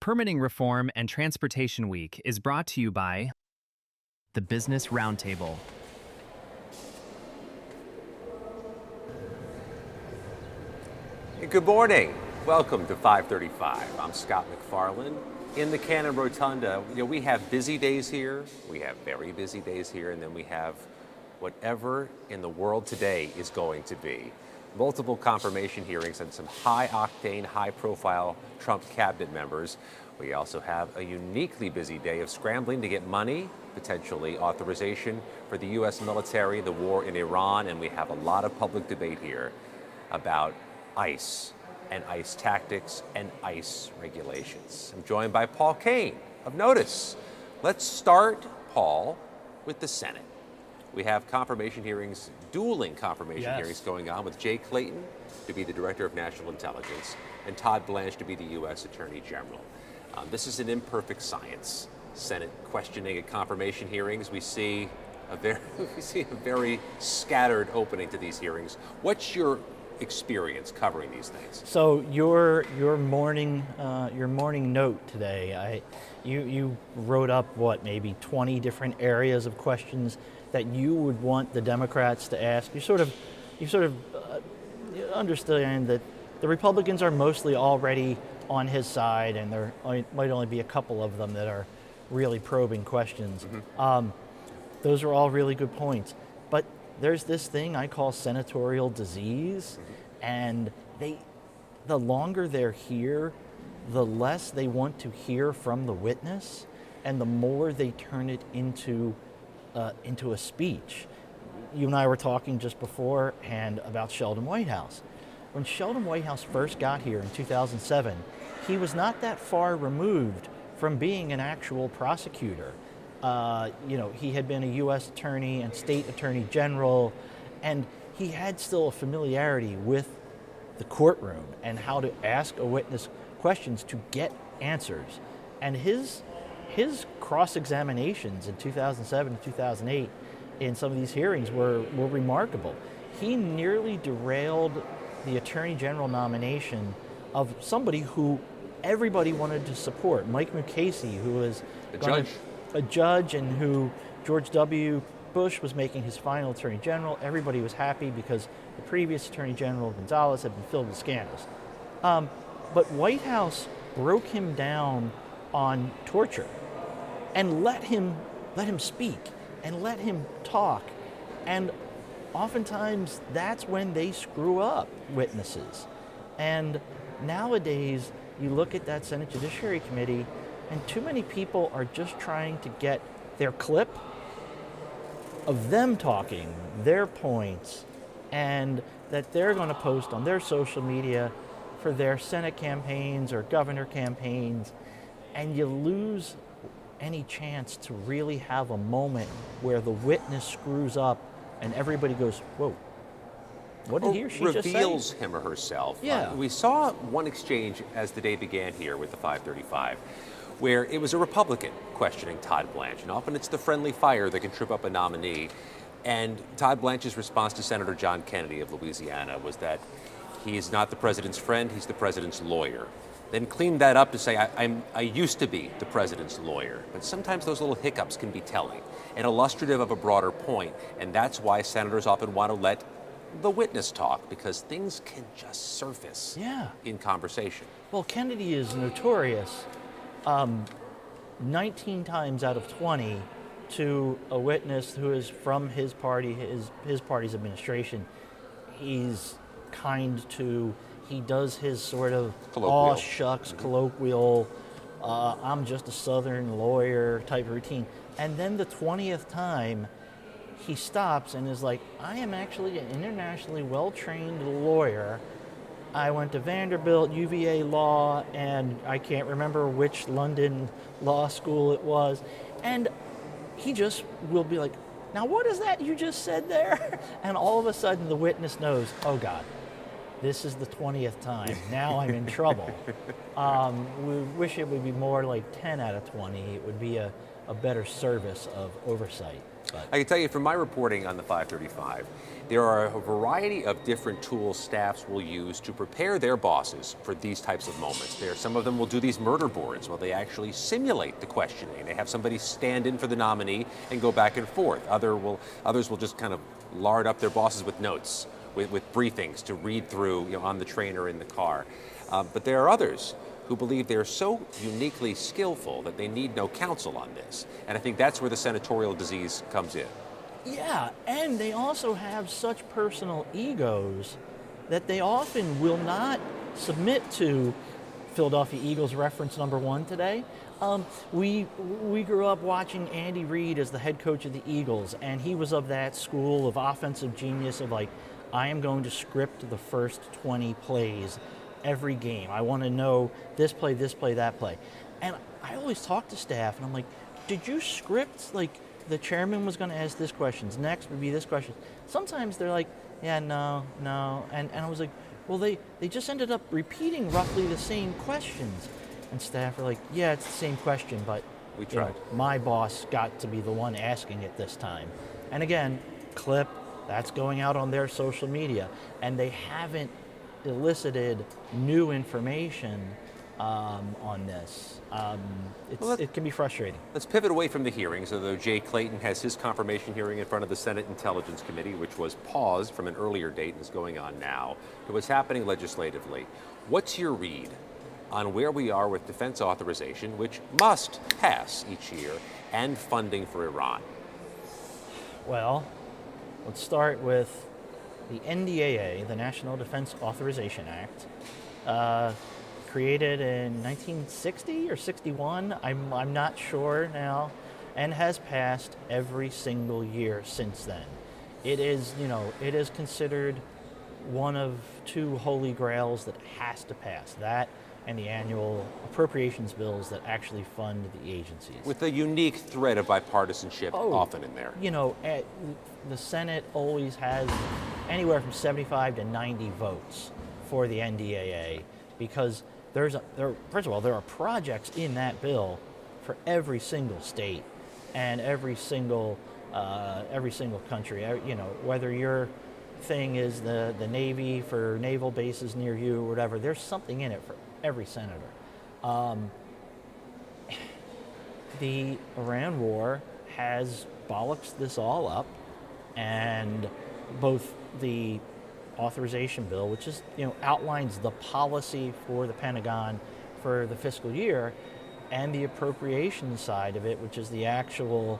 Permitting Reform and Transportation Week is brought to you by the Business Roundtable. Good morning. Welcome to 535. I'm Scott McFarland. In the Cannon Rotunda, we have busy days here, we have very busy days here, and then we have whatever in the world today is going to be. Multiple confirmation hearings and some high-octane, high-profile Trump cabinet members. We also have a uniquely busy day of scrambling to get money, potentially authorization for the U.S. military, the war in Iran, and we have a lot of public debate here about ICE and ICE tactics and ICE regulations. I'm joined by Paul Kane of Notice. Let's start, Paul, with the Senate. We have confirmation hearings, dueling confirmation hearings going on with Jay Clayton to be the Director of National Intelligence and Todd Blanche to be the U.S. Attorney General. This is an imperfect science. Senate questioning at confirmation hearings. We see a very scattered opening to these hearings. What's your experience covering these things? So your morning note today, you wrote up maybe 20 different areas of questions that you would want the Democrats to ask. You sort of understand that the Republicans are mostly already on his side, and there might only be a couple of them that are really probing questions. Mm-hmm. Those are all really good points. But there's this thing I call senatorial disease, and the longer they're here, the less they want to hear from the witness, and the more they turn it into a speech. You and I were talking just beforehand about Sheldon Whitehouse. When Sheldon Whitehouse first got here in 2007, he was not that far removed from being an actual prosecutor. He had been a U.S. attorney and state attorney general, and he had still a familiarity with the courtroom and how to ask a witness questions to get answers. And his cross-examinations in 2007 and 2008 in some of these hearings were remarkable. He nearly derailed the Attorney General nomination of somebody who everybody wanted to support, Mike Mukasey, who was a judge and who George W. Bush was making his final Attorney General. Everybody was happy because the previous Attorney General, Gonzalez, had been filled with scandals. But Whitehouse broke him down on torture and let him speak and let him talk. And oftentimes that's when they screw up witnesses. And nowadays you look at that Senate Judiciary Committee and too many people are just trying to get their clip of them talking, their points, and that they're going to post on their social media for their Senate campaigns or governor campaigns, and you lose any chance to really have a moment where the witness screws up and everybody goes, whoa, what did he or she just say? Reveals him or herself. Yeah. We saw one exchange as the day began here with the 535, where it was a Republican questioning Todd Blanche, and often it's the friendly fire that can trip up a nominee. And Todd Blanche's response to Senator John Kennedy of Louisiana was that he is not the president's friend, he's the president's lawyer. Then cleaned that up to say, I used to be the president's lawyer. But sometimes those little hiccups can be telling and illustrative of a broader point. And that's why senators often want to let the witness talk, because things can just surface in conversation. Well, Kennedy is notorious 19 times out of 20 to a witness who is from his party, his party's administration. He's kind to, he does his sort of aw shucks colloquial, I'm just a Southern lawyer type routine. And then the 20th time he stops and is like, I am actually an internationally well-trained lawyer. I went to Vanderbilt, UVA law, and I can't remember which London law school it was. And he just will be like, now what is that you just said there? And all of a sudden the witness knows, oh God, this is the 20th time. Now I'm in trouble. We wish it would be more like 10 out of 20. It would be a a better service of oversight. But I can tell you from my reporting on the 535, there are a variety of different tools staffs will use to prepare their bosses for these types of moments. Some of them will do these murder boards where they actually simulate the questioning. They have somebody stand in for the nominee and go back and forth. Others will just kind of lard up their bosses with notes, with briefings to read through, on the train or in the car. But there are others who believe they're so uniquely skillful that they need no counsel on this. And I think that's where the senatorial disease comes in. yeah, and they also have such personal egos that they often will not submit to Philadelphia Eagles reference number 1 today. We grew up watching Andy Reid as the head coach of the Eagles, and he was of that school of offensive genius of like, I am going to script the first 20 plays every game. I want to know this play, that play. And I always talk to staff, and I'm like, did you script, like, the chairman was going to ask this questions, next would be this question? Sometimes they're like, yeah, no. And I was like, well, they just ended up repeating roughly the same questions. And staff are like, yeah, it's the same question, but we tried. My boss got to be the one asking it this time. And again, clip, that's going out on their social media. And they haven't elicited new information on this. It can be frustrating. Let's pivot away from the hearings, although Jay Clayton has his confirmation hearing in front of the Senate Intelligence Committee, which was paused from an earlier date and is going on now, to what's happening legislatively. What's your read on where we are with defense authorization, which must pass each year, and funding for Iran? Well, let's start with the NDAA, the National Defense Authorization Act, created in 1960 or 61, I'm not sure now, and has passed every single year since then. It is considered one of 2 holy grails that has to pass, that and the annual appropriations bills that actually fund the agencies. With a unique thread of bipartisanship often in there. The Senate always has anywhere from 75 to 90 votes for the NDAA because first of all, there are projects in that bill for every single state and every single country. Whether your thing is the Navy for naval bases near you or whatever, there's something in it for every senator. The Iran war has bollocksed this all up, and both the authorization bill, which is outlines the policy for the Pentagon for the fiscal year, and the appropriation side of it, which is the actual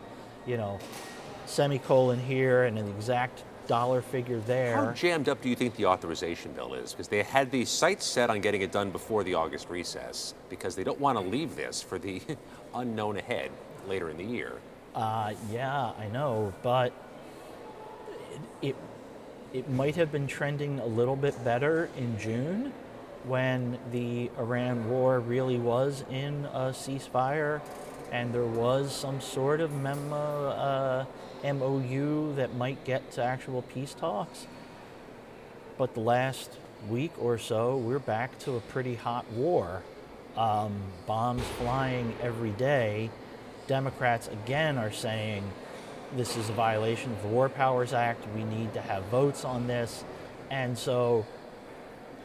semicolon here and an exact dollar figure there. How jammed up do you think the authorization bill is? Because they had these sights set on getting it done before the August recess because they don't want to leave this for the unknown ahead later in the year. Yeah, I know, but it might have been trending a little bit better in June when the Iran war really was in a ceasefire and there was some sort of MOU that might get to actual peace talks. But the last week or so, we're back to a pretty hot war. Bombs flying every day. Democrats, again, are saying this is a violation of the War Powers Act. We need to have votes on this. And so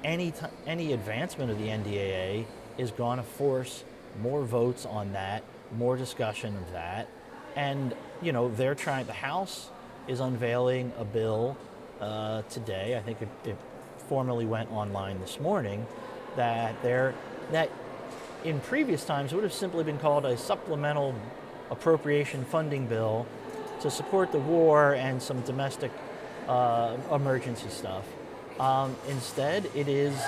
any advancement of the NDAA is going to force more votes on that, more discussion of that. And, the House is unveiling a bill today. I think it formally went online this morning that in previous times would have simply been called a supplemental appropriation funding bill to support the war and some domestic emergency stuff. Instead, it is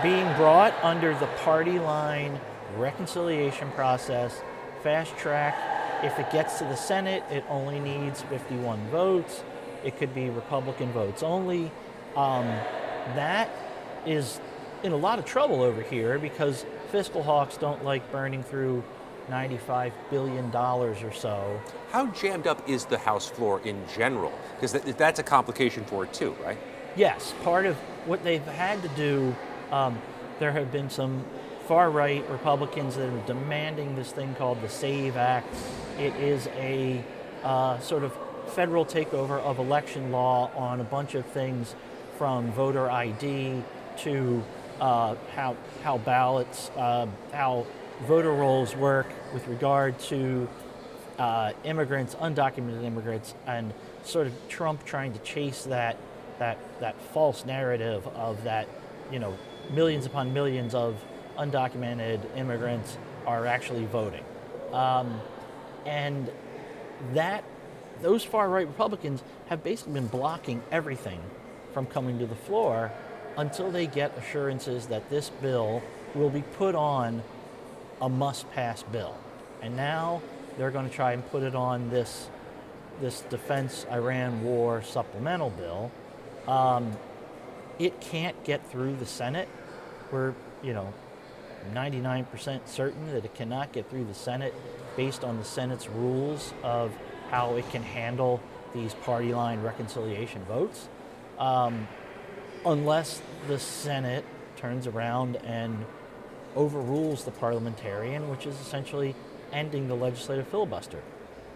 being brought under the party line reconciliation process, fast track. If it gets to the Senate, it only needs 51 votes. It could be Republican votes only. That is in a lot of trouble over here because fiscal hawks don't like burning through $95 billion or so. How jammed up is the House floor in general? Because that's a complication for it too, right? Yes, part of what they've had to do, there have been some far-right Republicans that are demanding this thing called the SAVE Act. It is a sort of federal takeover of election law on a bunch of things, from voter ID to how ballots, how voter rolls work with regard to immigrants, undocumented immigrants, and sort of Trump trying to chase that false narrative of that, millions upon millions of undocumented immigrants are actually voting. And those far-right Republicans have basically been blocking everything from coming to the floor until they get assurances that this bill will be put on a must-pass bill. And now they're going to try and put it on this defense Iran war supplemental bill. It can't get through the Senate. We're 99% certain that it cannot get through the Senate based on the Senate's rules of how it can handle these party line reconciliation votes, unless the Senate turns around and overrules the parliamentarian, which is essentially ending the legislative filibuster.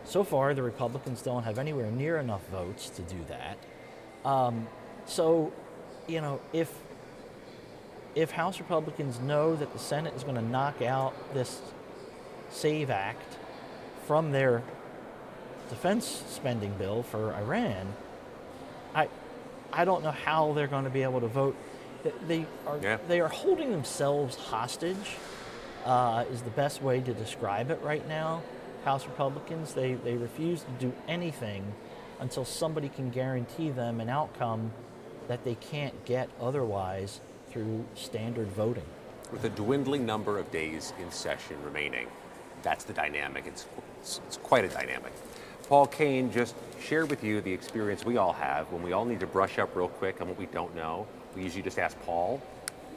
So far, the Republicans don't have anywhere near enough votes to do that. If House Republicans know that the Senate is going to knock out this SAVE Act from their defense spending bill for Iran, I don't know how they're going to be able to vote. They are holding themselves hostage, is the best way to describe it right now. House Republicans, they refuse to do anything until somebody can guarantee them an outcome that they can't get otherwise through standard voting. With a dwindling number of days in session remaining, that's the dynamic. It's quite a dynamic. Paul Kane just shared with you the experience we all have when we all need to brush up real quick on what we don't know. We usually just ask Paul.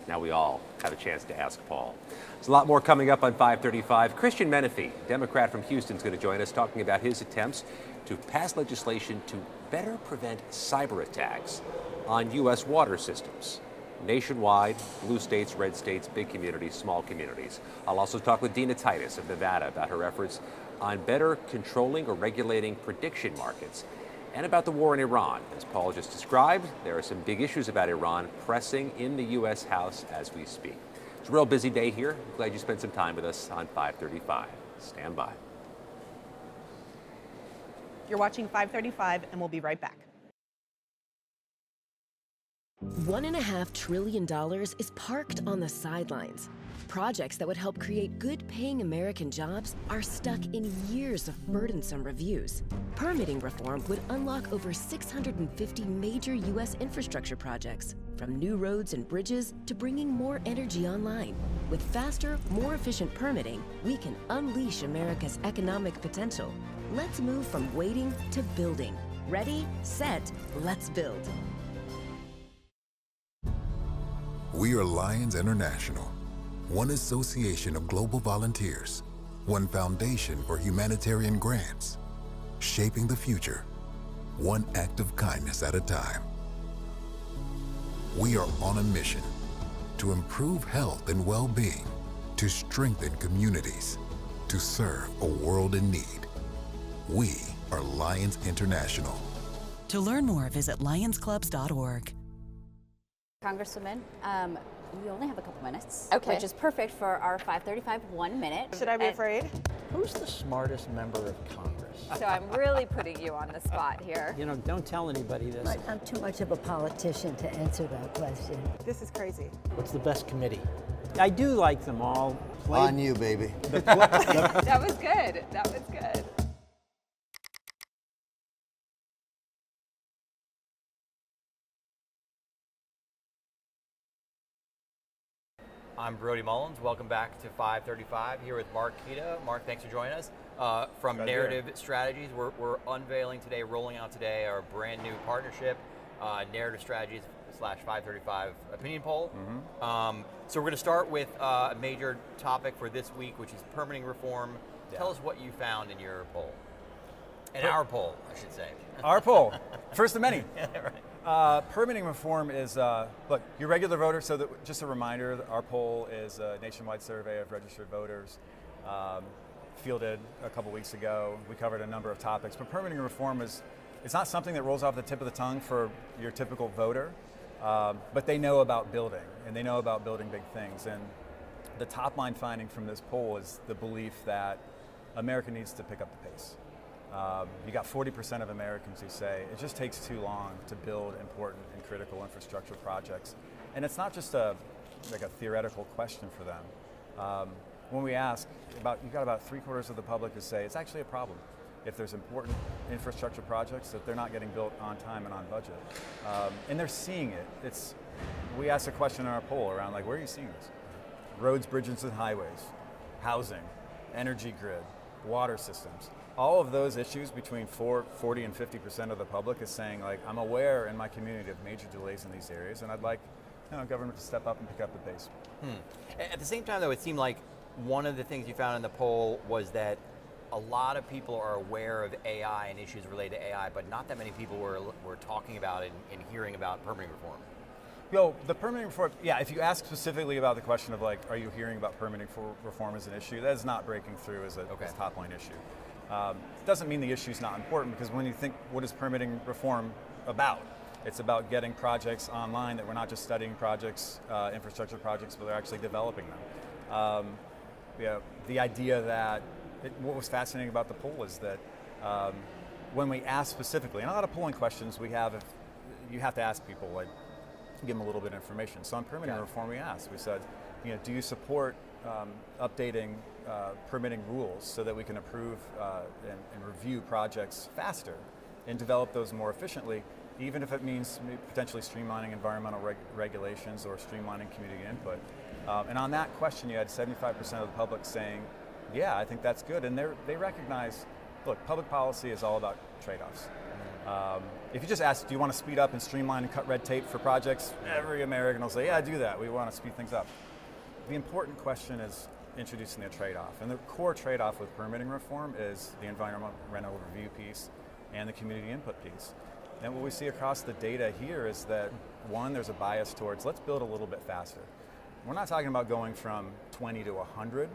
Now we all have a chance to ask Paul. There's a lot more coming up on 535. Christian Menefee, Democrat from Houston, is going to join us talking about his attempts to pass legislation to better prevent cyber attacks on U.S. water systems. Nationwide, blue states, red states, big communities, small communities. I'll also talk with Dina Titus of Nevada about her efforts on better controlling or regulating prediction markets, and about the war in Iran. As Paul just described, there are some big issues about Iran pressing in the U.S. House as we speak. It's a real busy day here. I'm glad you spent some time with us on 535. Stand by. You're watching 535, and we'll be right back. $1.5 trillion is parked on the sidelines. Projects that would help create good-paying American jobs are stuck in years of burdensome reviews. Permitting reform would unlock over 650 major U.S. infrastructure projects, from new roads and bridges to bringing more energy online. With faster, more efficient permitting, we can unleash America's economic potential. Let's move from waiting to building. Ready, set, let's build. We are Lions International, one association of global volunteers, one foundation for humanitarian grants, shaping the future, one act of kindness at a time. We are on a mission to improve health and well-being, to strengthen communities, to serve a world in need. We are Lions International. To learn more, visit lionsclubs.org. Congresswoman, we only have a couple minutes, Okay. which is perfect for our 535 1 minute. Should I be afraid? Who's the smartest member of Congress? So I'm really putting you on the spot here. Don't tell anybody this. I'm too much of a politician to answer that question. This is crazy. What's the best committee? I do like them all. On you, baby. That was good. That was good. I'm Brody Mullins. Welcome back to 535 here with Mark Kita. Mark, thanks for joining us. From Narrative Strategies, we're unveiling today, rolling out today, our brand new partnership, Narrative Strategies / 535 opinion poll. So we're going to start with a major topic for this week, which is permitting reform. Tell us what you found in your poll. In our poll, I should say. Our poll, first of many. Right. Permitting reform is, look, your regular voter, so that, just a reminder, our poll is a nationwide survey of registered voters, fielded a couple weeks ago. We covered a number of topics, but permitting reform it's not something that rolls off the tip of the tongue for your typical voter, but they know about building, and they know about building big things. And the top line finding from this poll is the belief that America needs to pick up the pace. You got 40% of Americans who say it just takes too long to build important and critical infrastructure projects. And it's not just like a theoretical question for them. When we ask, you got about 3/4 of the public who say it's actually a problem if there's important infrastructure projects that they're not getting built on time and on budget. And they're seeing it. We asked a question in our poll around, like, where are you seeing this? Roads, bridges, and highways, housing, energy grid, water systems. All of those issues between 40 and 50% of the public is saying, like, I'm aware in my community of major delays in these areas, and I'd like government to step up and pick up the pace. At the same time, though, it seemed like one of the things you found in the poll was that a lot of people are aware of AI and issues related to AI, but not that many people were talking about it and hearing about permitting reform. The permitting reform, if you ask specifically about the question of, like, are you hearing about permitting reform as an issue, that is not breaking through as a top-line issue. Doesn't mean the issue's not important, because when you think, what is permitting reform about? It's about getting projects online, that we're not just studying projects, infrastructure projects, but they're actually developing them. The idea that, what was fascinating about the poll is that when we ask specifically, and a lot of polling questions we have, you have to ask people, like, give them a little bit of information. So on permitting reform, we asked, we said, do you support updating permitting rules so that we can approve and review projects faster and develop those more efficiently, even if it means potentially streamlining environmental regulations or streamlining community input. And on that question, you had 75% of the public saying, yeah, I think that's good. And they recognize, look, public policy is all about trade-offs. If you just ask, do you want to speed up and streamline and cut red tape for projects? Every American will say, yeah, do that. We want to speed things up. The important question is introducing a trade-off. And the core trade-off with permitting reform is the environmental review piece and the community input piece. And what we see across the data here is that, one, there's a bias towards, let's build a little bit faster. We're not talking about going from 20 to 100,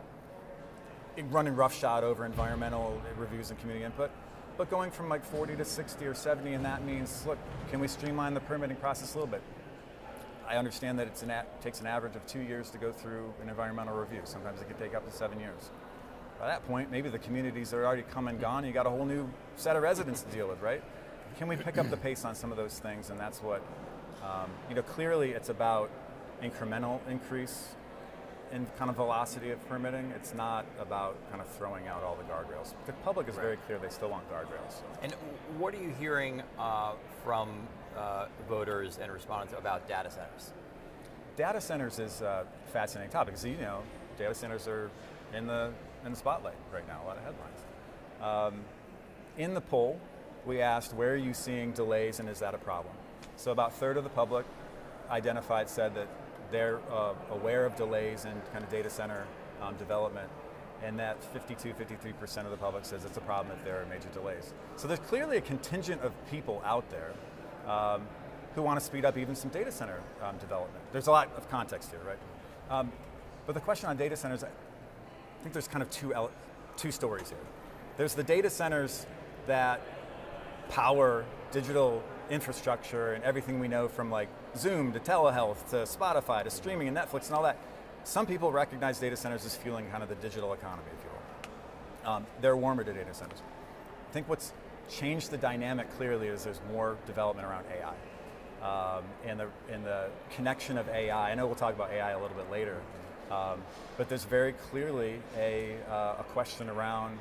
running roughshod over environmental reviews and community input, but going from like 40 to 60 or 70, and that means, look, can we streamline the permitting process a little bit? I understand that it takes an average of 2 years to go through an environmental review. Sometimes it can take up to 7 years. By that point, maybe the communities are already come and gone, and you got a whole new set of residents to deal with, right? Can we pick up the pace on some of those things? And that's what, clearly it's about incremental increase in kind of velocity of permitting. It's not about kind of throwing out all the guardrails. The public is very clear they still want guardrails. And what are you hearing from voters and respondents about data centers? Data centers is a fascinating topic. Because, data centers are in the spotlight right now, a lot of headlines. In the poll, we asked, where are you seeing delays and is that a problem? So about a third of the public said that they're aware of delays in kind of data center development, and that 53% of the public says it's a problem if there are major delays. So there's clearly a contingent of people out there who want to speed up even some data center development. There's a lot of context here, right? But the question on data centers, I think there's kind of two stories here. There's the data centers that power digital infrastructure and everything we know from, like, Zoom to telehealth to Spotify to streaming and Netflix and all that. Some people recognize data centers as fueling kind of the digital economy, if you will. They're warmer to data centers. I think what's changed the dynamic clearly is there's more development around AI. And the connection of AI, I know we'll talk about AI a little bit later, but there's very clearly a question around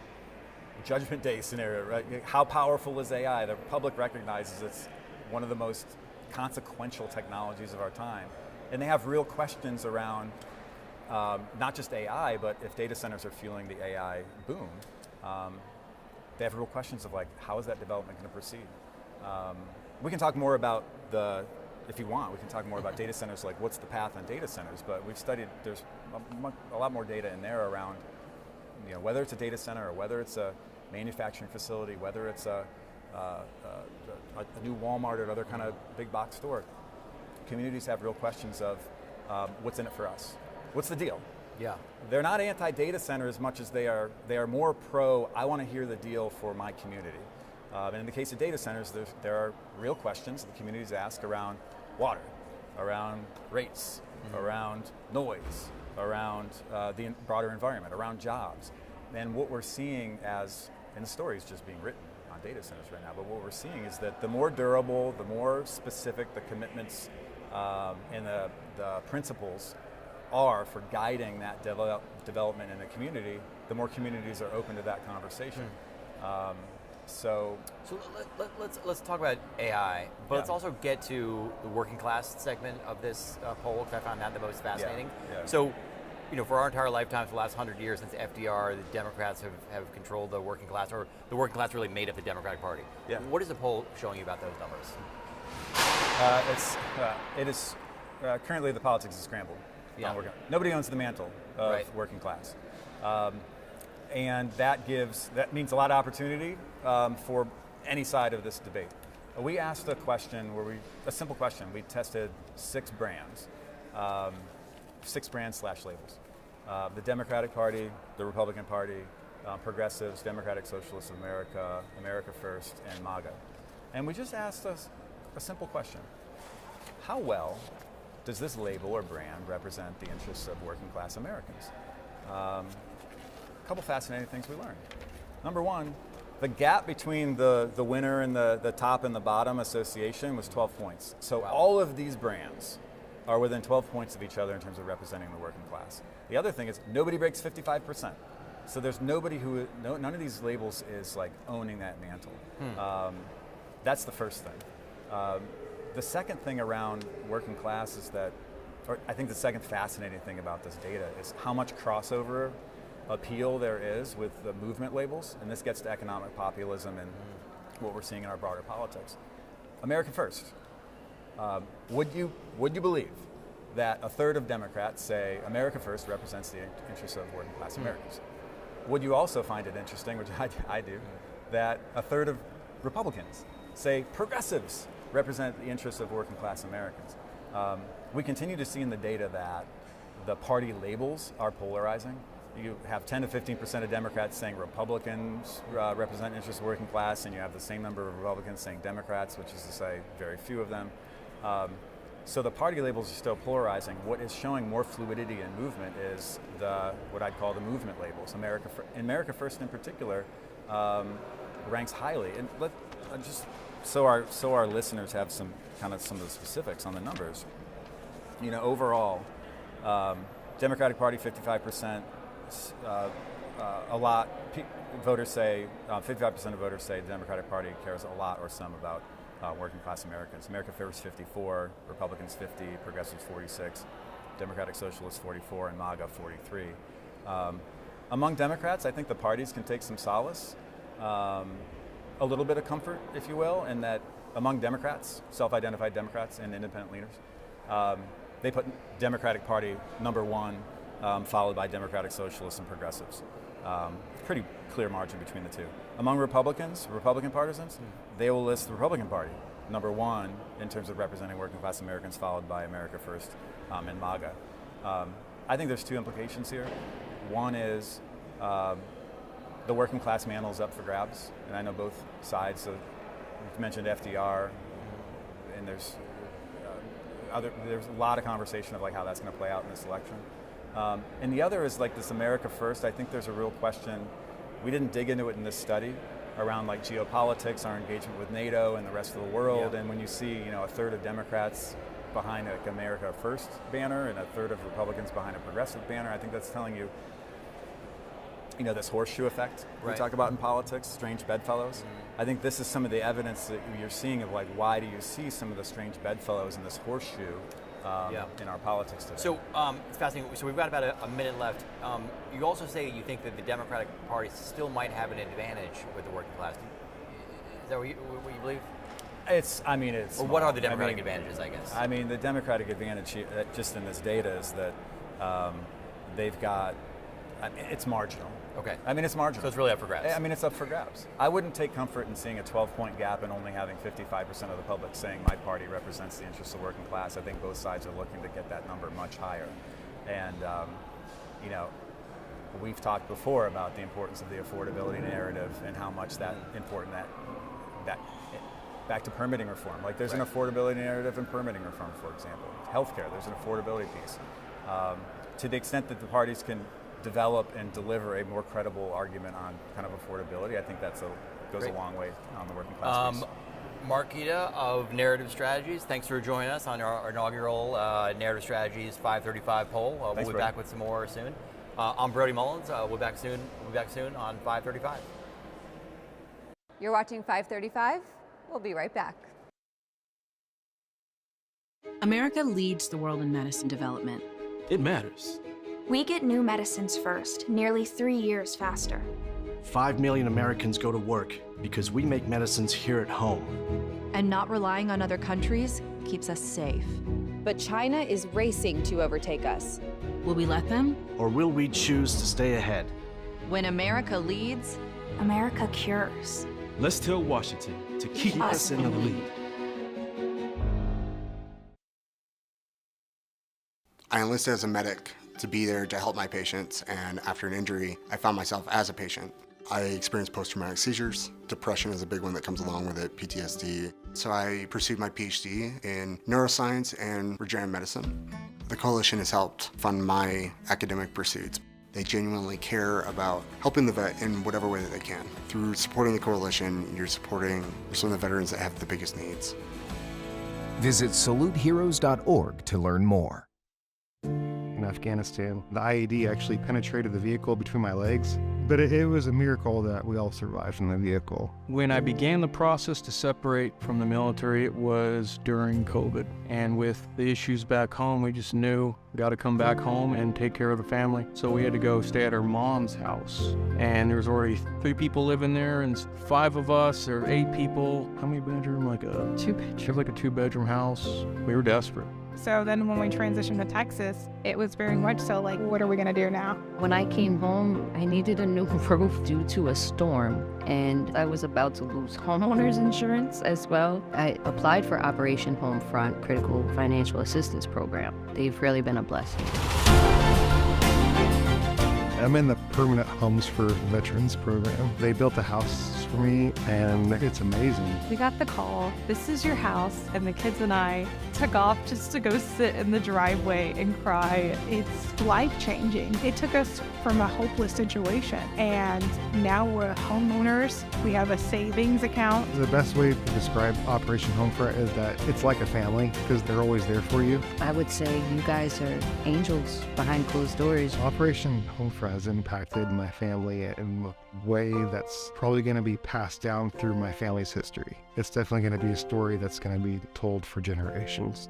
Judgment Day scenario, right? How powerful is AI? The public recognizes it's one of the most consequential technologies of our time. And they have real questions around not just AI, but if data centers are fueling the AI boom, they have real questions of, like, how is that development going to proceed? We can talk more about if you want, we can talk more about data centers, like what's the path on data centers, but we've studied, there's a lot more data in there around, whether it's a data center or whether it's a manufacturing facility, whether it's a a new Walmart or another kind of big box store. Communities have real questions of what's in it for us? What's the deal? Yeah. They're not anti-data center as much as they are more pro, I want to hear the deal for my community. And in the case of data centers, there are real questions that communities ask around water, around rates, around noise, around the broader environment, around jobs. And what we're seeing and the story is just being written on data centers right now, but what we're seeing is that the more durable, the more specific the commitments and the principles are for guiding that development in a community, the more communities are open to that conversation. So let's talk about AI, but let's also get to the working class segment of this poll, because I found that the most fascinating. Yeah. So, for our entire lifetime, for the last 100 years since FDR, the Democrats have controlled the working class, or the working class really made up the Democratic Party. Yeah. What is the poll showing you about those numbers? It is currently the politics is scrambled. Yeah. Nobody owns the mantle of working class. And that means a lot of opportunity for any side of this debate. We asked a simple question. We tested 6 brands, 6 brands/labels. The Democratic Party, the Republican Party, Progressives, Democratic Socialists of America, America First, and MAGA. And we just asked a simple question. How well does this label or brand represent the interests of working class Americans? A couple fascinating things we learned. Number one, the gap between the winner and the top and the bottom association was 12 points. So all of these brands are within 12 points of each other in terms of representing the working class. The other thing is nobody breaks 55%. So there's nobody none of these labels is like owning that mantle. That's the first thing. The second thing around working class is that, or I think the second fascinating thing about this data is how much crossover appeal there is with the movement labels, and this gets to economic populism and what we're seeing in our broader politics. America First. Would you believe that a third of Democrats say America First represents the interests of working class Americans? Would you also find it interesting, which I do, that a third of Republicans say progressives represent the interests of working class Americans? We continue to see in the data that the party labels are polarizing. You have 10 to 15% of Democrats saying Republicans represent interests of working class, and you have the same number of Republicans saying Democrats, which is to say very few of them. So the party labels are still polarizing. What is showing more fluidity and movement is what I'd call the movement labels. America First in particular ranks highly. And just so our listeners have some of the specifics on the numbers. Overall, Democratic Party 55%. A lot. Voters say 55% of voters say the Democratic Party cares a lot or some about working class Americans. America First 54, Republicans 50, Progressives 46, Democratic Socialists 44, and MAGA 43. Among Democrats, I think the parties can take some solace, a little bit of comfort, if you will, in that among Democrats, self-identified Democrats and independent leaders, they put Democratic Party number 1, followed by Democratic Socialists and Progressives. Pretty clear margin between the two. Among Republican partisans, they will list the Republican Party number 1 in terms of representing working class Americans, followed by America First and MAGA. I think there's 2 implications here. One is the working class mantle is up for grabs, and I know both sides. You've mentioned FDR, and there's a lot of conversation of like how that's going to play out in this election. And the other is like this America First. I think there's a real question. We didn't dig into it in this study around like geopolitics, our engagement with NATO and the rest of the world. Yeah. And when you see, a third of Democrats behind like America First banner and a third of Republicans behind a progressive banner, I think that's telling you, this horseshoe effect we talk about in politics, strange bedfellows. I think this is some of the evidence that you're seeing of like, why do you see some of the strange bedfellows in this horseshoe in our politics today? So it's fascinating. So we've got about a minute left. You also say you think that the Democratic Party still might have an advantage with the working class. Is that what you believe? It's. Or what are the Democratic advantages, I guess? The Democratic advantage just in this data is that they've got I mean, it's marginal. Okay. I mean, it's marginal. So it's really up for grabs. I mean, it's up for grabs. I wouldn't take comfort in seeing a 12-point gap and only having 55% of the public saying my party represents the interests of the working class. I think both sides are looking to get that number much higher. And, you know, we've talked before about the importance of the affordability narrative and how much that important that back to permitting reform. Like there's an affordability narrative in permitting reform, for example. Healthcare, there's an affordability piece. To the extent that the parties can develop and deliver a more credible argument on kind of affordability, I think goes a long way on the working class piece. Mark Kita of Narrative Strategies, thanks for joining us on our inaugural Narrative Strategies 535 poll. We'll be back with some more soon. I'm Brody Mullins. We'll be back soon. On 535. You're watching 535. We'll be right back. America leads the world in medicine development. It matters. We get new medicines first, nearly 3 years faster. 5 million Americans go to work because we make medicines here at home. And not relying on other countries keeps us safe. But China is racing to overtake us. Will we let them? Or will we choose to stay ahead? When America leads, America cures. Let's tell Washington to keep us in the lead. I enlisted as a medic to be there to help my patients, and after an injury, I found myself as a patient. I experienced post-traumatic seizures. Depression is a big one that comes along with it, PTSD. So I pursued my PhD in neuroscience and regenerative medicine. The coalition has helped fund my academic pursuits. They genuinely care about helping the vet in whatever way that they can. Through supporting the coalition, you're supporting some of the veterans that have the biggest needs. Visit saluteheroes.org to learn more. In Afghanistan, the IED actually penetrated the vehicle between my legs, but it was a miracle that we all survived in the vehicle. When I began the process to separate from the military, it was during COVID. And with the issues back home, we just knew we got to come back home and take care of the family. So we had to go stay at our mom's house. And there was already 3 people living there and 5 of us, or 8 people. How many bedroom? Like a 2-bedroom. Like a 2-bedroom house. We were desperate. So then when we transitioned to Texas, it was very much so like, what are we gonna do now? When I came home, I needed a new roof due to a storm, and I was about to lose homeowners insurance as well. I applied for Operation Homefront Critical Financial Assistance Program. They've really been a blessing. I'm in the Permanent Homes for Veterans program. They built a house for me, and it's amazing. We got the call, this is your house, and the kids and I took off just to go sit in the driveway and cry. It's life-changing. It took us from a hopeless situation, and now we're homeowners. We have a savings account. The best way to describe Operation Homefront is that it's like a family because they're always there for you. I would say you guys are angels behind closed doors. Operation Homefront has impacted my family in a way that's probably going to be passed down through my family's history. It's definitely going to be a story that's going to be told for generations.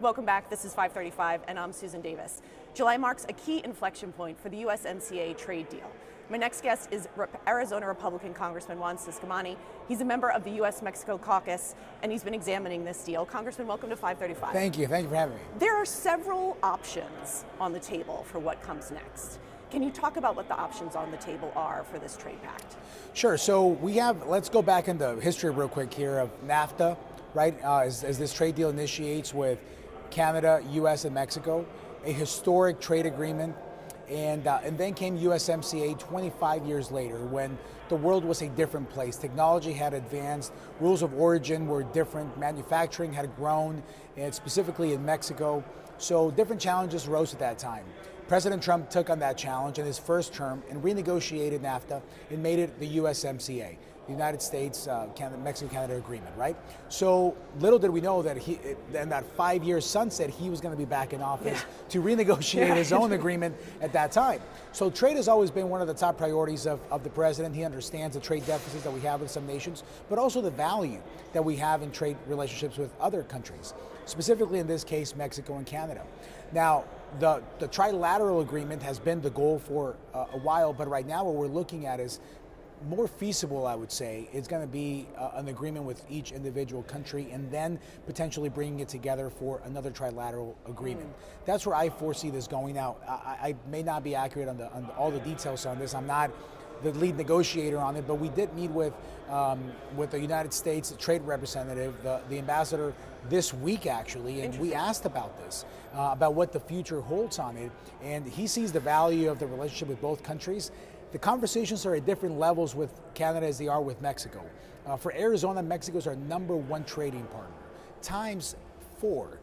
Welcome back. This is 535, and I'm Susan Davis. July marks a key inflection point for the USMCA trade deal. My next guest is Arizona Republican Congressman Juan Ciscomani. He's a member of the U.S. Mexico Caucus, and he's been examining this deal. Congressman, welcome to 535. Thank you. Thank you for having me. There are several options on the table for what comes next. Can you talk about what the options on the table are for this trade pact? Sure. So let's go back into history real quick here of NAFTA, right? As this trade deal initiates with Canada, U.S., and Mexico, a historic trade agreement. And then came USMCA 25 years later when the world was a different place. Technology had advanced, rules of origin were different, manufacturing had grown, and specifically in Mexico. So different challenges arose at that time. President Trump took on that challenge in his first term and renegotiated NAFTA and made it the USMCA, the United States, Mexico-Canada agreement, right? So little did we know that in that 5-year sunset, he was going to be back in office to renegotiate his own agreement at that time. So trade has always been one of the top priorities of the president. He understands the trade deficits that we have with some nations, but also the value that we have in trade relationships with other countries, specifically in this case, Mexico and Canada. Now, the trilateral agreement has been the goal for a while, but right now what we're looking at is more feasible, I would say, is going to be an agreement with each individual country and then potentially bringing it together for another trilateral agreement. That's where I foresee this going out. I may not be accurate on all the details on this. I'm not the lead negotiator on it, but we did meet with the United States trade representative, the ambassador, this week actually, and we asked about this, about what the future holds on it, and he sees the value of the relationship with both countries. The conversations are at different levels with Canada as they are with Mexico. For Arizona, Mexico is our #1 trading partner, times 4.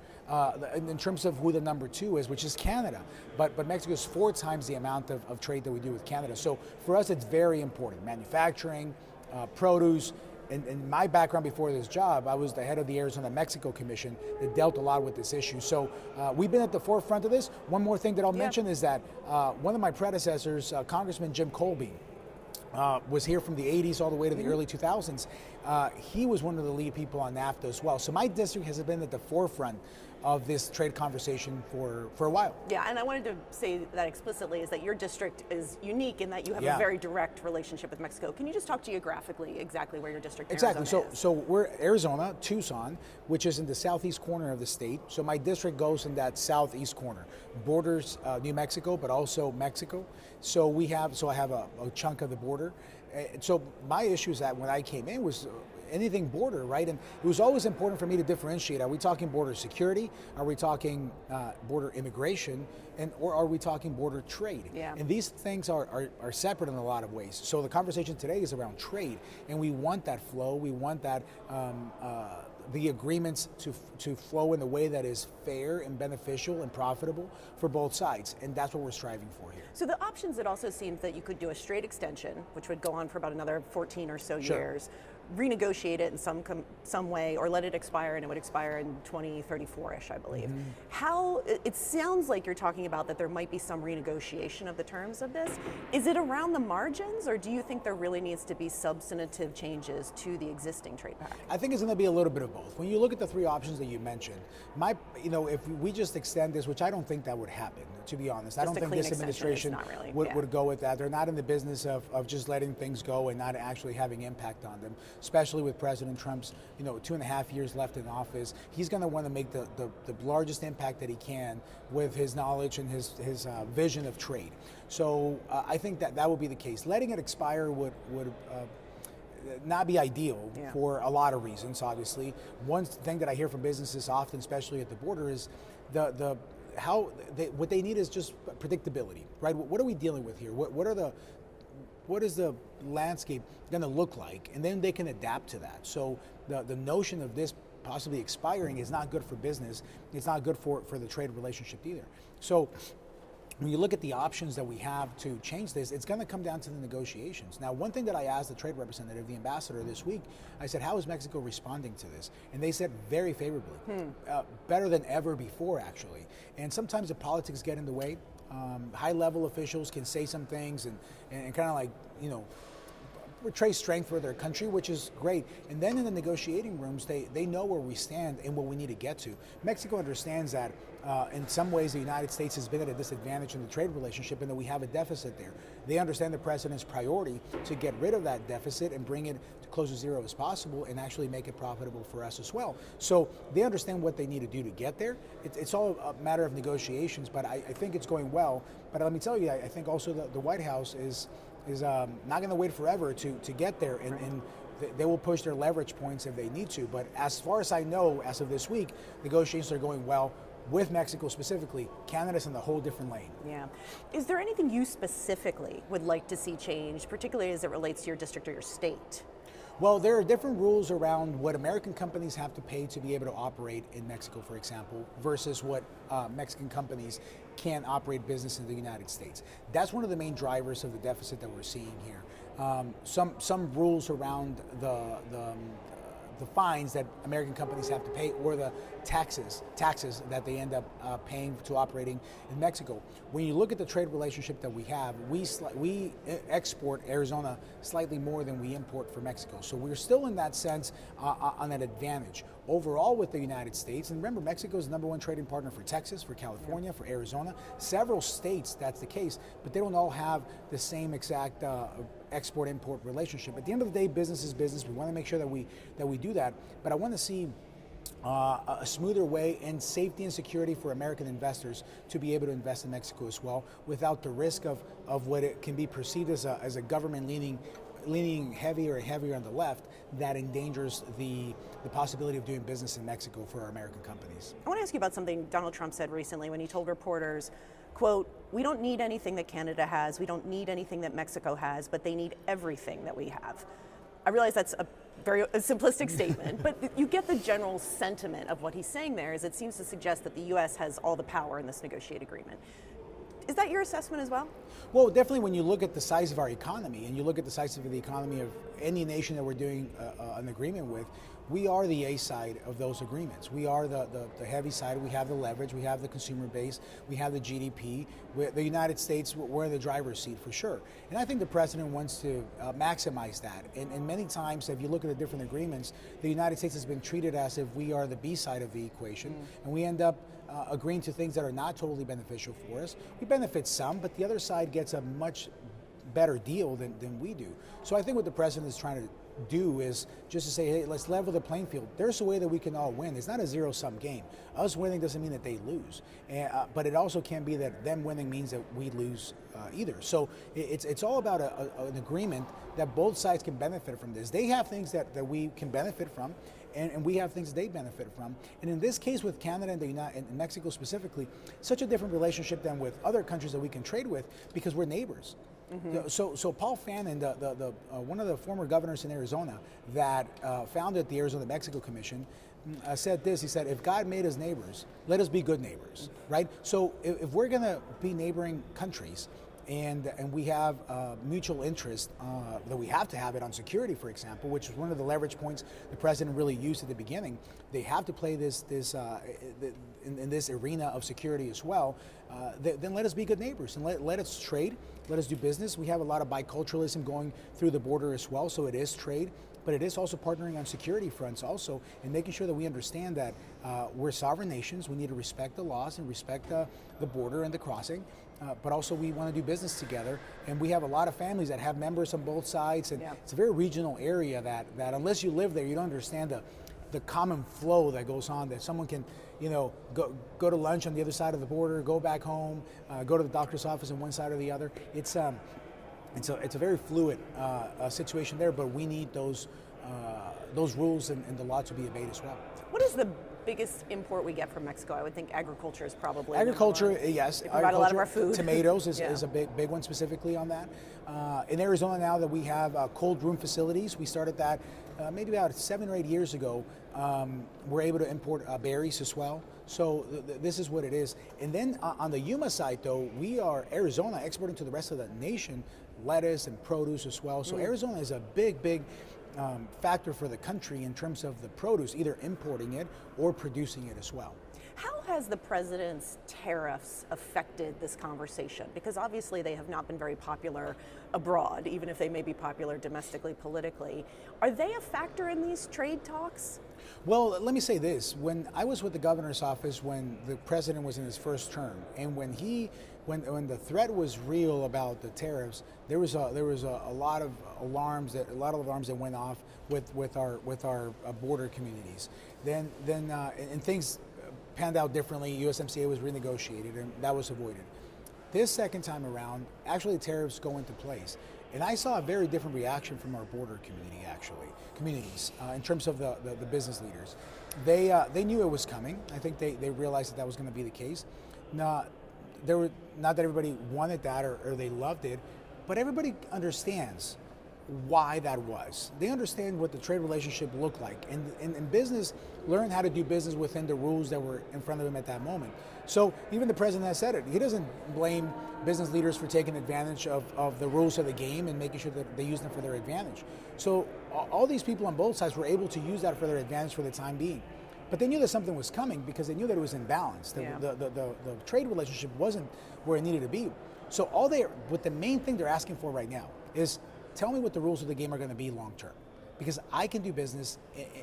In terms of who the #2 is, which is Canada. But Mexico is 4 times the amount of trade that we do with Canada. So for us, it's very important. Manufacturing, produce. In my background before this job, I was the head of the Arizona-Mexico Commission that dealt a lot with this issue. So we've been at the forefront of this. One more thing that I'll mention is that one of my predecessors, Congressman Jim Colby, was here from the 80s all the way to the early 2000s. He was one of the lead people on NAFTA as well. So my district has been at the forefront of this trade conversation for a while. Yeah, and I wanted to say that explicitly, is that your district is unique in that you have a very direct relationship with Mexico. Can you just talk geographically exactly where your district Exactly. Arizona is? So we're Arizona, Tucson, which is in the southeast corner of the state. So my district goes in that southeast corner, borders New Mexico, but also Mexico. So I have a chunk of the border. So my issue is that when I came in was anything border, right? And it was always important for me to differentiate. Are we talking border security? Are we talking border immigration? Or are we talking border trade? Yeah. And these things are separate in a lot of ways. So the conversation today is around trade, and we want that flow. We want that the agreements to flow in a way that is fair and beneficial and profitable for both sides, and that's what we're striving for here. So the options, it also seems that you could do a straight extension, which would go on for about another 14 or so years, renegotiate it in some way, or let it expire, and it would expire in 2034-ish, I believe. How, it sounds like you're talking about that there might be some renegotiation of the terms of this. Is it around the margins, or do you think there really needs to be substantive changes to the existing trade pact? I think it's going to be a little bit of both. When you look at the 3 options that you mentioned, if we just extend this, which I don't think that would happen, to be honest. I don't think this administration would go with that. They're not in the business of just letting things go and not actually having impact on them, especially with President Trump's 2.5 years left in office. He's going to want to make the largest impact that he can with his knowledge and his vision of trade. So I think that would be the case. Letting it expire would not be ideal for a lot of reasons, obviously. One thing that I hear from businesses often, especially at the border, is what they need is just predictability, right? What are we dealing with here? What is the landscape going to look like? And then they can adapt to that. So the notion of this possibly expiring is not good for business. It's not good for the trade relationship either. So when you look at the options that we have to change this, it's going to come down to the negotiations. Now, one thing that I asked the trade representative, the ambassador this week, I said, how is Mexico responding to this? And they said very favorably, better than ever before, actually. And sometimes the politics get in the way. High-level officials can say some things and kind of like, portray strength for their country, which is great. And then in the negotiating rooms, they know where we stand and what we need to get to. Mexico understands that in some ways the United States has been at a disadvantage in the trade relationship and that we have a deficit there. They understand the president's priority to get rid of that deficit and bring it to close to zero as possible and actually make it profitable for us as well. So they understand what they need to do to get there. It's all a matter of negotiations, but I think it's going well. But let me tell you, I think also the White House is not going to wait forever to get there, and they will push their leverage points if they need to. But as far as I know, as of this week, negotiations are going well with Mexico specifically. Canada's in a whole different lane. Yeah. Is there anything you specifically would like to see changed, particularly as it relates to your district or your state? Well, there are different rules around what American companies have to pay to be able to operate in Mexico, for example, versus what Mexican companies can operate business in the United States. That's one of the main drivers of the deficit that we're seeing here. Some rules around the fines that American companies have to pay, or the taxes that they end up paying to operating in Mexico. When you look at the trade relationship that we have, we export Arizona slightly more than we import for Mexico. So we're still in that sense on an advantage. Overall with the United States, and remember, Mexico is the #1 trading partner for Texas, for California, for Arizona. Several states, that's the case, but they don't all have the same exact export-import relationship. At the end of the day, business is business. We want to make sure that we do that. But I want to see a smoother way and safety and security for American investors to be able to invest in Mexico as well, without the risk of what it can be perceived as a government leaning heavier and heavier on the left that endangers the possibility of doing business in Mexico for our American companies. I want to ask you about something Donald Trump said recently when he told reporters, quote, "We don't need anything that Canada has, we don't need anything that Mexico has, but they need everything that we have." I realize that's a very simplistic statement, but you get the general sentiment of what he's saying there, is it seems to suggest that the U.S. has all the power in this negotiated agreement. Is that your assessment as well? Well, definitely when you look at the size of our economy and you look at the size of the economy of any nation that we're doing an agreement with, we are the A side of those agreements. We are the heavy side. We have the leverage. We have the consumer base. We have the GDP. The United States, we're in the driver's seat for sure. And I think the president wants to maximize that. And many times, if you look at the different agreements, the United States has been treated as if we are the B side of the equation. And we end up agreeing to things that are not totally beneficial for us. We benefit some, but the other side gets a much better deal than we do. So I think what the president is trying to do is just to say, hey, let's level the playing field. There's a way that we can all win. It's not a zero-sum game. Us winning doesn't mean that they lose, but it also can't be that them winning means that we lose either. So it's all about an agreement that both sides can benefit from this. They have things that we can benefit from, and we have things they benefit from. And in this case with Canada and Mexico specifically, such a different relationship than with other countries that we can trade with because we're neighbors. Mm-hmm. So Paul Fannin, one of the former governors in Arizona that founded the Arizona-Mexico Commission, said this. He said, if God made us neighbors, let us be good neighbors, right? So if we're going to be neighboring countries, and we have mutual interest that we have to have it on security, for example, which is one of the leverage points the president really used at the beginning. They have to play this in this arena of security as well. Then let us be good neighbors and let us trade, let us do business. We have a lot of biculturalism going through the border as well, so it is trade, but it is also partnering on security fronts also, and making sure that we understand that we're sovereign nations. We need to respect the laws and respect the border and the crossing. But also we want to do business together, and we have a lot of families that have members on both sides, and it's a very regional area that unless you live there, you don't understand the common flow that goes on, that someone can, go to lunch on the other side of the border, go back home, go to the doctor's office on one side or the other. It's a very fluid situation there, but we need those rules and the law to be obeyed as well. What is the biggest import we get from Mexico? I would think agriculture is probably agriculture. Yes, they provide a lot of our food. Tomatoes is a big one specifically on that. In Arizona now that we have cold room facilities, we started that maybe about 7 or 8 years ago. We're able to import berries as well. So this is what it is. And then on the Yuma side, though, we are Arizona exporting to the rest of the nation lettuce and produce as well. So Arizona is a big factor for the country in terms of the produce, either importing it or producing it as well. How has the president's tariffs affected this conversation? Because obviously they have not been very popular abroad, even if they may be popular domestically, politically. Are they a factor in these trade talks? Well, let me say this. When I was with the governor's office when the president was in his first term, and when the threat was real about the tariffs, there was a lot of alarms that went off with our border communities. Then things panned out differently. USMCA was renegotiated, and that was avoided. This second time around, actually tariffs go into place. And I saw a very different reaction from our border communities, in terms of the business leaders. They knew it was coming. I think they realized that was going to be the case. Not that everybody wanted that or they loved it, but everybody understands why that was. They understand what the trade relationship looked like, and business learned how to do business within the rules that were in front of them at that moment. So even the president has said it. He doesn't blame business leaders for taking advantage of the rules of the game and making sure that they use them for their advantage. So all these people on both sides were able to use that for their advantage for the time being. But they knew that something was coming because they knew that it was imbalanced. The trade relationship wasn't where it needed to be. So what the main thing they're asking for right now is, tell me what the rules of the game are going to be long term, because I can do business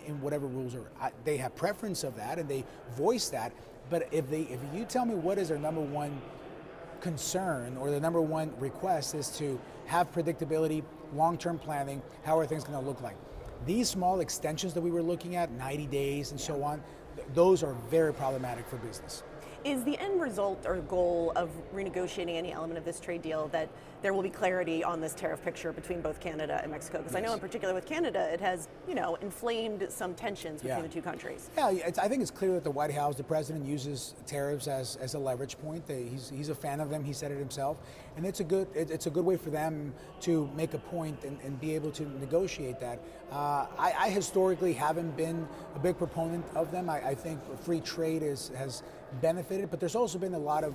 in whatever rules are. They have preference of that and they voice that. But if you tell me what is their number one concern or the number one request is to have predictability, long-term planning, how are things going to look like. These small extensions that we were looking at, 90 days and so on, those are very problematic for business. Is the end result or goal of renegotiating any element of this trade deal that there will be clarity on this tariff picture between both Canada and Mexico? Because I know in particular with Canada, it has, inflamed some tensions between the two countries. Yeah, I think it's clear that the White House, the president uses tariffs as a leverage point. He's a fan of them. He said it himself, and it's a good way for them to make a point and be able to negotiate that. I historically haven't been a big proponent of them. I think free trade has benefited, but there's also been a lot of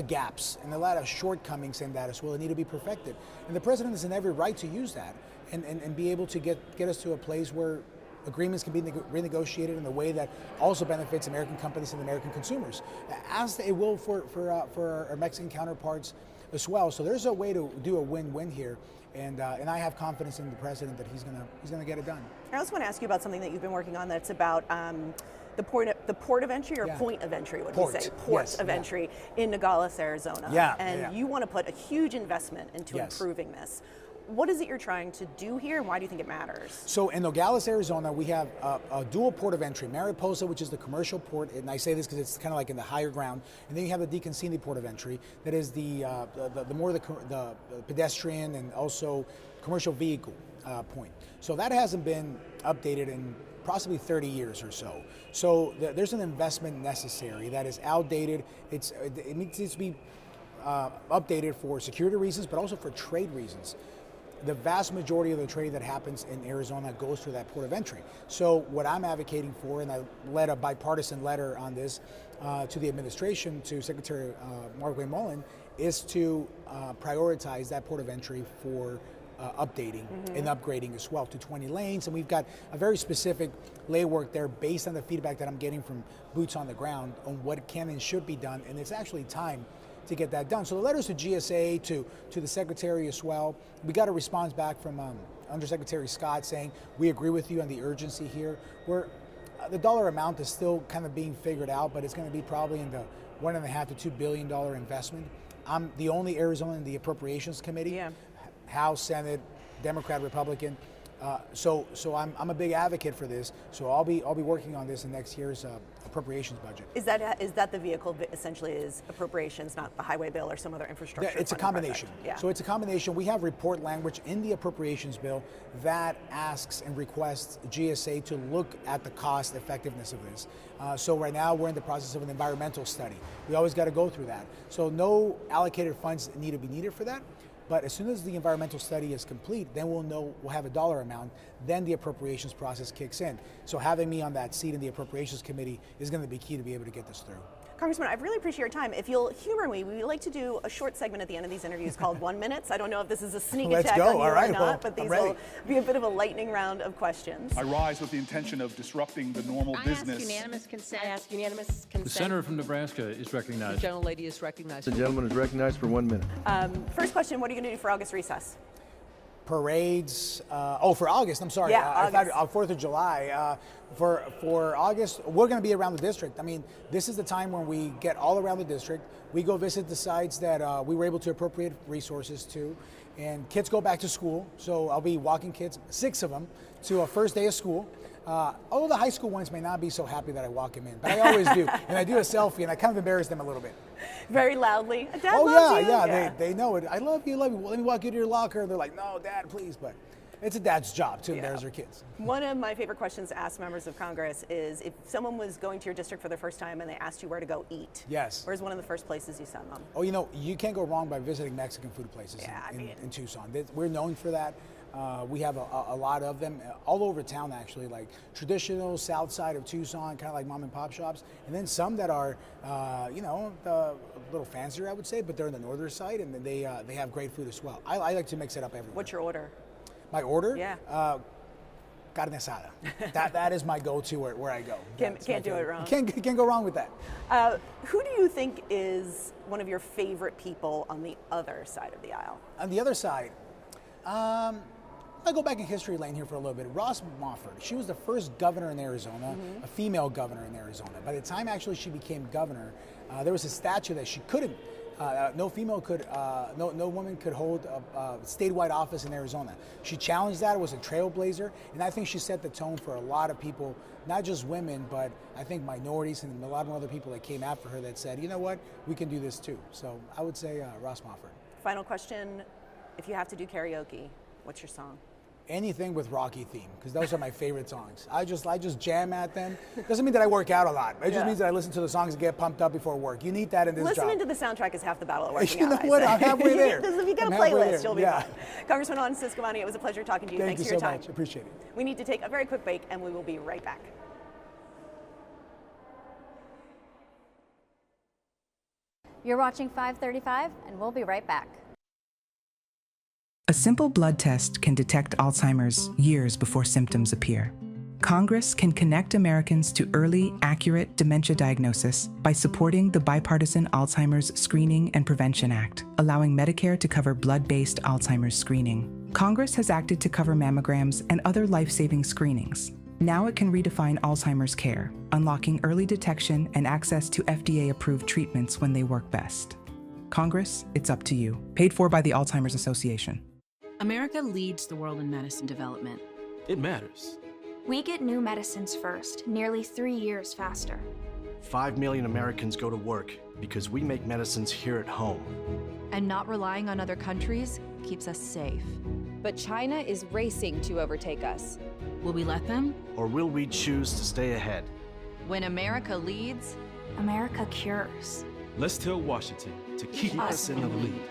gaps and a lot of shortcomings in that as well that need to be perfected. And the president is in every right to use that and be able to get us to a place where agreements can be renegotiated in a way that also benefits American companies and American consumers, as it will for our Mexican counterparts as well. So there's a way to do a win-win here. And I have confidence in the president that he's gonna get it done. I also want to ask you about something that you've been working on that's about the port of entry or point of entry, what do you say? Port of entry in Nogales, Arizona. And you want to put a huge investment into improving this. What is it you're trying to do here, and why do you think it matters? So in Nogales, Arizona, we have a dual port of entry, Mariposa, which is the commercial port, and I say this because it's kind of like in the higher ground, and then you have the DeConcini port of entry, that is the pedestrian and also commercial vehicle point. So that hasn't been updated in possibly 30 years or so. So there's an investment necessary that is outdated. It needs to be updated for security reasons, but also for trade reasons. The vast majority of the trade that happens in Arizona goes through that port of entry. So what I'm advocating for, and I led a bipartisan letter on this to the administration, to Secretary Mark Mullen, is to prioritize that port of entry for updating and upgrading as well to 20 lanes. And we've got a very specific laywork there based on the feedback that I'm getting from boots on the ground on what can and should be done. And it's actually time to get that done. So the letters to GSA, to the Secretary as well. We got a response back from Undersecretary Scott saying, we agree with you on the urgency here. The dollar amount is still kind of being figured out, but it's going to be probably in the $1.5 to $2 billion investment. I'm the only Arizona in the Appropriations Committee, House, Senate, Democrat, Republican. So I'm a big advocate for this. So I'll be working on this in next year's appropriations budget. Is that the vehicle essentially is appropriations, not the highway bill or some other infrastructure? It's a combination. So it's a combination. We have report language in the appropriations bill that asks and requests GSA to look at the cost effectiveness of this. So right now we're in the process of an environmental study. We always got to go through that. So no allocated funds need to be needed for that. But as soon as the environmental study is complete, then we'll have a dollar amount, then the appropriations process kicks in. So having me on that seat in the Appropriations Committee is going to be key to be able to get this through. Congressman, I really appreciate your time. If you'll humor me, we like to do a short segment at the end of these interviews called 1 minute. I don't know if this is a sneak attack on you or not, but these will be a bit of a lightning round of questions. I rise with the intention of disrupting the normal business. I ask unanimous consent. I ask unanimous consent. The senator from Nebraska is recognized. The gentlelady is recognized. The gentleman is recognized for 1 minute. First question, what are you going to do for August recess? Parades. For August, I'm sorry. August. 4th of July. For August, we're going to be around the district. I mean, this is the time when we get all around the district. We go visit the sites that we were able to appropriate resources to, and kids go back to school. So I'll be walking kids, 6 of them, to a first day of school. Although the high school ones may not be so happy that I walk them in, but I always do. And I do a selfie, and I kind of embarrass them a little bit. Very loudly. Dad loves you. They know it. I love you, love you. Well, let me walk you to your locker. And they're like, no, Dad, please. But it's a dad's job to embarrass their kids. One of my favorite questions to ask members of Congress is if someone was going to your district for the first time and they asked you where to go eat. Yes. Where's one of the first places you send them? Oh, you can't go wrong by visiting Mexican food places in Tucson. We're known for that. We have a lot of them all over town, actually, like traditional south side of Tucson, kind of like mom and pop shops, and then some that are, a little fancier, I would say, but they're on the northern side, and they have great food as well. I like to mix it up everywhere. What's your order? My order? Yeah. Carne asada. that is my go-to where I go. Can't do it wrong. Can't go wrong with that. Who do you think is one of your favorite people on the other side of the aisle? On the other side, I'll go back in history lane here for a little bit. Ross Mofford, she was the first governor in Arizona, a female governor in Arizona. By the time actually she became governor, there was a statute that she couldn't No female could, no woman could hold a statewide office in Arizona. She challenged that, was a trailblazer, and I think she set the tone for a lot of people, not just women, but I think minorities and a lot of other people that came after her that said, you know what, we can do this too. So I would say Ross Mofford. Final question, if you have to do karaoke, what's your song? Anything with Rocky theme, because those are my favorite songs. I just jam at them. Doesn't mean that I work out a lot. It just means that I listen to the songs and get pumped up before work. You need that in this job. Listening to the soundtrack is half the battle of working out. You know what? I'm halfway there. If you get a playlist, you'll be fine. Congressman Juan Ciscomani, it was a pleasure talking to you. Thanks for your time. Thank you so much. Appreciate it. We need to take a very quick break, and we will be right back. You're watching 535, and we'll be right back. A simple blood test can detect Alzheimer's years before symptoms appear. Congress can connect Americans to early, accurate dementia diagnosis by supporting the bipartisan Alzheimer's Screening and Prevention Act, allowing Medicare to cover blood-based Alzheimer's screening. Congress has acted to cover mammograms and other life-saving screenings. Now it can redefine Alzheimer's care, unlocking early detection and access to FDA-approved treatments when they work best. Congress, it's up to you. Paid for by the Alzheimer's Association. America leads the world in medicine development. It matters. We get new medicines first, nearly 3 years faster. 5 million Americans go to work because we make medicines here at home. And not relying on other countries keeps us safe. But China is racing to overtake us. Will we let them? Or will we choose to stay ahead? When America leads, America cures. Let's tell Washington to keep us in the lead.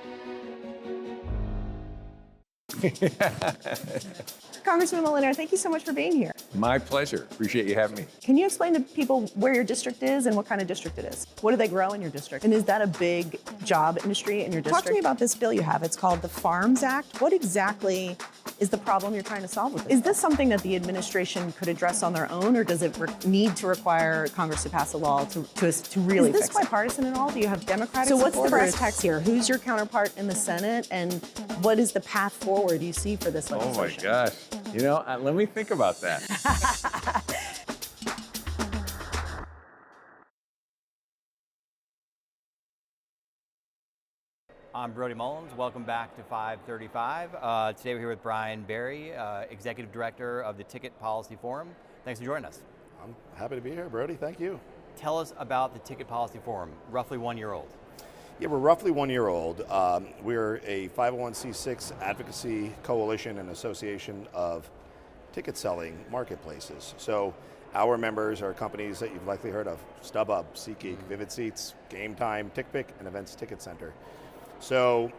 Congressman Molina, thank you so much for being here. My pleasure. Appreciate you having me. Can you explain to people where your district is and what kind of district it is? What do they grow in your district? And is that a big job industry in your district? Talk to me about this bill you have. It's called the Farms Act. What exactly is the problem you're trying to solve with this? Is this something that the administration could address on their own, or does it need to require Congress to pass a law to really fix it? Is this bipartisan at all? Do you have Democratic support? So what's the brass tacks here? Who's your counterpart in the Senate, and what is the path forward you see for this legislation? Oh my gosh. You know, let me think about that. I'm Brody Mullins. Welcome back to 535. Today we're here with Brian Berry, Executive Director of the Ticket Policy Forum. Thanks for joining us. I'm happy to be here, Brody. Thank you. Tell us about the Ticket Policy Forum, roughly 1 year old. Yeah, we're roughly 1 year old. We're a 501c6 advocacy coalition and association of ticket selling marketplaces. So our members are companies that you've likely heard of: StubHub, SeatGeek, Vivid Seats, Game Time, TickPick, and Events Ticket Center. So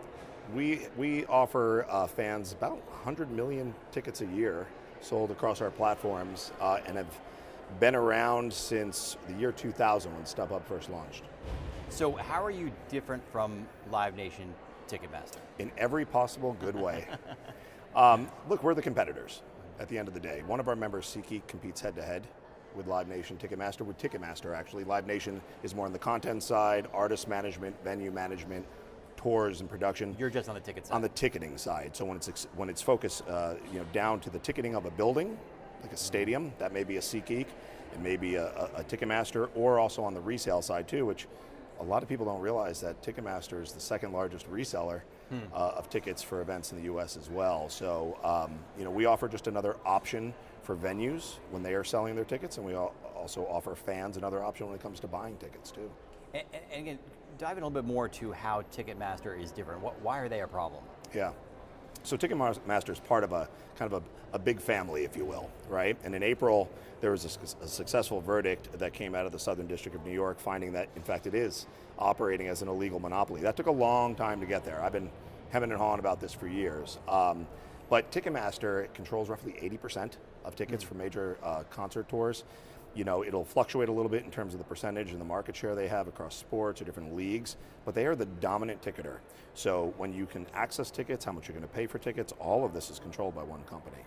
we offer fans about 100 million tickets a year sold across our platforms, and have been around since the year 2000 when StubHub first launched. So how are you different from Live Nation Ticketmaster? In every possible good way. Look, we're the competitors at the end of the day. One of our members, SeatGeek, competes head-to-head with Live Nation Ticketmaster, with Ticketmaster actually. Live Nation is more on the content side, artist management, venue management, tours and production. You're just on the ticket side. On the ticketing side. So when it's focused down to the ticketing of a building, like a stadium, that may be a SeatGeek, it may be a Ticketmaster, or also on the resale side too, which a lot of people don't realize that Ticketmaster is the second largest reseller of tickets for events in the U.S. as well. So, we offer just another option for venues when they are selling their tickets, and we also offer fans another option when it comes to buying tickets too. And again, dive in a little bit more to how Ticketmaster is different. Why are they a problem? Yeah. So Ticketmaster is part of a kind of a big family, if you will, right? And in April, there was a successful verdict that came out of the Southern District of New York, finding that, in fact, it is operating as an illegal monopoly. That took a long time to get there. I've been hemming and hawing about this for years. But Ticketmaster controls roughly 80% of tickets for major concert tours. It'll fluctuate a little bit in terms of the percentage and the market share they have across sports or different leagues, but they are the dominant ticketer. So when you can access tickets, how much you're going to pay for tickets, all of this is controlled by one company.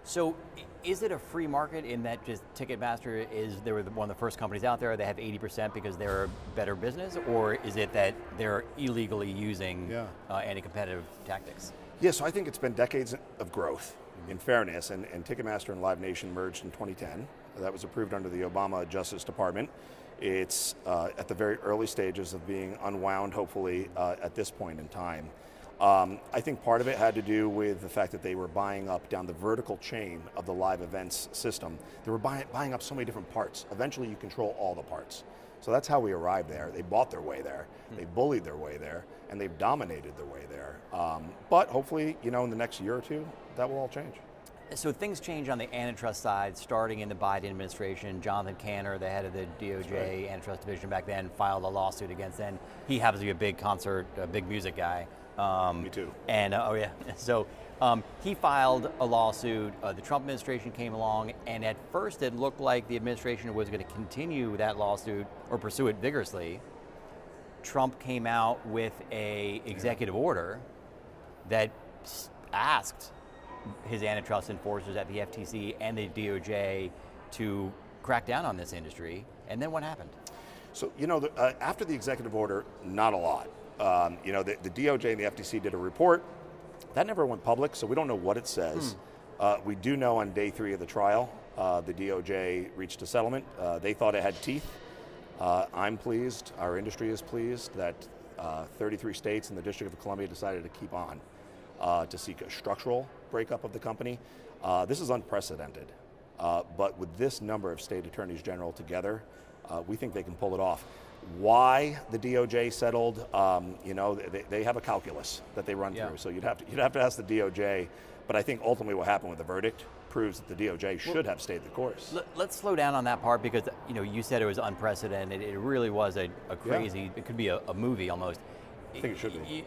So is it a free market in that just Ticketmaster they were one of the first companies out there, they have 80% because they're a better business, or is it that they're illegally using anti-competitive tactics? Yeah, so I think it's been decades of growth, in fairness, and Ticketmaster and Live Nation merged in 2010. That was approved under the Obama Justice Department. It's at the very early stages of being unwound, hopefully, at this point in time. I think part of it had to do with the fact that they were buying up down the vertical chain of the live events system. They were buying up so many different parts. Eventually you control all the parts. So that's how we arrived there. They bought their way there, they bullied their way there, and they've dominated their way there. But hopefully, in the next year or two, that will all change. So things change on the antitrust side, starting in the Biden administration. Jonathan Cantor, the head of the DOJ antitrust division back then, filed a lawsuit against them. He happens to be a big music guy. Me too. And so he filed a lawsuit. The Trump administration came along, and at first it looked like the administration was going to continue that lawsuit or pursue it vigorously. Trump came out with a executive order that asked his antitrust enforcers at the FTC and the DOJ to crack down on this industry. And then what happened? So, after the executive order, not a lot. The DOJ and the FTC did a report. That never went public, so we don't know what it says. We do know on day 3 of the trial, the DOJ reached a settlement. They thought it had teeth. I'm pleased, our industry is pleased that 33 states and the District of Columbia decided to keep on to seek a structural breakup of the company. This is unprecedented, but with this number of state attorneys general together, we think they can pull it off. Why the DOJ settled, they have a calculus that they run through. So you'd have to ask the DOJ. But I think ultimately what happened with the verdict proves that the DOJ should have stayed the course. Let's slow down on that part because you said it was unprecedented. It really was a crazy. It could be a movie almost. I think it should be.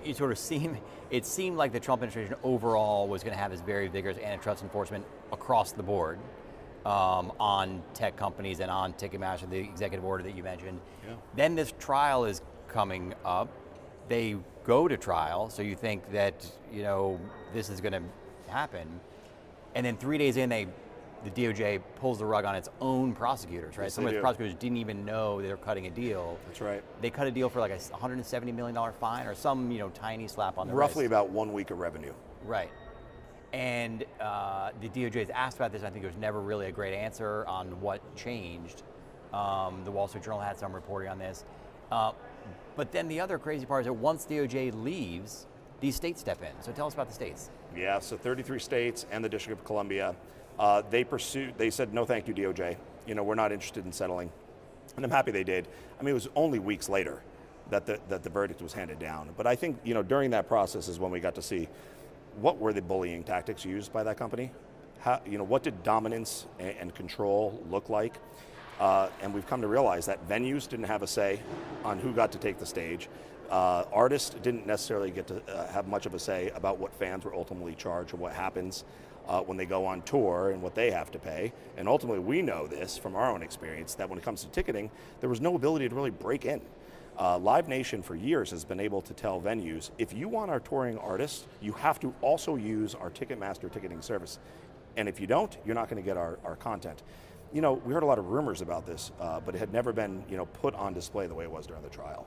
It seemed like the Trump administration overall was going to have this very vigorous antitrust enforcement across the board. On tech companies and on Ticketmaster, the executive order that you mentioned. Yeah. Then this trial is coming up. They go to trial, so you think that this is going to happen, and then 3 days in, the DOJ pulls the rug on its own prosecutors. Right, yes, some of the prosecutors didn't even know they were cutting a deal. That's right. They cut a deal for like a $170 million fine or some tiny slap on the roughly wrist. About 1 week of revenue. Right. And the DOJ is asked about this. I think there's never really a great answer on what changed. The Wall Street Journal had some reporting on this. But then the other crazy part is that once DOJ leaves, these states step in. So tell us about the states. Yeah, so 33 states and the District of Columbia, they said, no thank you, DOJ. We're not interested in settling. And I'm happy they did. I mean, it was only weeks later that the verdict was handed down. But I think, during that process is when we got to see what were the bullying tactics used by that company? How, what did dominance and control look like? And we've come to realize that venues didn't have a say on who got to take the stage. Artists didn't necessarily get to have much of a say about what fans were ultimately charged or what happens when they go on tour and what they have to pay. And ultimately, we know this from our own experience that when it comes to ticketing, there was no ability to really break in. Live Nation for years has been able to tell venues, if you want our touring artists, you have to also use our Ticketmaster ticketing service. And if you don't, you're not going to get our content. We heard a lot of rumors about this, but it had never been put on display the way it was during the trial.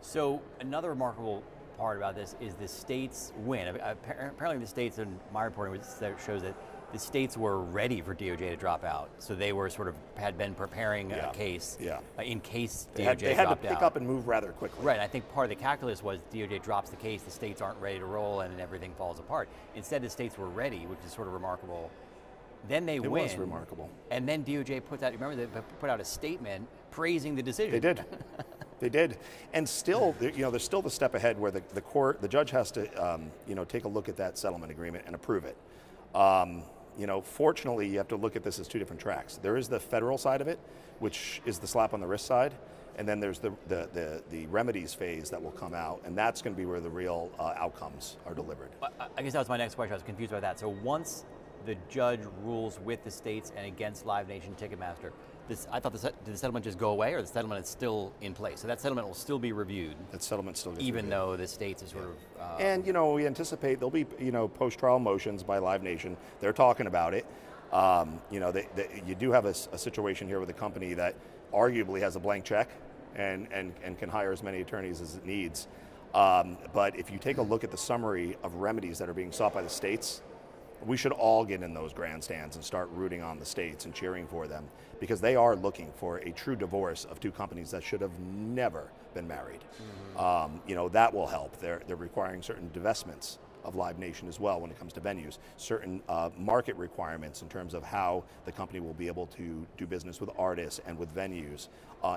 So another remarkable part about this is the states win. Apparently the states, in my reporting, shows that the states were ready for DOJ to drop out. So they were had been preparing a case in case DOJ dropped out. They had to pick up and move rather quickly. Right, I think part of the calculus was DOJ drops the case, the states aren't ready to roll, and then everything falls apart. Instead, the states were ready, which is sort of remarkable. Then they win. It was remarkable. And then DOJ puts out, remember, they put out a statement praising the decision. They did. They did. And still, there's still the step ahead where the judge has to, take a look at that settlement agreement and approve it. Fortunately, you have to look at this as two different tracks. There is the federal side of it, which is the slap on the wrist side, and then there's the remedies phase that will come out, and that's going to be where the real outcomes are delivered. I guess that was my next question. I was confused about that. So once the judge rules with the states and against Live Nation Ticketmaster, I thought did the settlement just go away, or the settlement is still in place? So that settlement will still be reviewed. That settlement still gets even reviewed. Though the states is sort of. And we anticipate there'll be post-trial motions by Live Nation. They're talking about it. You do have a situation here with a company that arguably has a blank check and can hire as many attorneys as it needs. But if you take a look at the summary of remedies that are being sought by the states, We should all get in those grandstands and start rooting on the states and cheering for them, because they are looking for a true divorce of two companies that should have never been married. You know, that will help. They're requiring certain divestments of Live Nation as well when it comes to venues, certain market requirements in terms of how the company will be able to do business with artists and with venues,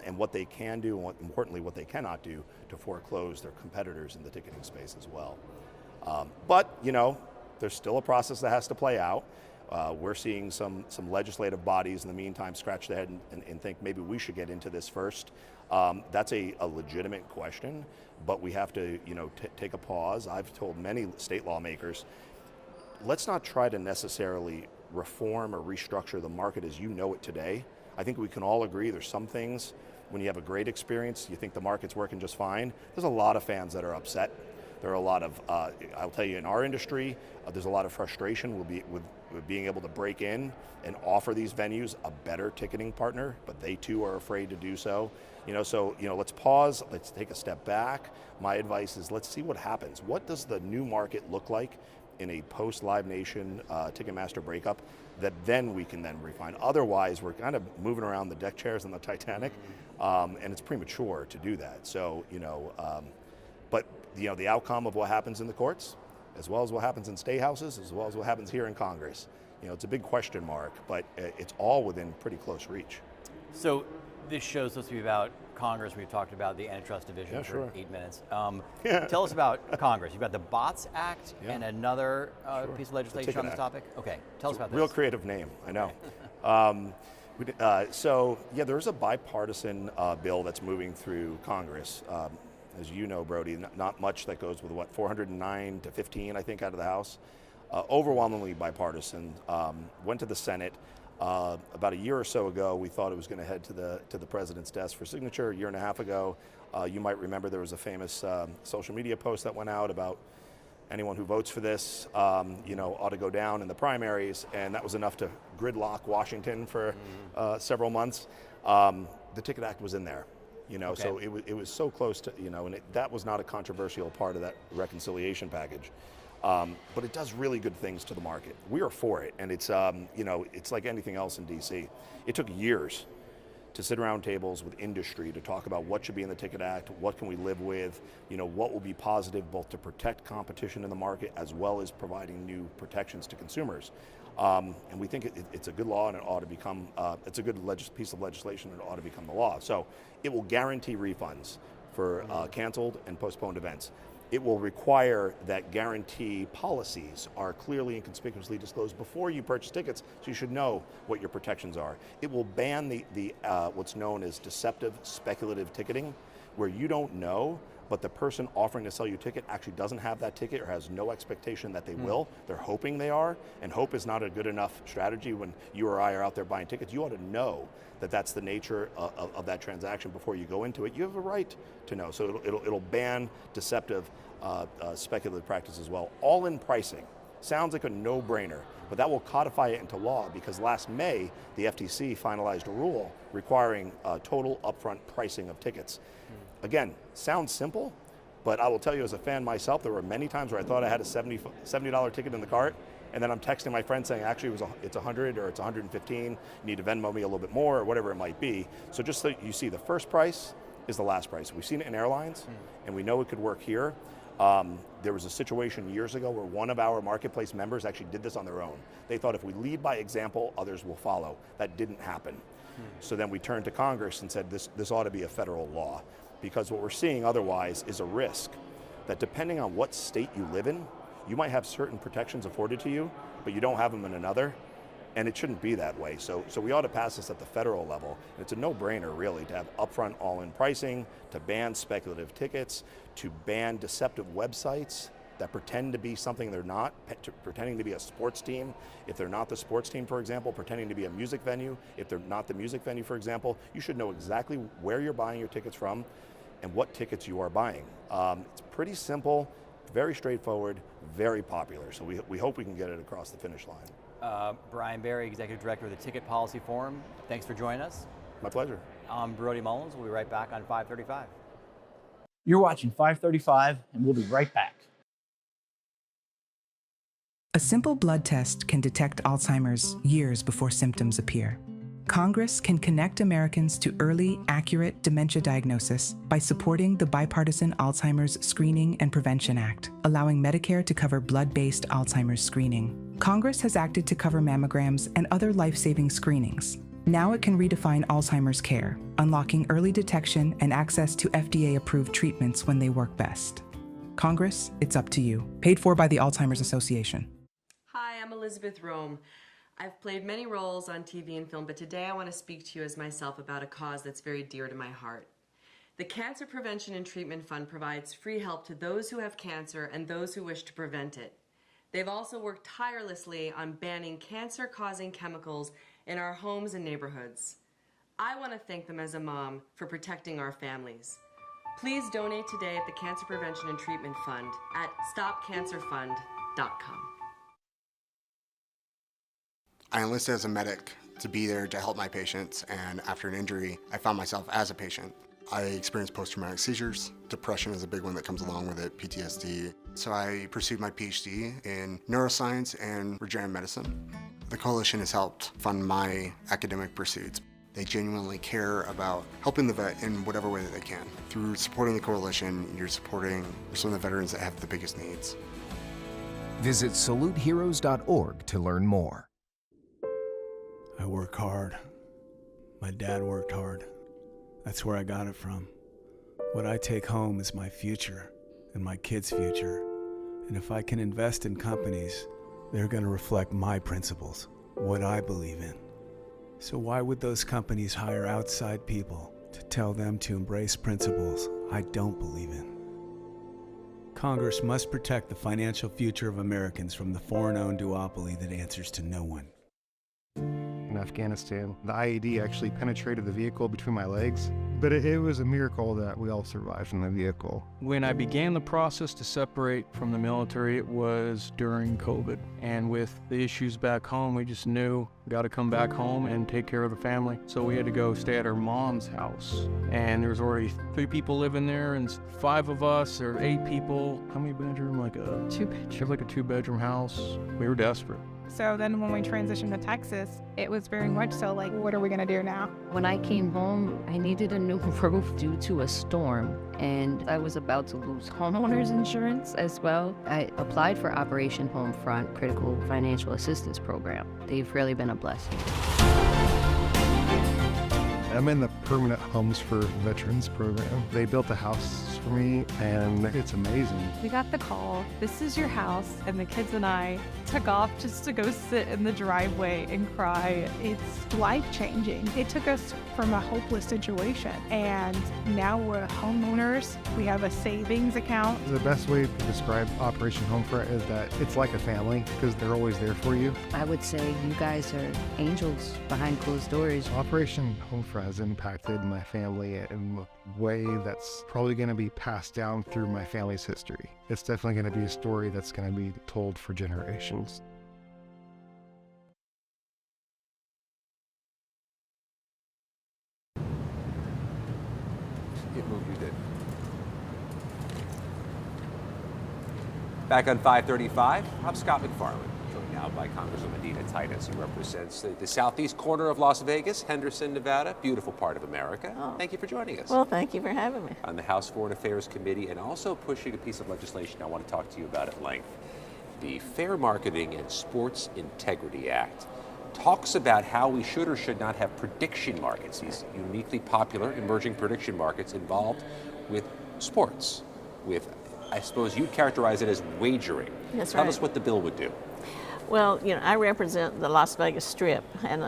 and what they can do, and importantly what they cannot do to foreclose their competitors in the ticketing space as well. But, you know, there's still a process that has to play out. We're seeing some legislative bodies in the meantime scratch their head and think maybe we should get into this first. That's a legitimate question, but we have to, you know, take a pause. I've told many state lawmakers, let's not try to necessarily reform or restructure the market as you know it today. I think we can all agree there's some things, when you have a great experience, you think the market's working just fine. There's a lot of fans that are upset. There are a lot of, I'll tell you, in our industry, there's a lot of frustration with being able to break in and offer these venues a better ticketing partner, but they too are afraid to do so. You know, so, you know, let's pause, let's take a step back. My advice is let's see what happens. What does the new market look like in a post-Live Nation Ticketmaster breakup that then we can then refine? Otherwise, we're kind of moving around the deck chairs on the Titanic, and it's premature to do that. So, you know, but you know, the outcome of what happens in the courts, as well as what happens in state houses, as well as what happens here in Congress, you know, it's a big question mark, but it's all within pretty close reach. So this show's supposed to be about Congress. We've talked about the antitrust division for 8 minutes. Tell us about Congress. You've got the BOTS Act and another piece of legislation on this topic. Okay, tell us about this. Real creative name, I know. So yeah, there's a bipartisan bill that's moving through Congress. As you know, Brody, not much that goes with what, 409 to 15, I think, out of the House. Overwhelmingly bipartisan. Went to the Senate. About a year or so ago, we thought it was going to head to the president's desk for signature. A year and a half ago, you might remember there was a famous social media post that went out about anyone who votes for this, you know, ought to go down in the primaries, and that was enough to gridlock Washington for several months. The Ticket Act was in there. You know, so it was so close to, you know, and that was not a controversial part of that reconciliation package. But it does really good things to the market. We are for it, and it's, you know, it's like anything else in DC. It took years to sit around tables with industry to talk about what should be in the Ticket Act, what can we live with, you know, what will be positive both to protect competition in the market as well as providing new protections to consumers. And we think it's a good law, and it ought to become, it's a good piece of legislation, and it ought to become the law. So it will guarantee refunds for canceled and postponed events. It will require that guarantee policies are clearly and conspicuously disclosed before you purchase tickets, so you should know what your protections are. It will ban the what's known as deceptive speculative ticketing, where you don't know, but the person offering to sell you a ticket actually doesn't have that ticket or has no expectation that they will. They're hoping they are, and hope is not a good enough strategy when you or I are out there buying tickets. You ought to know that that's the nature of that transaction before you go into it. You have a right to know. So it'll ban deceptive speculative practice as well. All-in pricing. Sounds like a no-brainer, but that will codify it into law because last May, the FTC finalized a rule requiring total upfront pricing of tickets. Again, sounds simple, but I will tell you as a fan myself, there were many times where I thought I had a $70 ticket in the cart, and then I'm texting my friend saying, actually, it's 100 or it's 115, you need to Venmo me a little bit more, or whatever it might be. So just so you see, the first price is the last price. We've seen it in airlines, and we know it could work here. There was a situation years ago where one of our marketplace members actually did this on their own. They thought if we lead by example, others will follow. That didn't happen. So then we turned to Congress and said this ought to be a federal law, because what we're seeing otherwise is a risk that depending on what state you live in, you might have certain protections afforded to you, but you don't have them in another, and it shouldn't be that way. So we ought to pass this at the federal level. And it's a no-brainer, really, to have upfront all-in pricing, to ban speculative tickets, to ban deceptive websites that pretend to be something they're not, pretending to be a sports team. If they're not the sports team, for example, pretending to be a music venue. If they're not the music venue, for example, you should know exactly where you're buying your tickets from and what tickets you are buying. It's pretty simple, very straightforward, very popular. So we hope we can get it across the finish line. Brian Barry, Executive Director of the Ticket Policy Forum. Thanks for joining us. My pleasure. I'm Brody Mullins. We'll be right back on 535. You're watching 535, and we'll be right back. A simple blood test can detect Alzheimer's years before symptoms appear. Congress can connect Americans to early, accurate dementia diagnosis by supporting the bipartisan Alzheimer's Screening and Prevention Act, allowing Medicare to cover blood-based Alzheimer's screening. Congress has acted to cover mammograms and other life-saving screenings. Now it can redefine Alzheimer's care, unlocking early detection and access to FDA-approved treatments when they work best. Congress, it's up to you. Paid for by the Alzheimer's Association. Hi, I'm Elizabeth Rome. I've played many roles on TV and film, but today I want to speak to you as myself about a cause that's very dear to my heart. The Cancer Prevention and Treatment Fund provides free help to those who have cancer and those who wish to prevent it. They've also worked tirelessly on banning cancer-causing chemicals in our homes and neighborhoods. I want to thank them as a mom for protecting our families. Please donate today at the Cancer Prevention and Treatment Fund at stopcancerfund.com. I enlisted as a medic to be there to help my patients, and after an injury, I found myself as a patient. I experienced post-traumatic seizures. Depression is a big one that comes along with it, PTSD. So I pursued my PhD in neuroscience and regenerative medicine. The coalition has helped fund my academic pursuits. They genuinely care about helping the vet in whatever way that they can. Through supporting the coalition, you're supporting some of the veterans that have the biggest needs. Visit saluteheroes.org to learn more. I work hard. My dad worked hard. That's where I got it from. What I take home is my future and my kids' future. And if I can invest in companies, they're going to reflect my principles, what I believe in. So why would those companies hire outside people to tell them to embrace principles I don't believe in? Congress must protect the financial future of Americans from the foreign-owned duopoly that answers to no one. In Afghanistan, the IED actually penetrated the vehicle between my legs, but it was a miracle that we all survived in the vehicle. When I began the process to separate from the military, it was during COVID. And with the issues back home, we just knew we got to come back home and take care of the family. So we had to go stay at our mom's house. And there was already 3 people living there and 5 of us, or 8 people. How many bedroom? Like a 2-bedroom. Like a 2-bedroom house. We were desperate. So then when we transitioned to Texas, it was very much so like, what are we going to do now? When I came home, I needed a new roof due to a storm, and I was about to lose homeowners insurance as well. I applied for Operation Homefront Critical Financial Assistance Program. They've really been a blessing. I'm in the Permanent Homes for Veterans program. They built a house for me, and it's amazing. We got the call, this is your house, and the kids and I took off just to go sit in the driveway and cry. It's life-changing. It took us from a hopeless situation, and now we're homeowners. We have a savings account. The best way to describe Operation Homefront is that it's like a family, because they're always there for you. I would say you guys are angels behind closed doors. Operation Homefront has impacted my family in a way that's probably going to be passed down through my family's history. It's definitely going to be a story that's going to be told for generations. It moved, you did. Back on 535, I'm Scott McFarland, joined now by Congresswoman Dina Titus, who represents the southeast corner of Las Vegas, Henderson, Nevada, beautiful part of America. Oh. Thank you for joining us. Well, thank you for having me. On the House Foreign Affairs Committee, and also pushing a piece of legislation I want to talk to you about at length. The Fair Marketing and Sports Integrity Act talks about how we should or should not have prediction markets, these uniquely popular emerging prediction markets involved with sports, with, I suppose you'd characterize it as wagering. That's Tell right. us what the bill would do. Well, I represent the Las Vegas Strip, and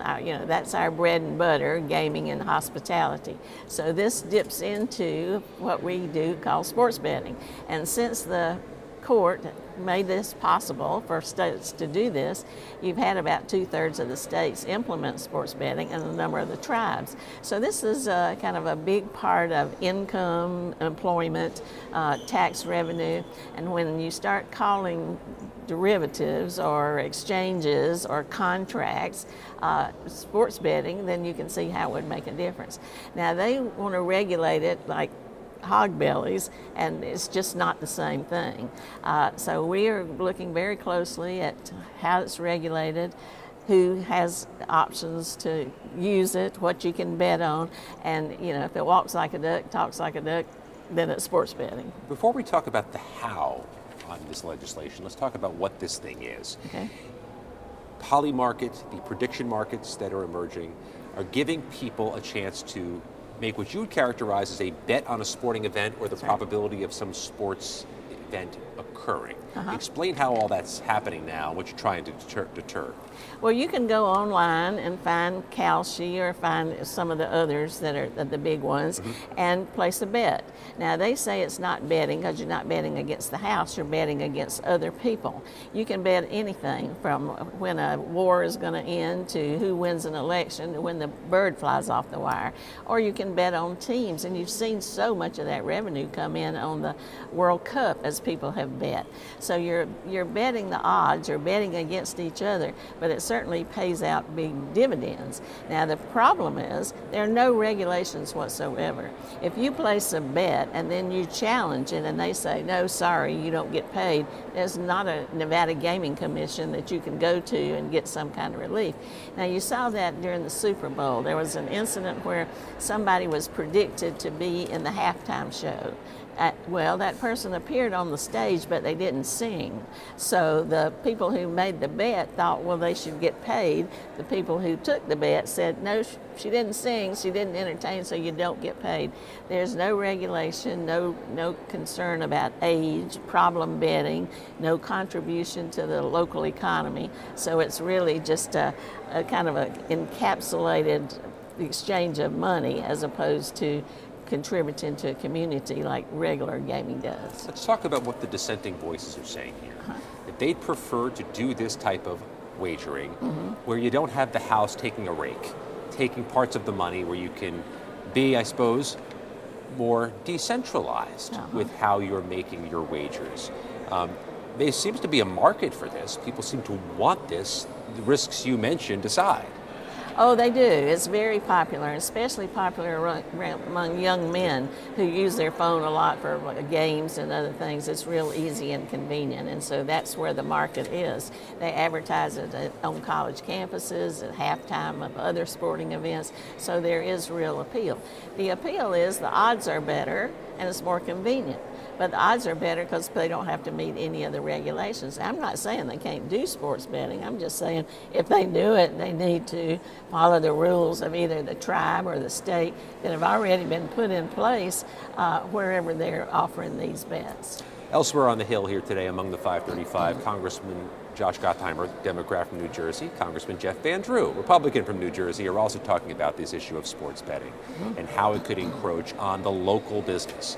that's our bread and butter, gaming and hospitality. So this dips into what we do call sports betting. And since the court made this possible for states to do this, you've had about 2/3 of the states implement sports betting and a number of the tribes. So this is kind of a big part of income, employment, tax revenue, and when you start calling derivatives or exchanges or contracts sports betting, then you can see how it would make a difference. Now they want to regulate it like hog bellies, and it's just not the same thing. So we are looking very closely at how it's regulated, who has options to use it, what you can bet on, and if it walks like a duck, talks like a duck, then it's sports betting. Before we talk about the how on this legislation, let's talk about what this thing is. Okay. Poly market, the prediction markets that are emerging, are giving people a chance to make what you would characterize as a bet on a sporting event or the probability of some sports event occurring. Explain how all that's happening now, what you're trying to deter. Well, you can go online and find Kalshi or find some of the others that are the big ones and place a bet. Now, they say it's not betting because you're not betting against the house, you're betting against other people. You can bet anything from when a war is going to end to who wins an election to when the bird flies off the wire. Or you can bet on teams, and you've seen so much of that revenue come in on the World Cup as people have bet. So you're betting the odds, you're betting against each other, but it certainly pays out big dividends. Now the problem is there are no regulations whatsoever. If you place a bet and then you challenge it and they say, no, sorry, you don't get paid, there's not a Nevada Gaming Commission that you can go to and get some kind of relief. Now you saw that during the Super Bowl. There was an incident where somebody was predicted to be in the halftime show. Well, that person appeared on the stage, but they didn't sing. So the people who made the bet thought, well, they should get paid. The people who took the bet said, no, she didn't sing, she didn't entertain, so you don't get paid. There's no regulation, no concern about age, problem betting, no contribution to the local economy. So it's really just a kind of an encapsulated exchange of money as opposed to contributing to a community like regular gaming does. Let's talk about what the dissenting voices are saying here. That they'd prefer to do this type of wagering where you don't have the house taking a rake, taking parts of the money, where you can be, I suppose, more decentralized with how you're making your wagers. There seems to be a market for this. People seem to want this. The risks you mentioned aside. Oh, they do. It's very popular, especially popular among young men who use their phone a lot for games and other things. It's real easy and convenient, and so that's where the market is. They advertise it on college campuses, at halftime of other sporting events, so there is real appeal. The appeal is the odds are better and it's more convenient. But the odds are better because they don't have to meet any of the regulations. I'm not saying they can't do sports betting. I'm just saying if they do it, they need to follow the rules of either the tribe or the state that have already been put in place wherever they're offering these bets. Elsewhere on the Hill here today among the 535, Congressman Josh Gottheimer, Democrat from New Jersey, Congressman Jeff Van Drew, Republican from New Jersey, are also talking about this issue of sports betting and how it could encroach on the local business.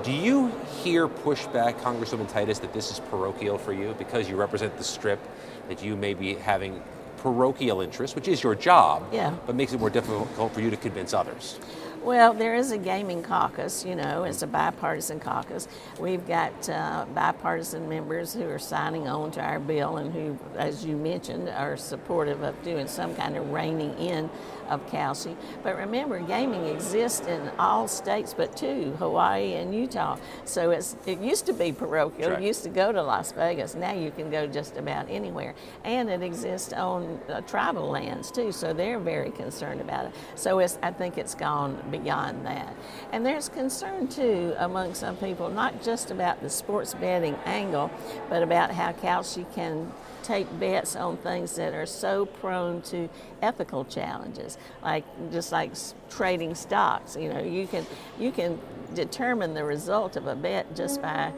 Do you hear pushback, Congresswoman Titus, that this is parochial for you because you represent the Strip, that you may be having parochial interests, which is your job, but makes it more difficult for you to convince others? Well, there is a gaming caucus, it's a bipartisan caucus. We've got bipartisan members who are signing on to our bill and who, as you mentioned, are supportive of doing some kind of reining in of Kalshi. But remember, gaming exists in all states but two, Hawaii and Utah. So it used to be parochial. Right. You used to go to Las Vegas. Now you can go just about anywhere. And it exists on tribal lands too, so they're very concerned about it. So I think it's gone beyond that. And there's concern too among some people, not just about the sports betting angle, but about how Kalshi can take bets on things that are so prone to ethical challenges, like trading stocks. You can determine the result of a bet just by,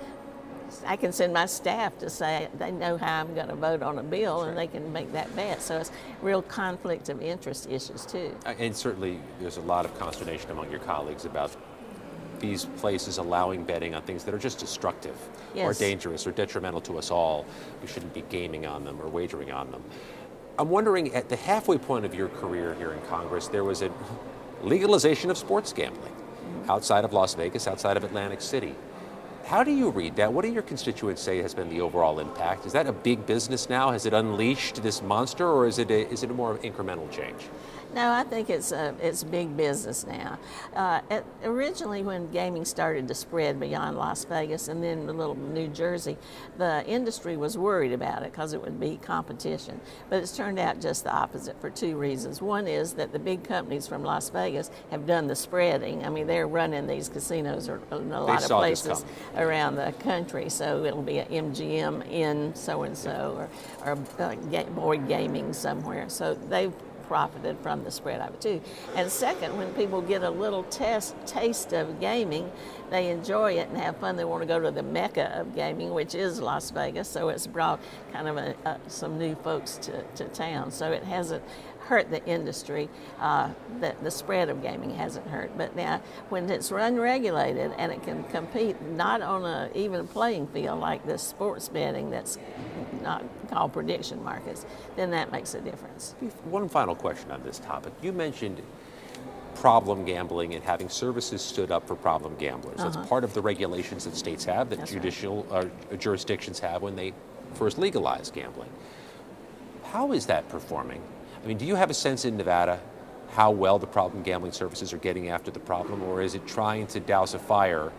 I can send my staff to say they know how I'm going to vote on a bill, and they can make that bet. So it's real conflict of interest issues too. And certainly there's a lot of consternation among your colleagues about these places allowing betting on things that are just destructive or dangerous or detrimental to us all. We shouldn't be gaming on them or wagering on them. I'm wondering, at the halfway point of your career here in Congress, there was a legalization of sports gambling outside of Las Vegas, outside of Atlantic City. How do you read that? What do your constituents say has been the overall impact? Is that a big business now? Has it unleashed this monster, or is it a more incremental change? No, I think it's big business now. Originally, when gaming started to spread beyond Las Vegas and then a little New Jersey, the industry was worried about it because it would be competition. But it's turned out just the opposite for two reasons. One is that the big companies from Las Vegas have done the spreading. I mean, they're running these casinos in a lot of places around the country. So it'll be an MGM in so-and-so or Boyd Gaming somewhere. So they've profited from the spread of it too. And second, when people get a little taste of gaming, they enjoy it and have fun. They want to go to the mecca of gaming, which is Las Vegas. So it's brought kind of some new folks to town. So it hasn't hurt the industry. The spread of gaming hasn't hurt. But now, when it's unregulated and it can compete not on an even playing field like this sports betting that's not called prediction markets, then that makes a difference. One final question on this topic. You mentioned problem gambling and having services stood up for problem gamblers. That's part of the regulations that states have, that jurisdictions have when they first legalize gambling. How is that performing? I mean, do you have a sense in Nevada how well the problem gambling services are getting after the problem, or is it trying to douse a fire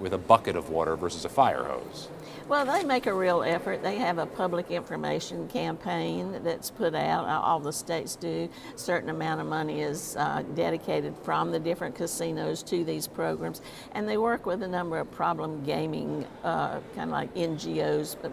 with a bucket of water versus a fire hose? Well, they make a real effort. They have a public information campaign that's put out. All the states do. A certain amount of money is dedicated from the different casinos to these programs. And they work with a number of problem gaming, kind of like NGOs, but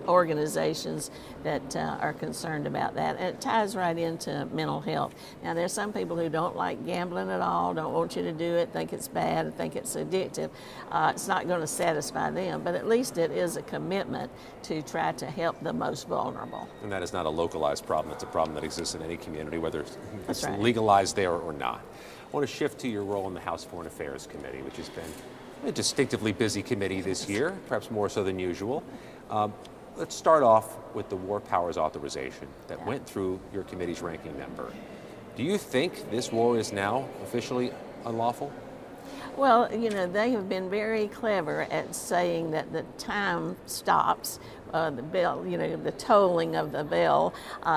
organizations that are concerned about that. And it ties right into mental health. Now, there's some people who don't like gambling at all, don't want you to do it, think it's bad, think it's addictive. It's not going to satisfy them, but at least it is a commitment to try to help the most vulnerable. And that is not a localized problem. It's a problem that exists in any community, whether it's right. legalized there or not. I want to shift to your role in the House Foreign Affairs Committee, which has been a distinctively busy committee this year, perhaps more so than usual. Let's start off with the War Powers Authorization that went through your committee's ranking member. Do you think this war is now officially unlawful? Well, you know, they have been very clever at saying that the time stops. The bell, you know, the tolling of the bell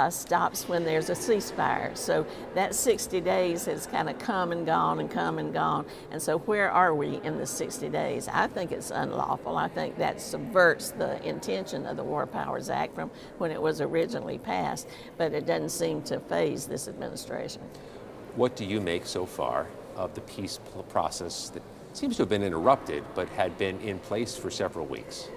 stops when there's a ceasefire. So that 60 days has kind of come and gone and come and gone. And so where are we in the 60 days? I think it's unlawful. I think that subverts the intention of the War Powers Act from when it was originally passed, but it doesn't seem to faze this administration. What do you make so far of the peace process that seems to have been interrupted but had been in place for several weeks?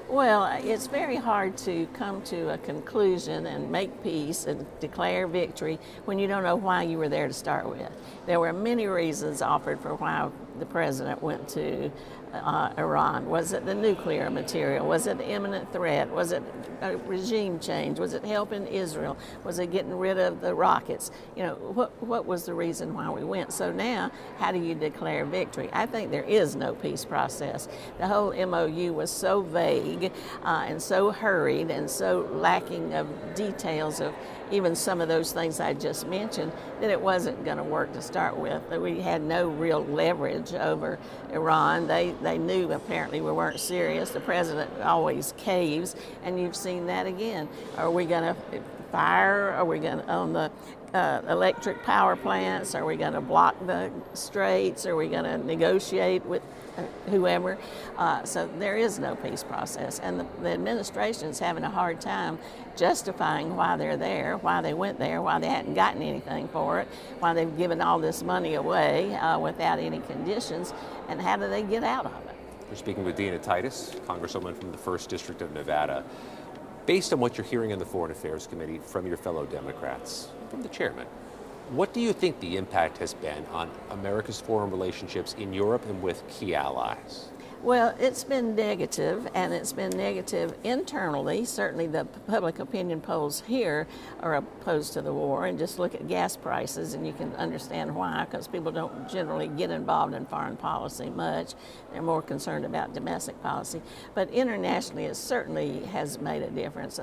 Well, it's very hard to come to a conclusion and make peace and declare victory when you don't know why you were there to start with. There were many reasons offered for why the president went to Iran. Was it the nuclear material? Was it the imminent threat? Was it a regime change? Was it helping Israel? Was it getting rid of the rockets? You know, what was the reason why we went? So now, how do you declare victory? I think there is no peace process. The whole MOU was so vague and so hurried and so lacking of details of even some of those things I just mentioned, that it wasn't going to work to start with. That we had no real leverage over Iran. They knew apparently we weren't serious. The president always caves, and you've seen that again. Are we going to fire? Are we going to on the electric power plants? Are we going to block the straits? Are we going to negotiate with whoever? So there is no peace process, and the administration is having a hard time justifying why they're there, why they went there, why they hadn't gotten anything for it, why they've given all this money away without any conditions, and how do they get out of it? We're speaking with Dina Titus, Congresswoman from the 1st District of Nevada. Based on what you're hearing in the Foreign Affairs Committee from your fellow Democrats, from the chairman, what do you think the impact has been on America's foreign relationships in Europe and with key allies? Well, it's been negative, and it's been negative internally. Certainly the public opinion polls here are opposed to the war, and just look at gas prices and you can understand why, because people don't generally get involved in foreign policy much. They're more concerned about domestic policy. But internationally, it certainly has made a difference.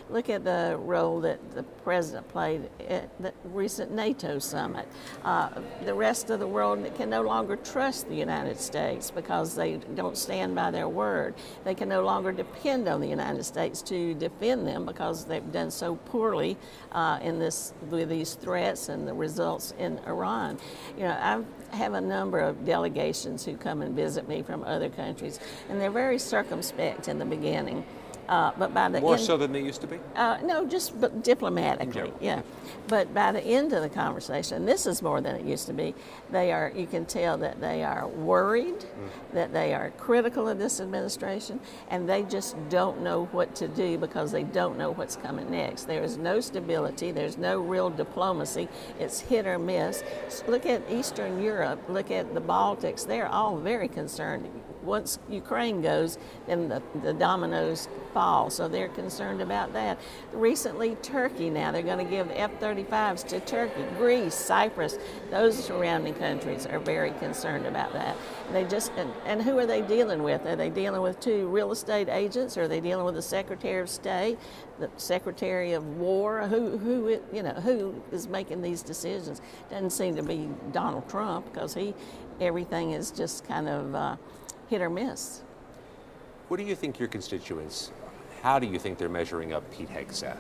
Look at the role that the president played at the recent NATO summit. The rest of the world can no longer trust the United States because they don't won't stand by their word. They can no longer depend on the United States to defend them because they've done so poorly with these threats and the results in Iran. You know, I have a number of delegations who come and visit me from other countries, and they're very circumspect in the beginning. But by the More end, so than they used to be? No, just but diplomatically, yeah. But by the end of the conversation, this is more than it used to be. You can tell that they are worried, that they are critical of this administration, and they just don't know what to do because they don't know what's coming next. There is no stability. There's no real diplomacy. It's hit or miss. Look at Eastern Europe. Look at the Baltics. They're all very concerned. Once Ukraine goes, then the dominoes fall, so they're concerned about that. Recently, Turkey now, they're going to give F-35s to Turkey. Greece, Cyprus, those surrounding countries are very concerned about that. They just, and who are they dealing with? Are they dealing with two real estate agents? Or are they dealing with the Secretary of State, the Secretary of War? Who is making these decisions? Doesn't seem to be Donald Trump, because everything is just kind of hit or miss. What do you think your constituents, how do you think they're measuring up Pete Hegseth?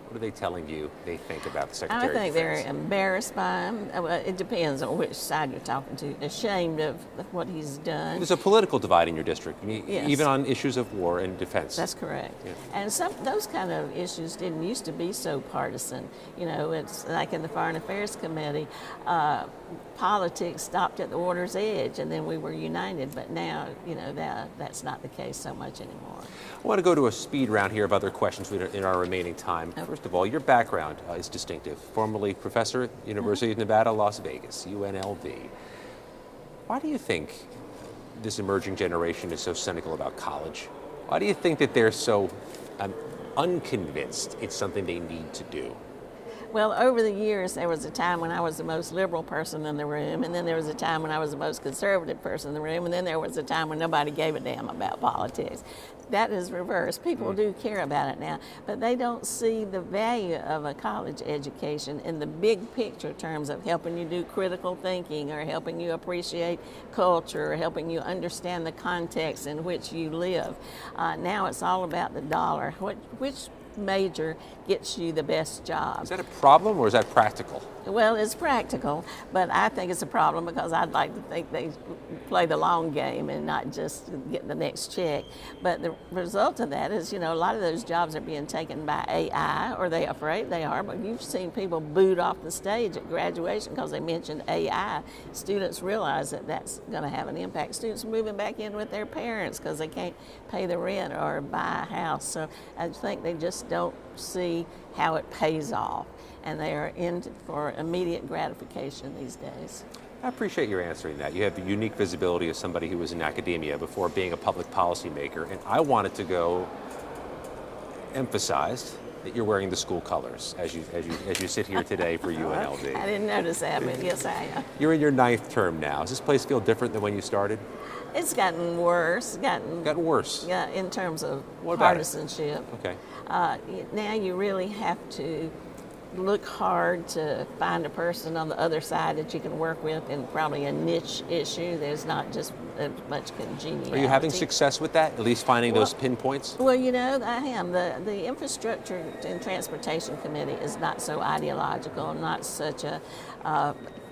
What are they telling you they think about the Secretary of Defense? I think they're embarrassed by him. It depends on which side you're talking to. Ashamed of what he's done. There's a political divide in your district, yes. Even on issues of war and defense. That's correct. Yeah. And those kind of issues didn't used to be so partisan. You know, it's like in the Foreign Affairs Committee, politics stopped at the water's edge, and then we were united. But now, that's not the case so much anymore. I want to go to a speed round here of other questions in our remaining time. Okay. First of all, your background is distinctive. Formerly professor at University of Nevada, Las Vegas, UNLV. Why do you think this emerging generation is so cynical about college? Why do you think that they're so unconvinced it's something they need to do? Well, over the years, there was a time when I was the most liberal person in the room, and then there was a time when I was the most conservative person in the room, and then there was a time when nobody gave a damn about politics. That is reversed. People do care about it now, but they don't see the value of a college education in the big picture terms of helping you do critical thinking, or helping you appreciate culture, or helping you understand the context in which you live. Now it's all about the dollar. Which major gets you the best job? Is that a problem, or is that practical? Well, it's practical, but I think it's a problem because I'd like to think they play the long game and not just get the next check. But the result of that is, a lot of those jobs are being taken by AI, or they're afraid they are, but you've seen people booed off the stage at graduation because they mentioned AI. Students realize that that's going to have an impact. Students are moving back in with their parents because they can't pay the rent or buy a house. So I think they just don't see how it pays off, and they are in for immediate gratification these days. I appreciate your answering that. You have the unique visibility of somebody who was in academia before being a public policy maker, and I wanted to go emphasize that you're wearing the school colors as you sit here today for UNLV. I didn't notice that, but yes, I am. You're in your 9th term now. Does this place feel different than when you started? It's gotten worse. Gotten worse? Yeah, in terms of what about partisanship. Okay. Now you really have to look hard to find a person on the other side that you can work with in probably a niche issue. There's not just much congeniality. Are you having success with that, at least finding those pinpoints? Well, I am. The Infrastructure and Transportation Committee is not so ideological, not such a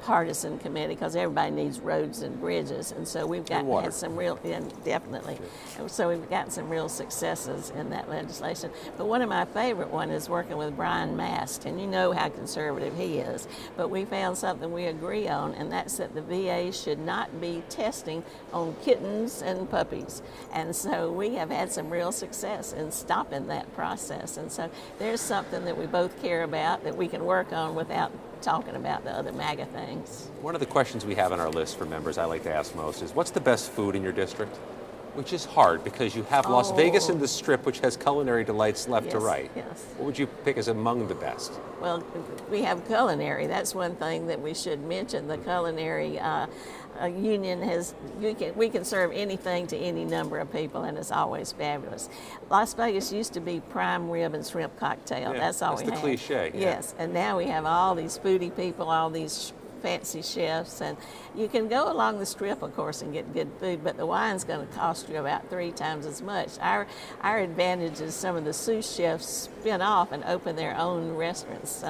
partisan committee, because everybody needs roads and bridges, and so we've had some real, definitely. And so we've got some real successes in that legislation. But one of my favorite one is working with Brian Mast, and you know how conservative he is. But we found something we agree on, and that's that the VA should not be testing on kittens and puppies. And so we have had some real success in stopping that process. And so there's something that we both care about that we can work on without talking about the other MAGA things. One of the questions we have on our list for members I like to ask most is, what's the best food in your district? Which is hard because you have Las Vegas and the Strip, which has culinary delights left to right. Yes. What would you pick as among the best? Well, we have culinary. That's one thing that we should mention. The culinary union we can serve anything to any number of people, and it's always fabulous. Las Vegas used to be prime rib and shrimp cocktail. Yeah, that's all we had. That's the cliche. Yes, and now we have all these foodie people, all these fancy chefs, and you can go along the strip, of course, and get good food, but the wine's going to cost you about 3 times as much. Our advantage is some of the sous chefs spin off and open their own restaurants,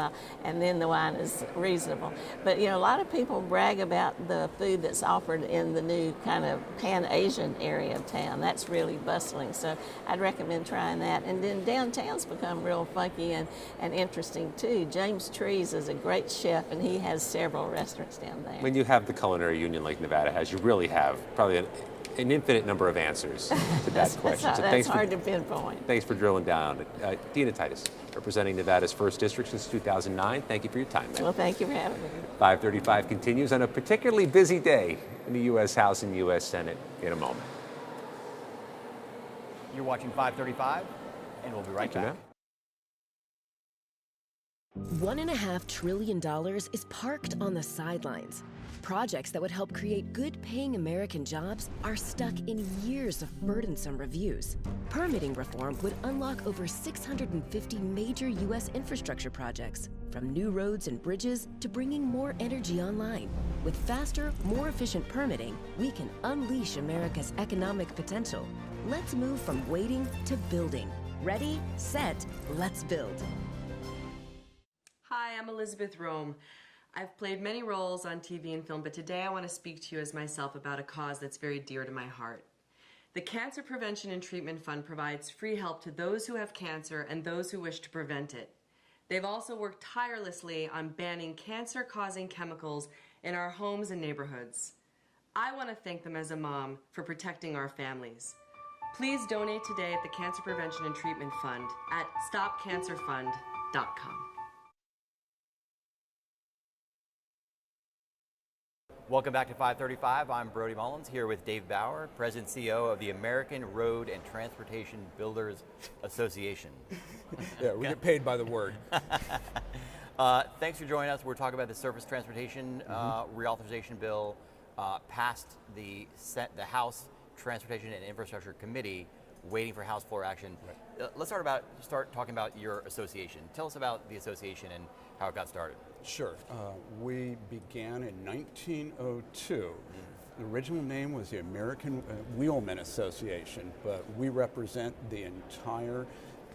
and then the wine is reasonable. But a lot of people brag about the food that's offered in the new kind of Pan-Asian area of town. That's really bustling, so I'd recommend trying that. And then downtown's become real funky and interesting too. James Trees is a great chef, and he has several restaurants down there. When you have the culinary union like Nevada has, you really have probably an infinite number of answers to that question. That's hard to pinpoint. Thanks for drilling down. Dina Titus, representing Nevada's 1st District since 2009. Thank you for your time, man. Well, thank you for having me. 535 continues on a particularly busy day in the U.S. House and U.S. Senate in a moment. You're watching 535, and we'll be right back. $1.5 trillion is parked on the sidelines. Projects that would help create good-paying American jobs are stuck in years of burdensome reviews. Permitting reform would unlock over 650 major U.S. infrastructure projects, from new roads and bridges to bringing more energy online. With faster, more efficient permitting, we can unleash America's economic potential. Let's move from waiting to building. Ready, set, let's build. Hi, I'm Elizabeth Rome. I've played many roles on TV and film, but today I want to speak to you as myself about a cause that's very dear to my heart. The Cancer Prevention and Treatment Fund provides free help to those who have cancer and those who wish to prevent it. They've also worked tirelessly on banning cancer-causing chemicals in our homes and neighborhoods. I want to thank them as a mom for protecting our families. Please donate today at the Cancer Prevention and Treatment Fund at stopcancerfund.com. Welcome back to 535. I'm Brody Mullins here with Dave Bauer, President and CEO of the American Road and Transportation Builders Association. Yeah, we get paid by the word. Thanks for joining us. We're talking about the Surface Transportation Reauthorization Bill passed the House Transportation and Infrastructure Committee, waiting for House floor action. Right. Let's start talking about your association. Tell us about the association and how it got started. Sure. We began in 1902. The original name was the American Wheelmen Association, but we represent the entire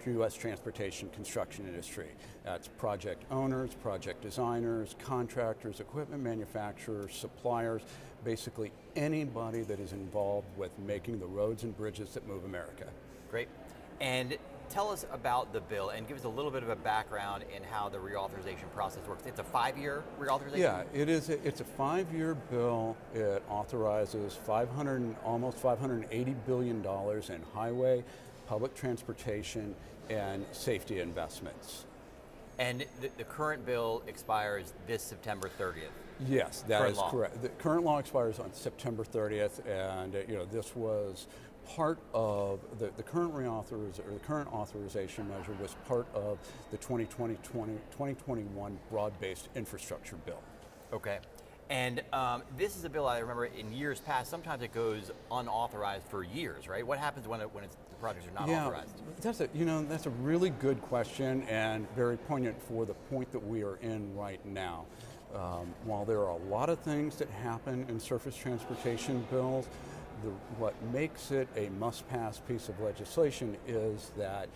U.S. transportation construction industry. That's project owners, project designers, contractors, equipment manufacturers, suppliers, basically anybody that is involved with making the roads and bridges that move America. Great. And tell us about the bill and give us a little bit of a background in how the reauthorization process works. It's a 5-year reauthorization? Yeah, it is. It's a 5-year bill. It authorizes almost $580 billion in highway, public transportation, and safety investments. And the current bill expires this September 30th? Yes, that is correct. The current law expires on September 30th, and this was part of the current current authorization measure was part of the 2021 broad-based infrastructure bill. Okay. And this is a bill I remember in years past, sometimes it goes unauthorized for years, right? What happens when the projects are not authorized? That's a really good question and very poignant for the point that we are in right now. While there are a lot of things that happen in surface transportation bills, what makes it a must-pass piece of legislation is that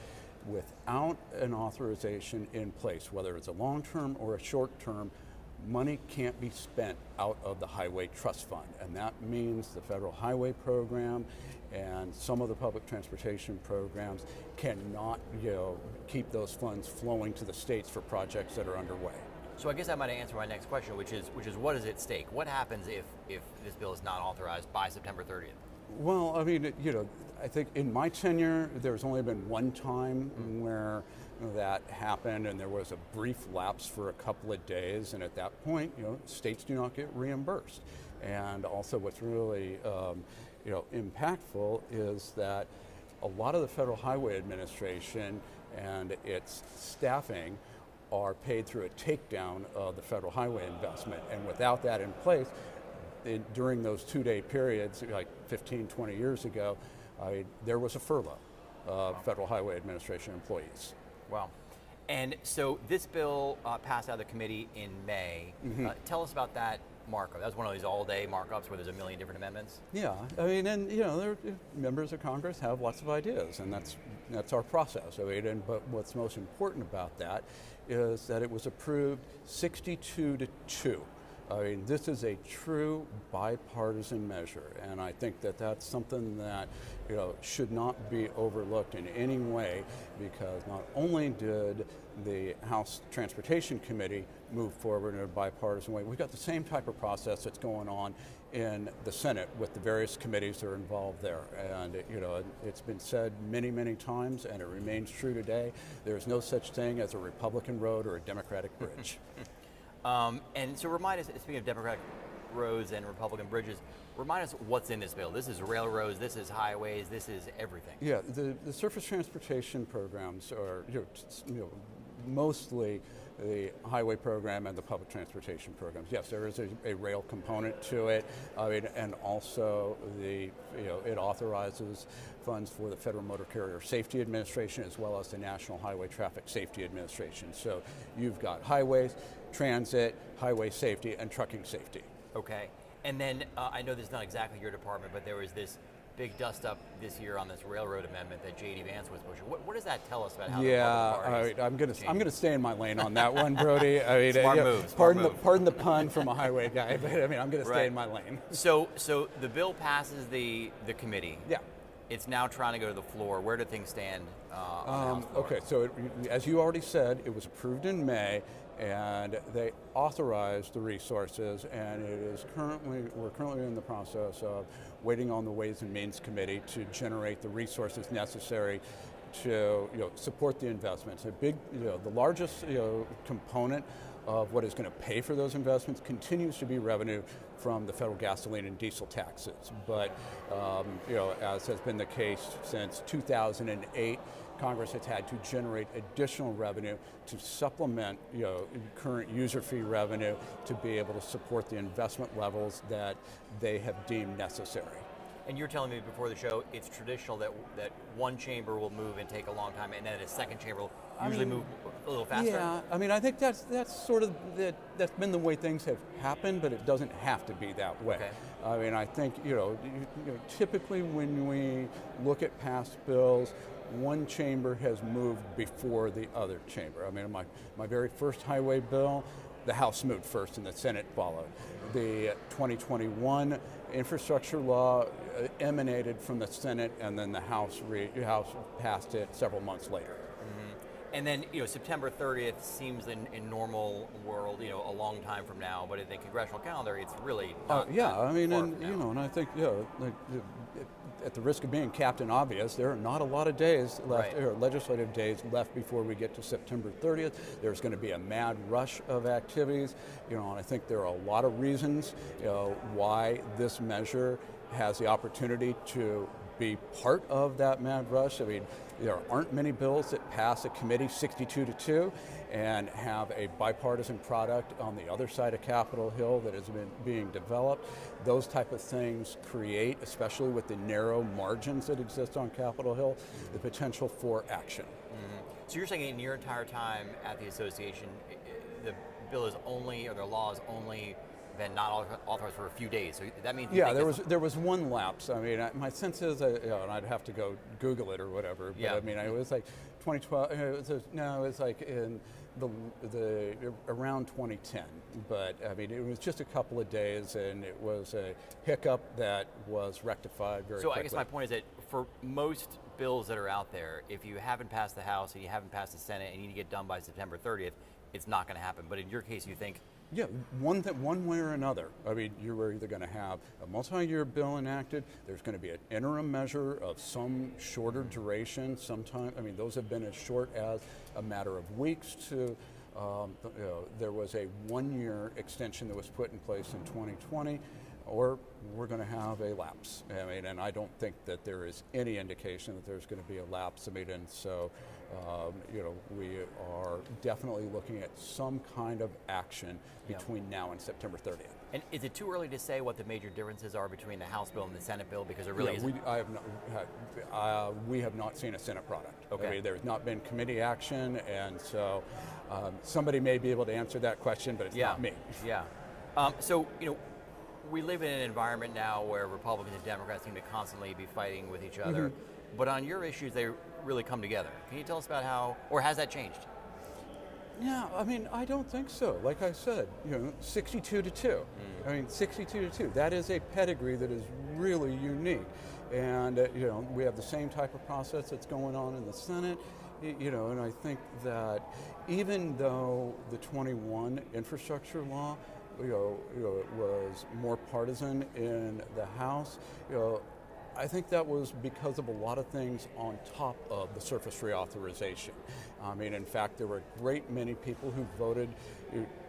without an authorization in place, whether it's a long-term or a short-term, money can't be spent out of the Highway Trust Fund, and that means the Federal Highway Program and some of the public transportation programs cannot, keep those funds flowing to the states for projects that are underway. So I guess I might answer my next question, which is what is at stake? What happens if this bill is not authorized by September 30th? Well, I mean, I think in my tenure, there's only been one time where that happened, and there was a brief lapse for a couple of days, and at that point, states do not get reimbursed. And also, what's really, impactful is that a lot of the Federal Highway Administration and its staffing are paid through a takedown of the federal highway investment, and without that in place, during those 2-day periods, like 15, 20 years ago, there was a furlough of Federal Highway Administration employees. Wow. And so this bill passed out of the committee in May. Tell us about that markup. That was one of these all-day markups where there's a million different amendments. Yeah, I mean, and members of Congress have lots of ideas, and that's our process. I mean, but what's most important about that is that it was approved 62-2. I mean, this is a true bipartisan measure, and I think that that's something that should not be overlooked in any way, because not only did the House Transportation Committee move forward in a bipartisan way, we've got the same type of process that's going on in the Senate with the various committees that are involved there. And it's been said many, many times, and it remains true today. There's no such thing as a Republican road or a Democratic bridge. And so remind us, speaking of Democratic roads and Republican bridges, remind us what's in this bill. This is railroads, this is highways, this is everything. Yeah, the surface transportation programs are mostly the highway program and the public transportation programs. Yes, there is a rail component to it, and also it authorizes funds for the Federal Motor Carrier Safety Administration as well as the National Highway Traffic Safety Administration. So you've got highways, transit, highway safety, and trucking safety. Okay, and then I know this is not exactly your department, but there was this big dust-up this year on this railroad amendment that J.D. Vance was pushing. What does that tell us about how the Republican Party I'm gonna stay in my lane on that one, Brody. I mean, smart move. Pardon the pun from a highway guy, but I mean, I'm gonna stay in my lane. So the bill passes the committee. Yeah. It's now trying to go to the floor. Where do things stand on the House floor? Okay, so as you already said, it was approved in May, and they authorized the resources, and we're currently in the process of waiting on the Ways and Means Committee to generate the resources necessary to support the investments. The largest component of what is going to pay for those investments continues to be revenue from the federal gasoline and diesel taxes. But as has been the case since 2008, Congress has had to generate additional revenue to supplement current user fee revenue to be able to support the investment levels that they have deemed necessary. And you're telling me before the show, it's traditional that one chamber will move and take a long time, and then a second chamber will usually move a little faster? Yeah, I mean, I think that's sort of that's been the way things have happened, but it doesn't have to be that way. Okay. I mean, I think typically when we look at past bills, one chamber has moved before the other chamber. I mean, my very first highway bill, the House moved first and the Senate followed. The 2021 infrastructure law emanated from the Senate, and then the House passed it several months later. And then, September 30th seems in normal world, a long time from now, but in the congressional calendar, it's really not and I think, at the risk of being Captain Obvious, there are not a lot of days left, or legislative days left before we get to September 30th. There's going to be a mad rush of activities, and I think there are a lot of reasons, why this measure has the opportunity to be part of that mad rush. I mean, there aren't many bills that pass a committee 62-2 and have a bipartisan product on the other side of Capitol Hill that has been being developed. Those type of things create, especially with the narrow margins that exist on Capitol Hill, the potential for action. So you're saying in your entire time at the association, the bill is only, or the law is only been not authorized for a few days. So that means there was one lapse. I mean, my sense is, and I'd have to go Google it or whatever. But I mean, it was like 2012. It was like in the around 2010. But I mean, it was just a couple of days, and it was a hiccup that was rectified very quickly. I guess my point is that for most bills that are out there, if you haven't passed the House and you haven't passed the Senate and you need to get done by September 30th, it's not going to happen. But in your case, you think. Yeah, one way or another. I mean, you're either going to have a multi-year bill enacted, there's going to be an interim measure of some shorter duration, sometime. I mean, those have been as short as a matter of weeks to, there was a 1-year extension that was put in place in 2020, or we're going to have a lapse. I mean, and I don't think that there is any indication that there's going to be a lapse. I mean, and so We are definitely looking at some kind of action between now and September 30th. And is it too early to say what the major differences are between the House bill and the Senate bill? Because it really isn't. We have not seen a Senate product. Okay. I mean, there's not been committee action, and so somebody may be able to answer that question, but it's not me. Yeah. So, we live in an environment now where Republicans and Democrats seem to constantly be fighting with each other. Mm-hmm. But on your issues, they really come together. Can you tell us about how, or has that changed? Yeah, I mean, I don't think so. Like I said, 62-2. I mean, 62-2. That is a pedigree that is really unique. And, we have the same type of process that's going on in the Senate. And I think that even though the 21 infrastructure law, it was more partisan in the House, I think that was because of a lot of things on top of the surface reauthorization. I mean, in fact, there were a great many people who voted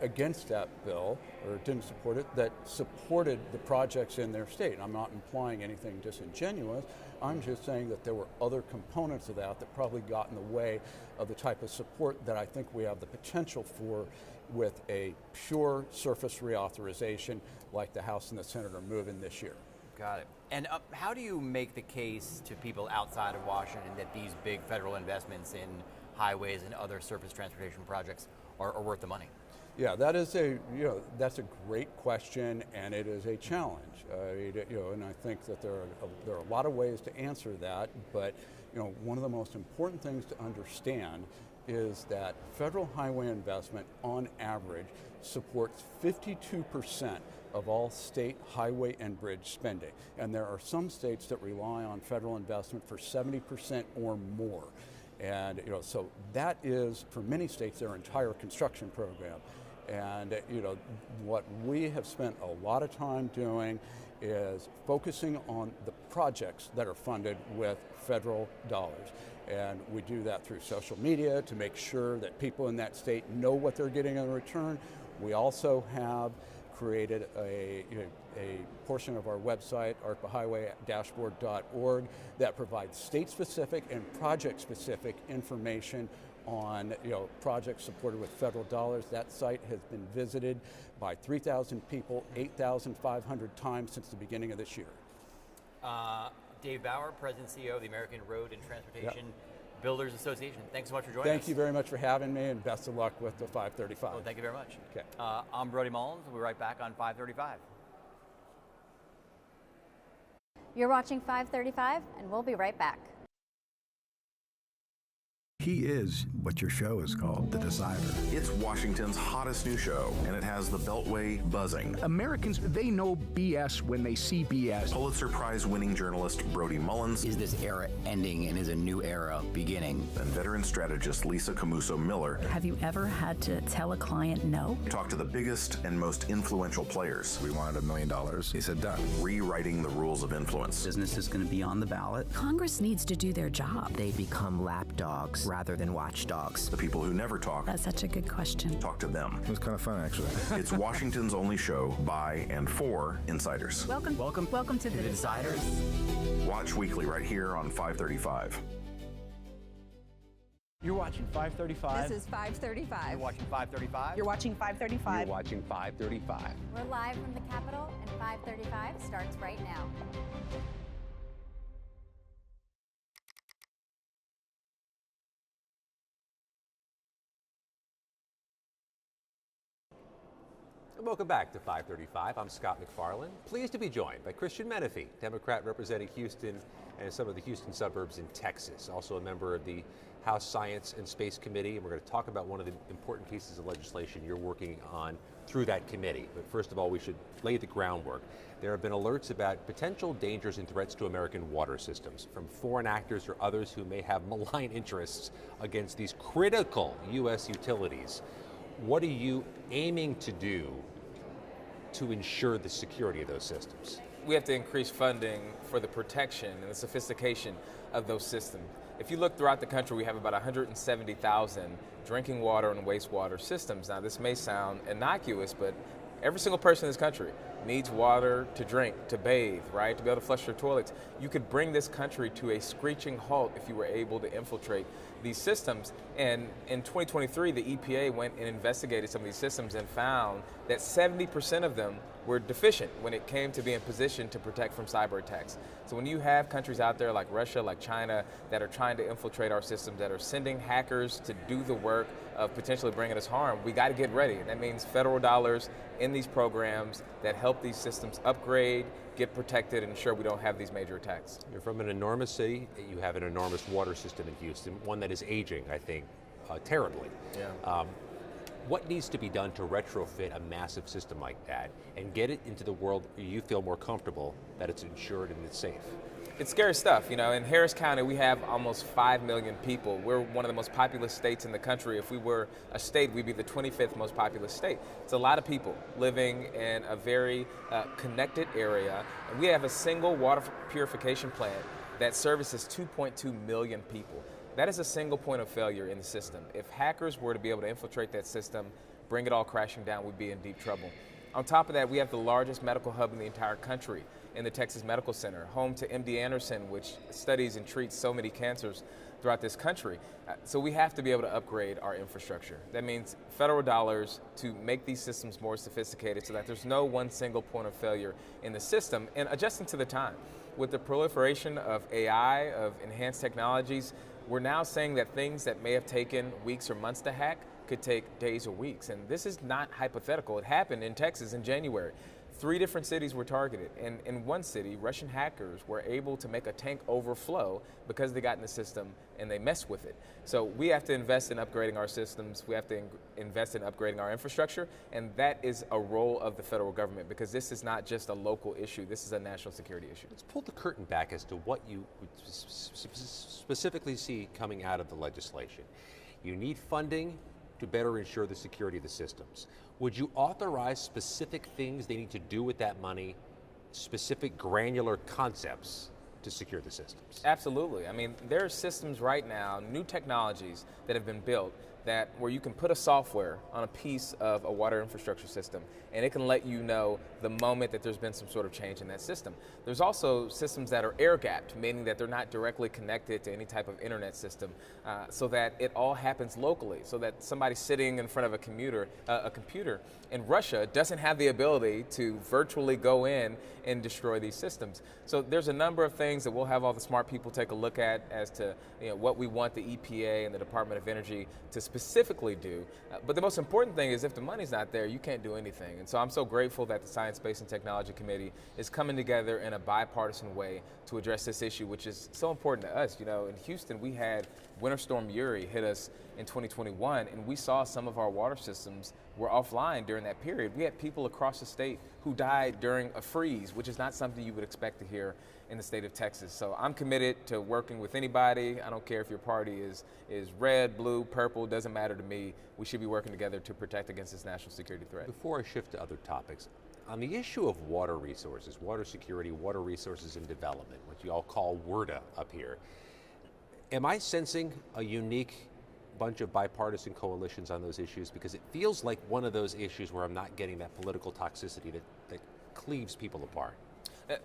against that bill or didn't support it that supported the projects in their state. I'm not implying anything disingenuous. I'm just saying that there were other components of that that probably got in the way of the type of support that I think we have the potential for with a pure surface reauthorization like the House and the Senate are moving this year. Got it. And how do you make the case to people outside of Washington that these big federal investments in highways and other surface transportation projects are worth the money? Yeah, that's a great question, and it is a challenge. And I think that there are a lot of ways to answer that. But one of the most important things to understand is that federal highway investment, on average, supports 52% of all state highway and bridge spending. And there are some states that rely on federal investment for 70% or more. And so that is, for many states, their entire construction program. And what we have spent a lot of time doing is focusing on the projects that are funded with federal dollars. And we do that through social media to make sure that people in that state know what they're getting in return. We also have created a portion of our website, arpahighway-dashboard.org, that provides state-specific and project-specific information on projects supported with federal dollars. That site has been visited by 3,000 people, 8,500 times since the beginning of this year. Dave Bauer, President and CEO of the American Road and Transportation Builders Association. Thanks so much for joining us. Thank you very much for having me, and best of luck with the 535. Well, thank you very much. Okay. I'm Brody Mullins. We'll be right back on 535. You're watching 535, and we'll be right back. He is what your show is called, The Decider. It's Washington's hottest new show, and it has the Beltway buzzing. Americans, they know BS when they see BS. Pulitzer Prize-winning journalist Brody Mullins. Is this era ending and is a new era beginning? And veteran strategist Lisa Camuso-Miller. Have you ever had to tell a client no? Talk to the biggest and most influential players. We wanted $1 million. He said done. Rewriting the rules of influence. Business is going to be on the ballot. Congress needs to do their job. They become lapdogs rather than watchdogs. The people who never talk. That's such a good question. Talk to them. It was kind of fun, actually. It's Washington's only show by and for insiders. Welcome to the Deciders. Watch weekly right here on 535. You're watching 535. This is 535. You're watching 535. You're watching 535. You're watching 535. We're live from the Capitol, and 535 starts right now. Welcome back to 535. I'm Scott McFarland. Pleased to be joined by Christian Menefee, Democrat representing Houston and some of the Houston suburbs in Texas, also a member of the House Science and Space Committee, and we're going to talk about one of the important pieces of legislation you're working on through that committee. But first of all, we should lay the groundwork. There have been alerts about potential dangers and threats to American water systems from foreign actors or others who may have malign interests against these critical U.S. utilities. What are you aiming to do to ensure the security of those systems? We have to increase funding for the protection and the sophistication of those systems. If you look throughout the country, we have about 170,000 drinking water and wastewater systems. Now, this may sound innocuous, but Every single person in this country needs water to drink, to bathe, right? To be able to flush their toilets. You could bring this country to a screeching halt if you were able to infiltrate these systems. And in 2023, the EPA went and investigated some of these systems and found that 70% of them were deficient when it came to being positioned to protect from cyber attacks. So when you have countries out there like Russia, like China, that are trying to infiltrate our systems, that are sending hackers to do the work of potentially bringing us harm, we got to get ready. And that means federal dollars in these programs that help these systems upgrade, get protected, and ensure we don't have these major attacks. You're from an enormous city. You have an enormous water system in Houston, one that is aging, I think, terribly. Yeah. What needs to be done to retrofit a massive system like that and get it into the world where you feel more comfortable that it's insured and it's safe? It's scary stuff. You know, in Harris County, we have almost 5 million people. We're one of the most populous states in the country. If we were a state, we'd be the 25th most populous state. It's a lot of people living in a very connected area. And we have a single water purification plant that services 2.2 million people. That is a single point of failure in the system. If hackers were to be able to infiltrate that system, bring it all crashing down, we'd be in deep trouble. On top of that, we have the largest medical hub in the entire country in the Texas Medical Center, home to MD Anderson, which studies and treats so many cancers throughout this country. So we have to be able to upgrade our infrastructure. That means federal dollars to make these systems more sophisticated so that there's no one single point of failure in the system, and adjusting to the time. With the proliferation of AI, of enhanced technologies, we're now saying that things that may have taken weeks or months to hack could take days or weeks. And this is not hypothetical. It happened in Texas in January. 3 different cities were targeted. And in one city, Russian hackers were able to make a tank overflow because they got in the system and they messed with it. So we have to invest in upgrading our systems. We have to invest in upgrading our infrastructure. And that is a role of the federal government, because this is not just a local issue. This is a national security issue. Let's pull the curtain back as to what you specifically see coming out of the legislation. You need funding to better ensure the security of the systems. Would you authorize specific things they need to do with that money, specific granular concepts to secure the systems? Absolutely. I mean, there are systems right now, new technologies that have been built that where you can put a software on a piece of a water infrastructure system, and it can let you know the moment that there's been some sort of change in that system. There's also systems that are air-gapped, meaning that they're not directly connected to any type of internet system, so that it all happens locally, so that somebody sitting in front of a computer in Russia doesn't have the ability to virtually go in and destroy these systems. So there's a number of things that we'll have all the smart people take a look at as to what we want the EPA and the Department of Energy to specifically do. But the most important thing is if the money's not there, you can't do anything. And so I'm so grateful that the Science, Space, and Technology Committee is coming together in a bipartisan way to address this issue, which is so important to us. You know, in Houston, we had Winter Storm Uri hit us in 2021, and we saw some of our water systems were offline during that period. We had people across the state who died during a freeze, which is not something you would expect to hear in the state of Texas. So I'm committed to working with anybody. I don't care if your party is red, blue, purple, doesn't matter to me. We should be working together to protect against this national security threat. Before I shift to other topics, on the issue of water resources, water security, water resources and development, what you all call WRDA up here, am I sensing a unique bunch of bipartisan coalitions on those issues? Because it feels like one of those issues where I'm not getting that political toxicity that cleaves people apart.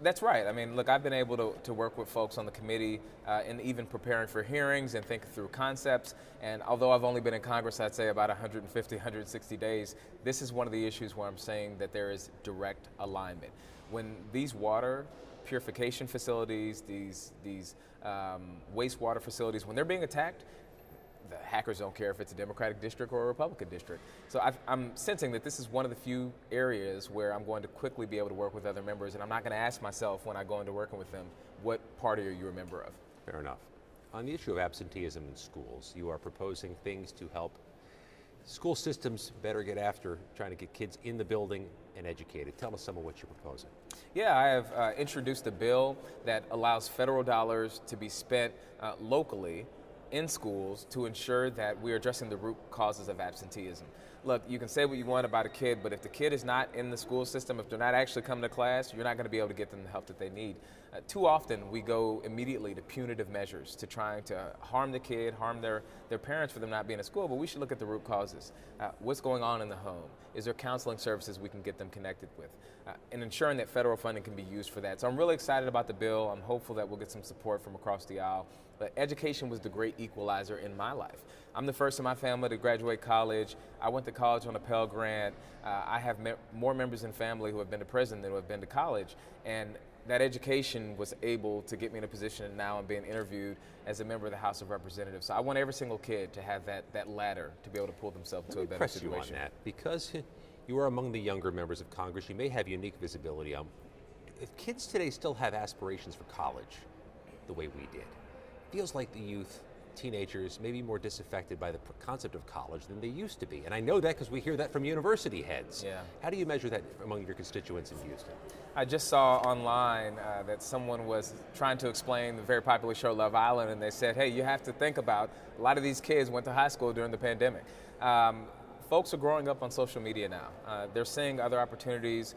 That's right. I mean, look, I've been able to work with folks on the committee and even preparing for hearings and thinking through concepts. And although I've only been in Congress, I'd say about 150, 160 days, this is one of the issues where I'm saying that there is direct alignment. When these water purification facilities, these wastewater facilities, when they're being attacked, the hackers don't care if it's a Democratic district or a Republican district. So I'm sensing that this is one of the few areas where I'm going to quickly be able to work with other members, and I'm not going to ask myself when I go into working with them, what party are you a member of? Fair enough. On the issue of absenteeism in schools, you are proposing things to help school systems better get after trying to get kids in the building and educated. Tell us some of what you're proposing. Yeah, I have introduced a bill that allows federal dollars to be spent locally in schools to ensure that we're addressing the root causes of absenteeism. look, you can say what you want about a kid, but if the kid is not in the school system, if they're not actually coming to class, you're not going to be able to get them the help that they need. Too often we go immediately to punitive measures, to trying to harm the kid, harm their parents for them not being at school, but we should look at the root causes. What's going on in the home? Is there counseling services we can get them connected with? And ensuring that federal funding can be used for that. So I'm really excited about the bill. I'm hopeful that we'll get some support from across the aisle. But education was the great equalizer in my life. I'm the first in my family to graduate college. I went to college on a Pell Grant. I have more members in family who have been to prison than who have been to college. And that education was able to get me in a position now I'm being interviewed as a member of the House of Representatives. So I want every single kid to have that ladder to be able to pull themselves to a better situation. Let me press you on that, because you are among the younger members of Congress. You may have unique visibility. If kids today still have aspirations for college the way we did, feels like the youth, teenagers, may be more disaffected by the concept of college than they used to be. And I know that because we hear that from university heads. Yeah. How do you measure that among your constituents in Houston? I just saw online that someone was trying to explain the very popular show Love Island, and they said, hey, you have to think about, a lot of these kids went to high school during the pandemic. Folks are growing up on social media now. They're seeing other opportunities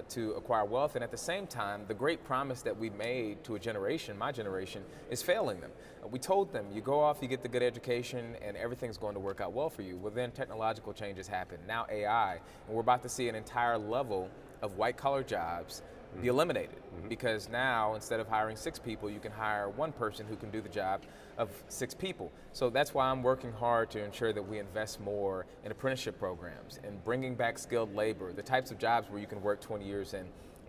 to acquire wealth, and at the same time, the great promise that we made to a generation, my generation, is failing them. We told them, you go off, you get the good education, and everything's going to work out well for you. Well, then technological changes happen. Now AI, and we're about to see an entire level of white-collar jobs be eliminated, because now instead of hiring 6 people, you can hire 1 person who can do the job of 6 people. So that's why I'm working hard to ensure that we invest more in apprenticeship programs and bringing back skilled labor, the types of jobs where you can work 20 years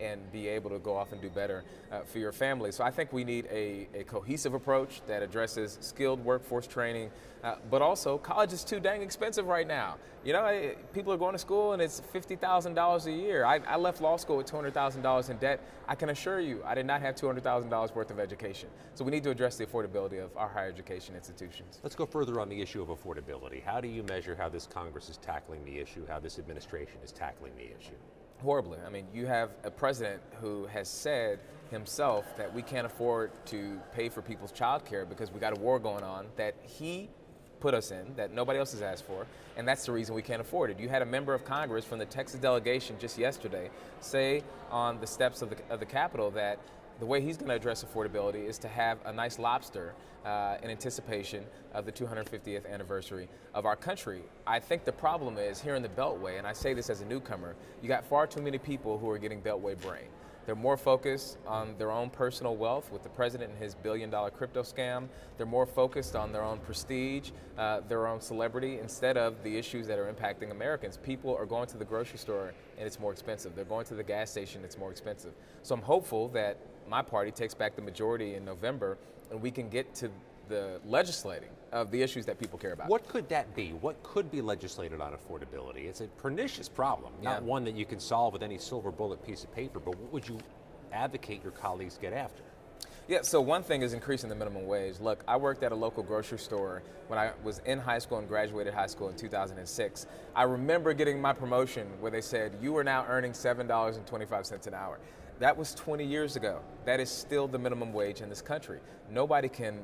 and be able to go off and do better for your family. So I think we need a cohesive approach that addresses skilled workforce training, but also college is too dang expensive right now. You know, people are going to school and it's $50,000 a year. I left law school with $200,000 in debt. I can assure you, I did not have $200,000 worth of education. So we need to address the affordability of our higher education institutions. Let's go further on the issue of affordability. How do you measure how this Congress is tackling the issue, how this administration is tackling the issue? Horribly. I mean, you have a president who has said himself that we can't afford to pay for people's child care because we got a war going on that he put us in, that nobody else has asked for, and that's the reason we can't afford it. You had a member of Congress from the Texas delegation just yesterday say on the steps of the Capitol that the way he's going to address affordability is to have a nice lobster in anticipation of the 250th anniversary of our country. I think the problem is here in the Beltway, and I say this as a newcomer, you got far too many people who are getting Beltway brain. They're more focused on their own personal wealth with the president and his billion-dollar crypto scam. They're more focused on their own prestige, their own celebrity, instead of the issues that are impacting Americans. People are going to the grocery store and it's more expensive. They're going to the gas station, it's more expensive. So I'm hopeful that my party takes back the majority in November and we can get to the legislating of the issues that people care about. What could that be? What could be legislated on affordability? It's a pernicious problem, not one that you can solve with any silver bullet piece of paper, but what would you advocate your colleagues get after? Yeah, so one thing is increasing the minimum wage. Look, I worked at a local grocery store when I was in high school and graduated high school in 2006. I remember getting my promotion where they said, you are now earning $7.25 an hour. That was 20 years ago. That is still the minimum wage in this country. Nobody can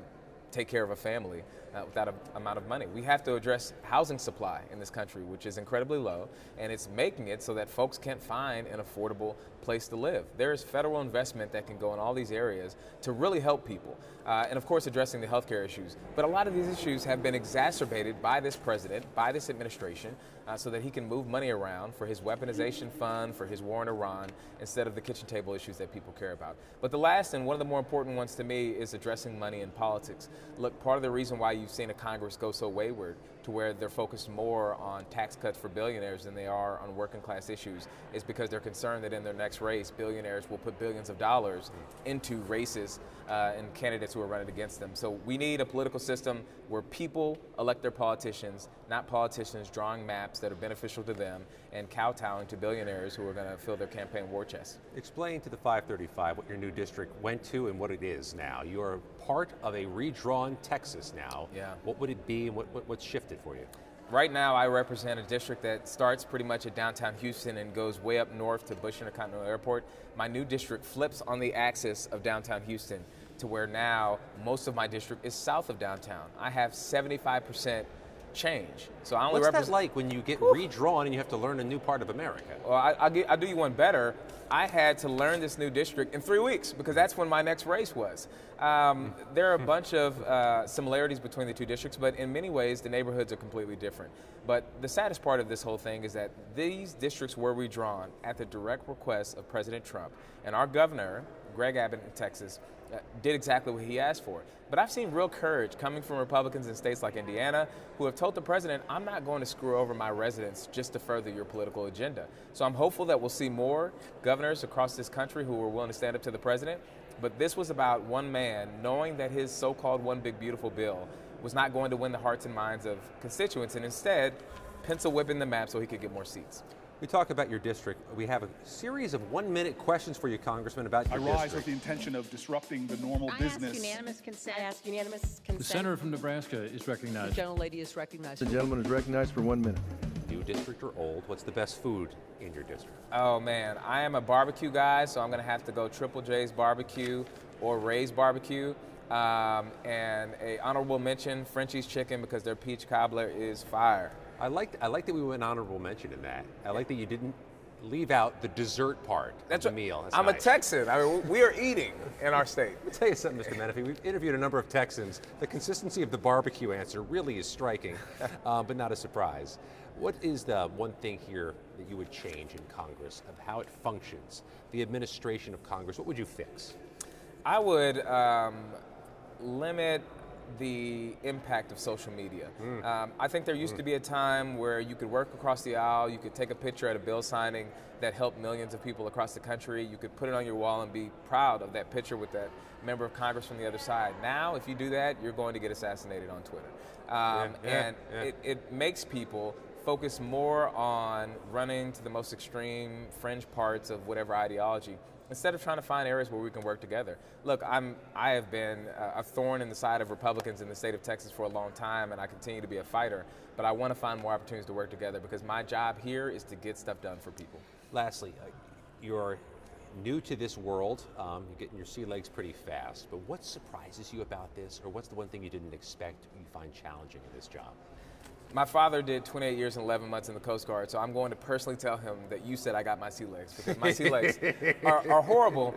take care of a family without an amount of money. We have to address housing supply in this country, which is incredibly low, and it's making it so that folks can't find an affordable place to live. There is federal investment that can go in all these areas to really help people, and of course addressing the healthcare issues. But a lot of these issues have been exacerbated by this president, by this administration, so that he can move money around for his weaponization fund, for his war in Iran, instead of the kitchen table issues that people care about. But the last and one of the more important ones to me is addressing money in politics. Look, part of the reason why you've seen a Congress go so wayward to where they're focused more on tax cuts for billionaires than they are on working class issues is because they're concerned that in their next race, billionaires will put billions of dollars into races and candidates who are running against them. So we need a political system where people elect their politicians, not politicians drawing maps that are beneficial to them and kowtowing to billionaires who are going to fill their campaign war chest. Explain to the 535 what your new district went to and what it is now. You are part of a redrawn Texas now. Yeah. What would it be and what's shifted for you? Right now, I represent a district that starts pretty much at downtown Houston and goes way up north to Bush Intercontinental Airport. My new district flips on the axis of downtown Houston to where now most of my district is south of downtown. I have 75% change. So I only What's represent. that like when you get redrawn and you have to learn a new part of America? Well, I'll do you one better. I had to learn this new district in 3 weeks because that's when my next race was. There are a bunch of similarities between the two districts, but in many ways the neighborhoods are completely different. But the saddest part of this whole thing is that these districts were redrawn at the direct request of President Trump, and our governor, Greg Abbott in Texas, did exactly what he asked for. But I've seen real courage coming from Republicans in states like Indiana who have told the president, I'm not going to screw over my residents just to further your political agenda. So I'm hopeful that we'll see more governors across this country who are willing to stand up to the president. But this was about one man knowing that his so-called one big beautiful bill was not going to win the hearts and minds of constituents, and instead pencil whipping the map so he could get more seats. We talk about your district. We have a series of 1-minute questions for you, Congressman, about your district. I rise with the intention of disrupting the normal business. I ask unanimous consent. I ask unanimous consent. The senator from Nebraska is recognized. The gentlelady is recognized. The gentleman is recognized for 1 minute. New district or old? What's the best food in your district? Oh man, I am a barbecue guy, so I'm going to have to go Triple J's Barbecue or Ray's Barbecue. And a honorable mention, Frenchie's Chicken, because their peach cobbler is fire. I like that we went honorable mention in that. I like that you didn't leave out the dessert part of the meal. That's I'm nice. a Texan. I mean, we are eating in our state. Let me tell you something, Mr. Menefee. We've interviewed a number of Texans. The consistency of the barbecue answer really is striking, but not a surprise. What is the one thing here that you would change in Congress of how it functions, the administration of Congress? What would you fix? I would limit the impact of social media. I think there used to be a time where you could work across the aisle, you could take a picture at a bill signing that helped millions of people across the country, you could put it on your wall and be proud of that picture with that member of Congress from the other side. Now, if you do that, you're going to get assassinated on Twitter. It makes people focus more on running to the most extreme fringe parts of whatever ideology, instead of trying to find areas where we can work together. Look, I have been a thorn in the side of Republicans in the state of Texas for a long time, and I continue to be a fighter, but I want to find more opportunities to work together because my job here is to get stuff done for people. Lastly, you're new to this world. You're getting your sea legs pretty fast, but what surprises you about this, or what's the one thing you didn't expect you find challenging in this job? My father did 28 years and 11 months in the Coast Guard, so I'm going to personally tell him that you said I got my sea legs, because my sea legs are horrible.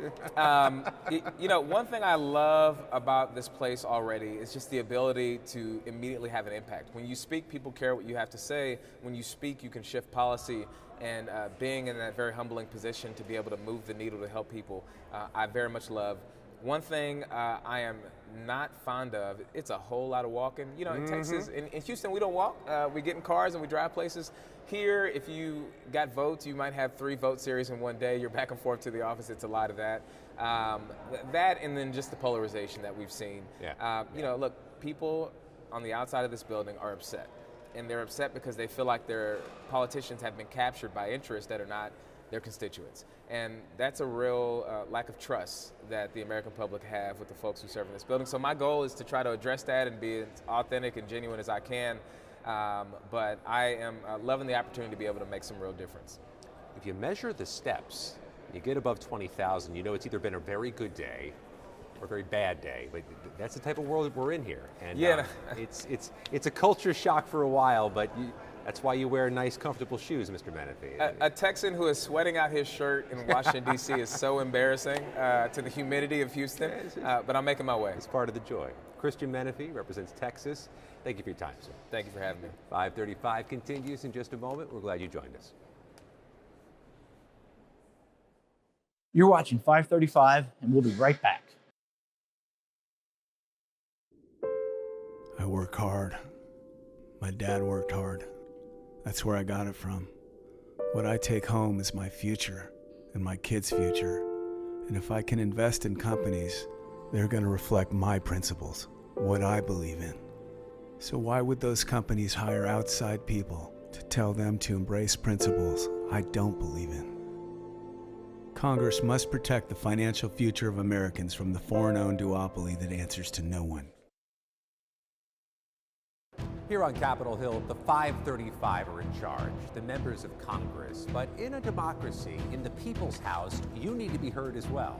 You know, one thing I love about this place already is just the ability to immediately have an impact. When you speak, people care what you have to say. When you speak, you can shift policy. And being in that very humbling position to be able to move the needle to help people, I very much love. One thing I am not fond of, it's a whole lot of walking. You know, in Texas, in Houston, we don't walk. We get in cars and we drive places. Here, if you got votes, you might have 3 vote series in one day. You're back and forth to the office. It's a lot of that. That and then just the polarization that we've seen. You know, look, people on the outside of this building are upset. And they're upset because they feel like their politicians have been captured by interests that are not their constituents. And that's a real lack of trust that the American public have with the folks who serve in this building. So my goal is to try to address that and be as authentic and genuine as I can. But I am loving the opportunity to be able to make some real difference. If you measure the steps, you get above 20,000, you know it's either been a very good day or a very bad day, but that's the type of world we're in here. And it's a culture shock for a while, but that's why you wear nice, comfortable shoes, Mr. Menefee. A Texan who is sweating out his shirt in Washington, D.C. is so embarrassing to the humidity of Houston, but I'm making my way. It's part of the joy. Christian Menefee represents Texas. Thank you for your time, sir. Thank you for having me. 535 continues in just a moment. We're glad you joined us. You're watching 535, and we'll be right back. I work hard. My dad worked hard. That's where I got it from. What I take home is my future and my kids' future. And if I can invest in companies, they're going to reflect my principles, what I believe in. So why would those companies hire outside people to tell them to embrace principles I don't believe in? Congress must protect the financial future of Americans from the foreign-owned duopoly that answers to no one. Here on Capitol Hill, the 535 are in charge, the members of Congress. But in a democracy, in the people's house, you need to be heard as well.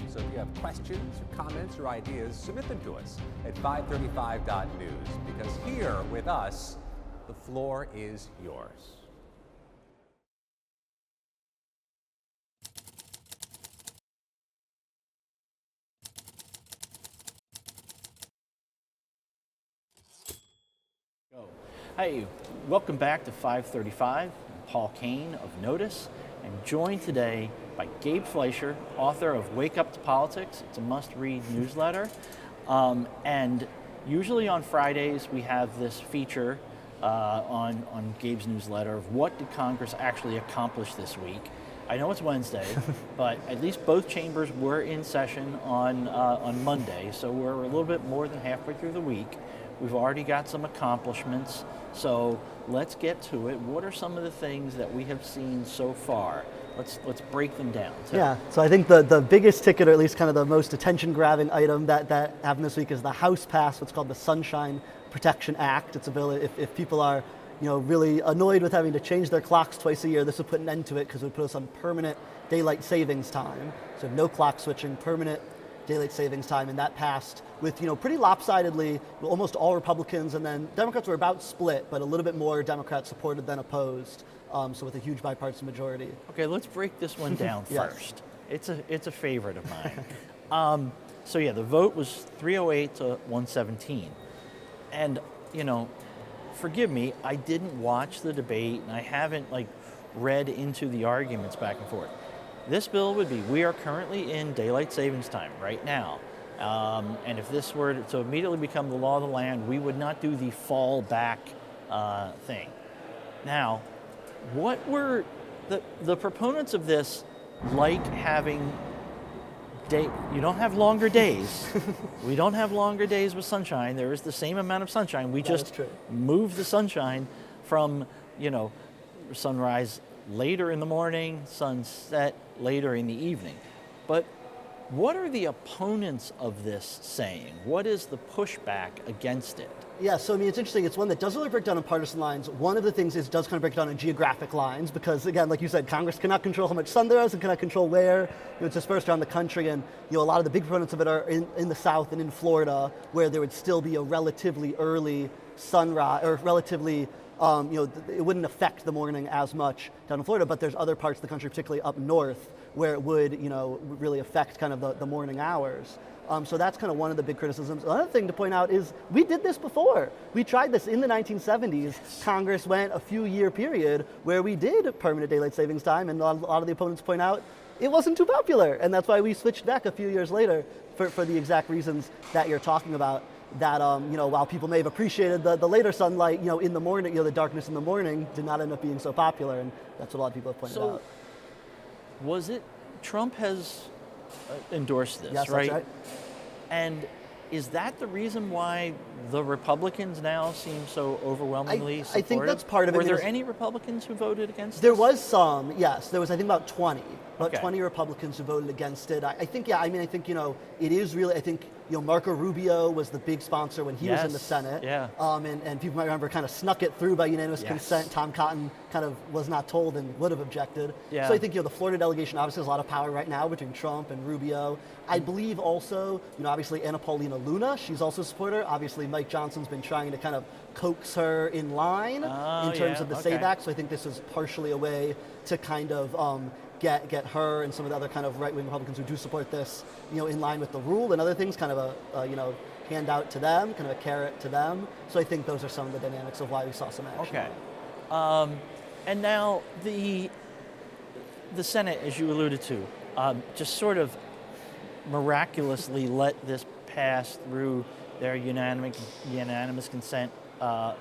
So the you have questions or comments or ideas, submit them to us at 535.news, because here with us, the floor is yours. Hi, welcome back to 535. I'm Paul Kane of Notice. I'm joined today by Gabe Fleisher, author of Wake Up to Politics. It's a must-read newsletter. And usually on Fridays we have this feature on Gabe's newsletter of what did Congress actually accomplish this week. I know it's Wednesday, but at least both chambers were in session on Monday, so we're a little bit more than halfway through the week. We've already got some accomplishments, so let's get to it. What are some of the things that we have seen so far? Let's break them down. Yeah, so I think the biggest ticket, or at least kind of the most attention-grabbing item that happened this week is the House passed what's called the Sunshine Protection Act. It's a bill, if people are really annoyed with having to change their clocks twice a year, this would put an end to it because it would put us on permanent daylight savings time. So no clock switching, permanent daylight savings time, and that passed with pretty lopsidedly, almost all Republicans, and then Democrats were about split, but a little bit more Democrats supported than opposed. So with a huge bipartisan majority. Okay, let's break this one down Yes. first. It's a favorite of mine. So yeah, the vote was 308 to 117, and forgive me, I didn't watch the debate, and I haven't read into the arguments back and forth. This bill would be, we are currently in daylight savings time right now. And if this were to immediately become the law of the land, we would not do the fallback thing. Now, what were the proponents of this having you don't have longer days. We don't have longer days with sunshine. There is the same amount of sunshine. We just move the sunshine from, sunrise later in the morning, sunset later in the evening. But what are the opponents of this saying? What is the pushback against it? Yeah, so it's interesting. It's one that doesn't really break down on partisan lines. One of the things is it does kind of break down on geographic lines because, again, like you said, Congress cannot control how much sun there is and cannot control where. It's dispersed around the country, and a lot of the big proponents of it are in the South and in Florida, where there would still be a relatively early sunrise, or relatively it wouldn't affect the morning as much down in Florida, but there's other parts of the country, particularly up north, where it would, really affect kind of the morning hours. So that's kind of one of the big criticisms. Another thing to point out is we did this before. We tried this in the 1970s. Congress went a few-year period where we did permanent daylight savings time, and a lot of the opponents point out it wasn't too popular, and that's why we switched back a few years later for the exact reasons that you're talking about. That while people may have appreciated the later sunlight, in the morning, the darkness in the morning did not end up being so popular, and that's what a lot of people have pointed out. Was it Trump has endorsed this, yes, right? That's right? And is that the reason why the Republicans now seem so overwhelmingly supportive? I think that's part of it. Were there any Republicans who voted against There this? was some, yes. There was, I think, about 20. About Okay. 20 Republicans who voted against it. I think, it is really, I think, Marco Rubio was the big sponsor when he was in the Senate. Yeah. And people might remember kind of snuck it through by unanimous consent. Tom Cotton kind of was not told and would have objected. Yeah. So I think, the Florida delegation obviously has a lot of power right now between Trump and Rubio. I believe also, obviously Anna Paulina Luna, she's also a supporter. Obviously Mike Johnson's been trying to kind of coax her in line in terms of the SAVE Act. So I think this is partially a way to kind of get her and some of the other kind of right-wing Republicans who do support this, in line with the rule, and other things, kind of a handout to them, kind of a carrot to them. So I think those are some of the dynamics of why we saw some action. Okay. And now the Senate, as you alluded to, just sort of miraculously let this pass through their unanimous consent a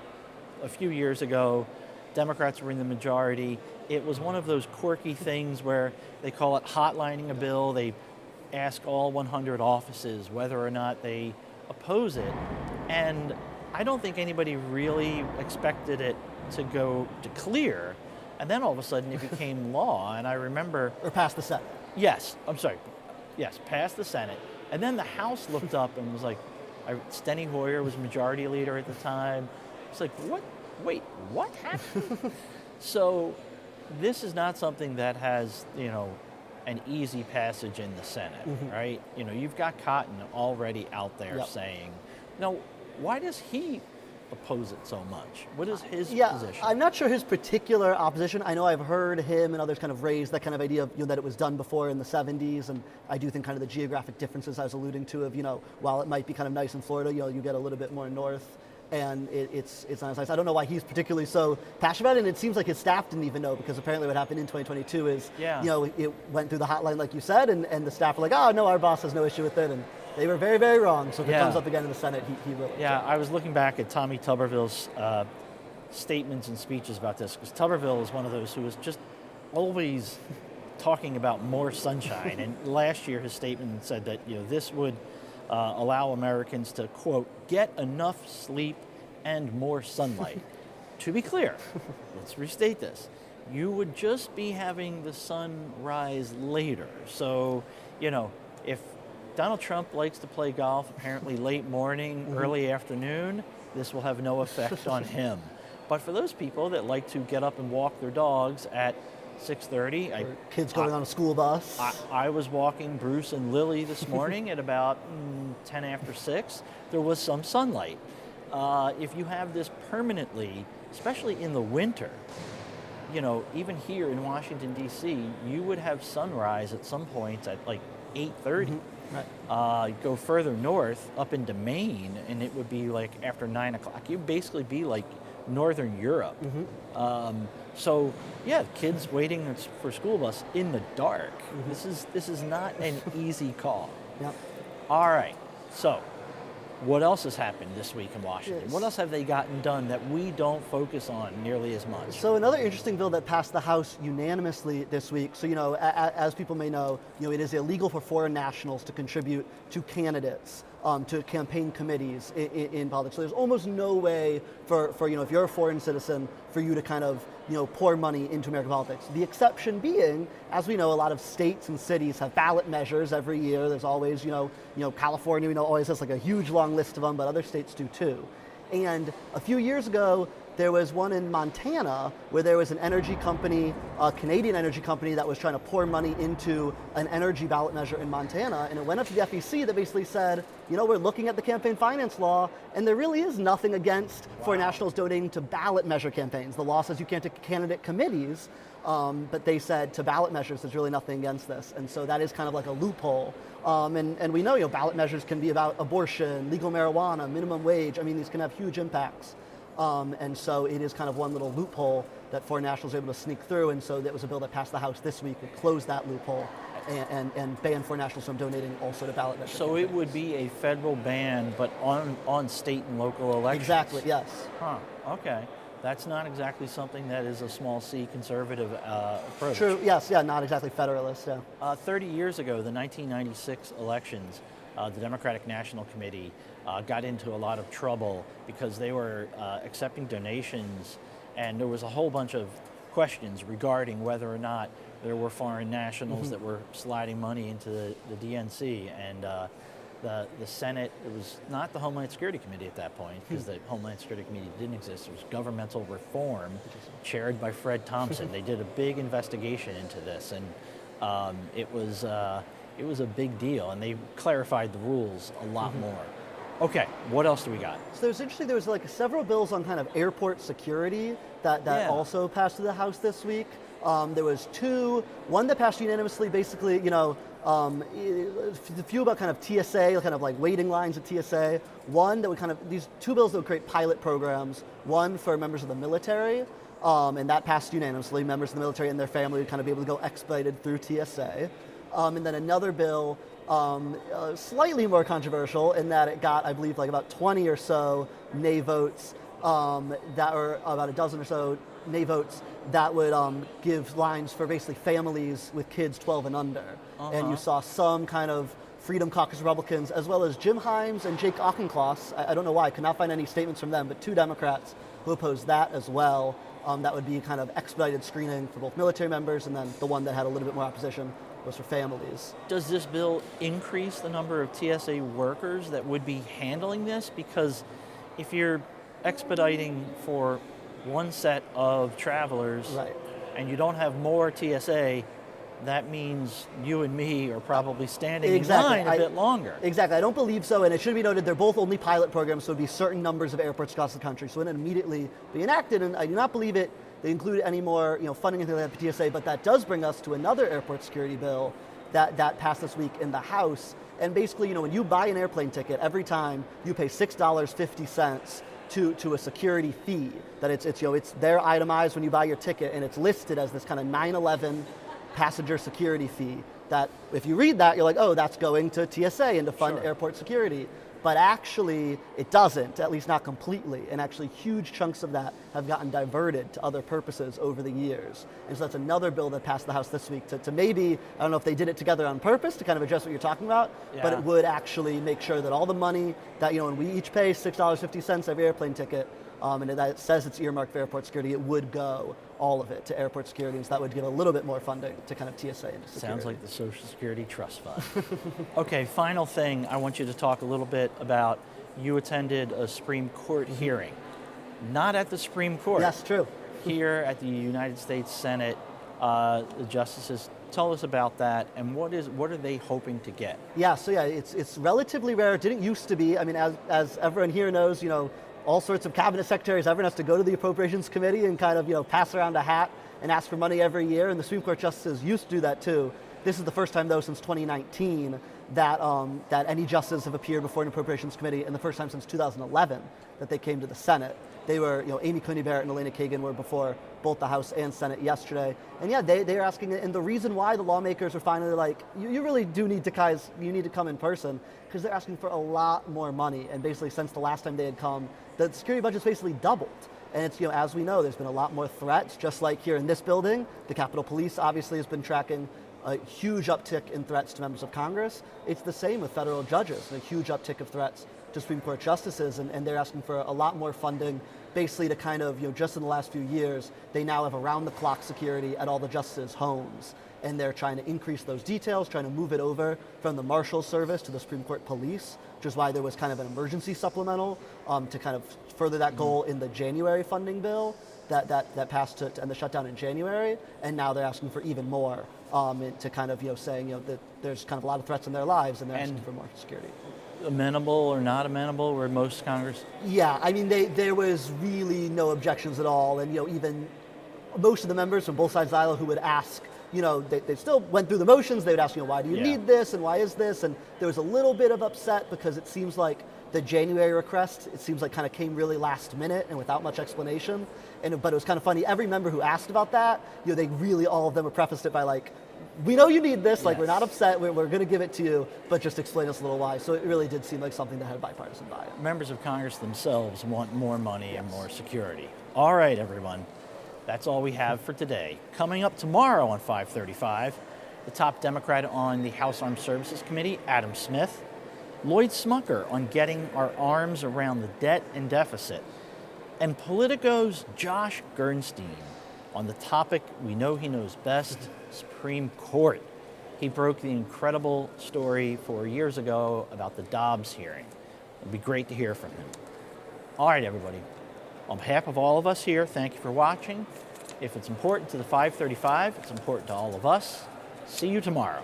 few years ago. Democrats were in the majority. It was one of those quirky things where they call it hotlining a bill. They ask all 100 offices whether or not they oppose it. And I don't think anybody really expected it to go to clear. And then all of a sudden it became law. And I remember... Or passed the Senate. Yes, I'm sorry. Yes, passed the Senate. And then the House looked up and was like, Steny Hoyer was majority leader at the time. It's like, what? Wait, what happened? So this is not something that has, an easy passage in the Senate, right? You know, you've got Cotton already out there saying, no, why does he oppose it so much? What is his position? I'm not sure his particular opposition. I know I've heard him and others kind of raise that kind of idea of, you know, that it was done before in the 70s, and I do think kind of the geographic differences I was alluding to of, you know, while it might be kind of nice in Florida, you know, you get a little bit more north, and it's not as nice. I don't know why he's particularly so passionate about it, and it seems like his staff didn't even know, because apparently what happened in 2022 is, you know, it went through the hotline like you said, and the staff were like, oh, no, our boss has no issue with it, and they were very, very wrong. So if it comes up again in the Senate, he will. Yeah, I was looking back at Tommy Tuberville's statements and speeches about this, because Tuberville is one of those who is just always talking about more sunshine. And last year his statement said that, you know, this would allow Americans to, quote, get enough sleep and more sunlight. To be clear, let's restate this. You would just be having the sun rise later. So, you know, if Donald Trump likes to play golf apparently late morning, early afternoon, this will have no effect on him. But for those people that like to get up and walk their dogs at 6:30, kids going on a school bus. I was walking Bruce and Lily this morning at about 10 after 6. There was some sunlight. If you have this permanently, especially in the winter, you know, even here in Washington, D.C., you would have sunrise at some points at like 8:30. Go further north up into Maine, and it would be like after 9 o'clock. You'd basically be like Northern Europe. So yeah, kids waiting for school bus in the dark. This is not an easy call. All right, so what else has happened this week in Washington? What else have they gotten done that we don't focus on nearly as much? So another interesting bill that passed the House unanimously this week. So, you know, as people may know, you know, it is illegal for foreign nationals to contribute to candidates, to campaign committees in politics. So there's almost no way for, you know, if you're a foreign citizen, for you to kind of, you know, pour money into American politics. The exception being, as we know, a lot of states and cities have ballot measures every year. There's always, you know, California, we know, always has like a huge long list of them, but other states do too. And a few years ago, there was one in Montana where there was an energy company, a Canadian energy company, that was trying to pour money into an energy ballot measure in Montana, and it went up to the FEC that basically said, you know, we're looking at the campaign finance law, and there really is nothing against foreign nationals donating to ballot measure campaigns. The law says you can't to candidate committees, but they said to ballot measures, there's really nothing against this, and so that is kind of like a loophole. And we know, you know, ballot measures can be about abortion, legal marijuana, minimum wage. I mean, these can have huge impacts. And so it is kind of one little loophole that foreign nationals are able to sneak through, and so that was a bill that passed the House this week that closed that loophole and ban foreign nationals from donating also to ballot measures. So it would be a federal ban, but on state and local elections? Exactly, yes. Huh, okay. That's not exactly something that is a small c conservative approach. True, yes, yeah, not exactly federalist, yeah. 30 years ago, the 1996 elections, the Democratic National Committee got into a lot of trouble because they were accepting donations, and there was a whole bunch of questions regarding whether or not there were foreign nationals that were sliding money into the DNC. And the Senate, it was not the Homeland Security Committee at that point, because the Homeland Security Committee didn't exist. It was governmental reform, chaired by Fred Thompson. They did a big investigation into this, and it was a big deal, and they clarified the rules a lot more. Okay, what else do we got? So there's interesting, there was like several bills on kind of airport security that also passed through the House this week. There was two, one that passed unanimously, basically, you know, a few about kind of TSA, kind of like waiting lines at TSA. One that would kind of, these two bills that would create pilot programs, one for members of the military, and that passed unanimously. Members of the military and their family would kind of be able to go expedited through TSA. And then another bill, slightly more controversial in that it got, I believe, like about 20 or so nay votes, that were about a dozen or so nay votes that would give lines for basically families with kids 12 and under. And you saw some kind of Freedom Caucus Republicans, as well as Jim Himes and Jake Auchincloss. I don't know why, I could not find any statements from them, but two Democrats who opposed that as well. That would be kind of expedited screening for both military members, and then the one that had a little bit more opposition was for families. Does this bill increase the number of TSA workers that would be handling this? Because if you're expediting for one set of travelers and you don't have more TSA, that means you and me are probably standing Exactly. in line a bit longer. Exactly. I don't believe so, and it should be noted they're both only pilot programs, so it would be certain numbers of airports across the country. So it would immediately be enacted, and I do not believe they include any more funding into the TSA, but that does bring us to another airport security bill that passed this week in the House. And basically, when you buy an airplane ticket, every time you pay $6.50 to a security fee. That it's there itemized when you buy your ticket, and it's listed as this kind of 9/11 passenger security fee. That if you read that, you're like, oh, that's going to TSA and to fund airport security. But actually, it doesn't, at least not completely. And actually, huge chunks of that have gotten diverted to other purposes over the years. And so that's another bill that passed the House this week to maybe, I don't know if they did it together on purpose to kind of address what you're talking about, but it would actually make sure that all the money that, and we each pay $6.50 every airplane ticket, and that it says it's earmarked for airport security, it would go, all of it, to airport security. And so that would give a little bit more funding to kind of TSA and to security. Sounds like the Social Security Trust Fund. Okay, final thing, I want you to talk a little bit about, you attended a Supreme Court hearing. Not at the Supreme Court. Yes, true. Here at the United States Senate, the justices. Tell us about that, and what are they hoping to get? Yeah, so it's relatively rare. It didn't used to be. I mean, as everyone here knows, all sorts of cabinet secretaries, everyone has to go to the Appropriations Committee and kind of, pass around a hat and ask for money every year, and the Supreme Court justices used to do that too. This is the first time, though, since 2019 that any justices have appeared before an Appropriations Committee, and the first time since 2011 that they came to the Senate. They were, Amy Coney Barrett and Elena Kagan were before both the House and Senate yesterday. And they are asking, and the reason why the lawmakers are finally like, you really do need to, you need to come in person, because they're asking for a lot more money. And basically, since the last time they had come, the security budget's basically doubled. And it's, as we know, there's been a lot more threats, just like here in this building. The Capitol Police obviously has been tracking a huge uptick in threats to members of Congress. It's the same with federal judges, a huge uptick of threats to Supreme Court justices, and they're asking for a lot more funding, basically to kind of, just in the last few years, they now have around-the-clock security at all the justices' homes, and they're trying to increase those details, trying to move it over from the Marshal Service to the Supreme Court Police, which is why there was kind of an emergency supplemental to kind of further that goal in the January funding bill that passed to end the shutdown in January, and now they're asking for even more to kind of, saying, that there's kind of a lot of threats in their lives, and they're asking for more security. Amenable or not amenable were most Congress? Yeah, I mean, there was really no objections at all, and even most of the members from both sides of the aisle who would ask, they still went through the motions. They would ask, why do you need this, and why is this? And there was a little bit of upset because it seems like the January request, it seems like kind of came really last minute and without much explanation. But it was kind of funny. Every member who asked about that, they really, all of them were prefaced it by like, we know you need this, like we're not upset, we're going to give it to you, but just explain us a little why. So it really did seem like something that had bipartisan buy-in. Members of Congress themselves want more money and more security. All right, everyone, that's all we have for today. Coming up tomorrow on 535, the top Democrat on the House Armed Services Committee, Adam Smith, Lloyd Smucker on getting our arms around the debt and deficit, and Politico's Josh Gernstein on the topic we know he knows best, Supreme Court. He broke the incredible story 4 years ago about the Dobbs hearing. It'd be great to hear from him. All right, everybody. On behalf of all of us here, thank you for watching. If it's important to the 535, it's important to all of us. See you tomorrow.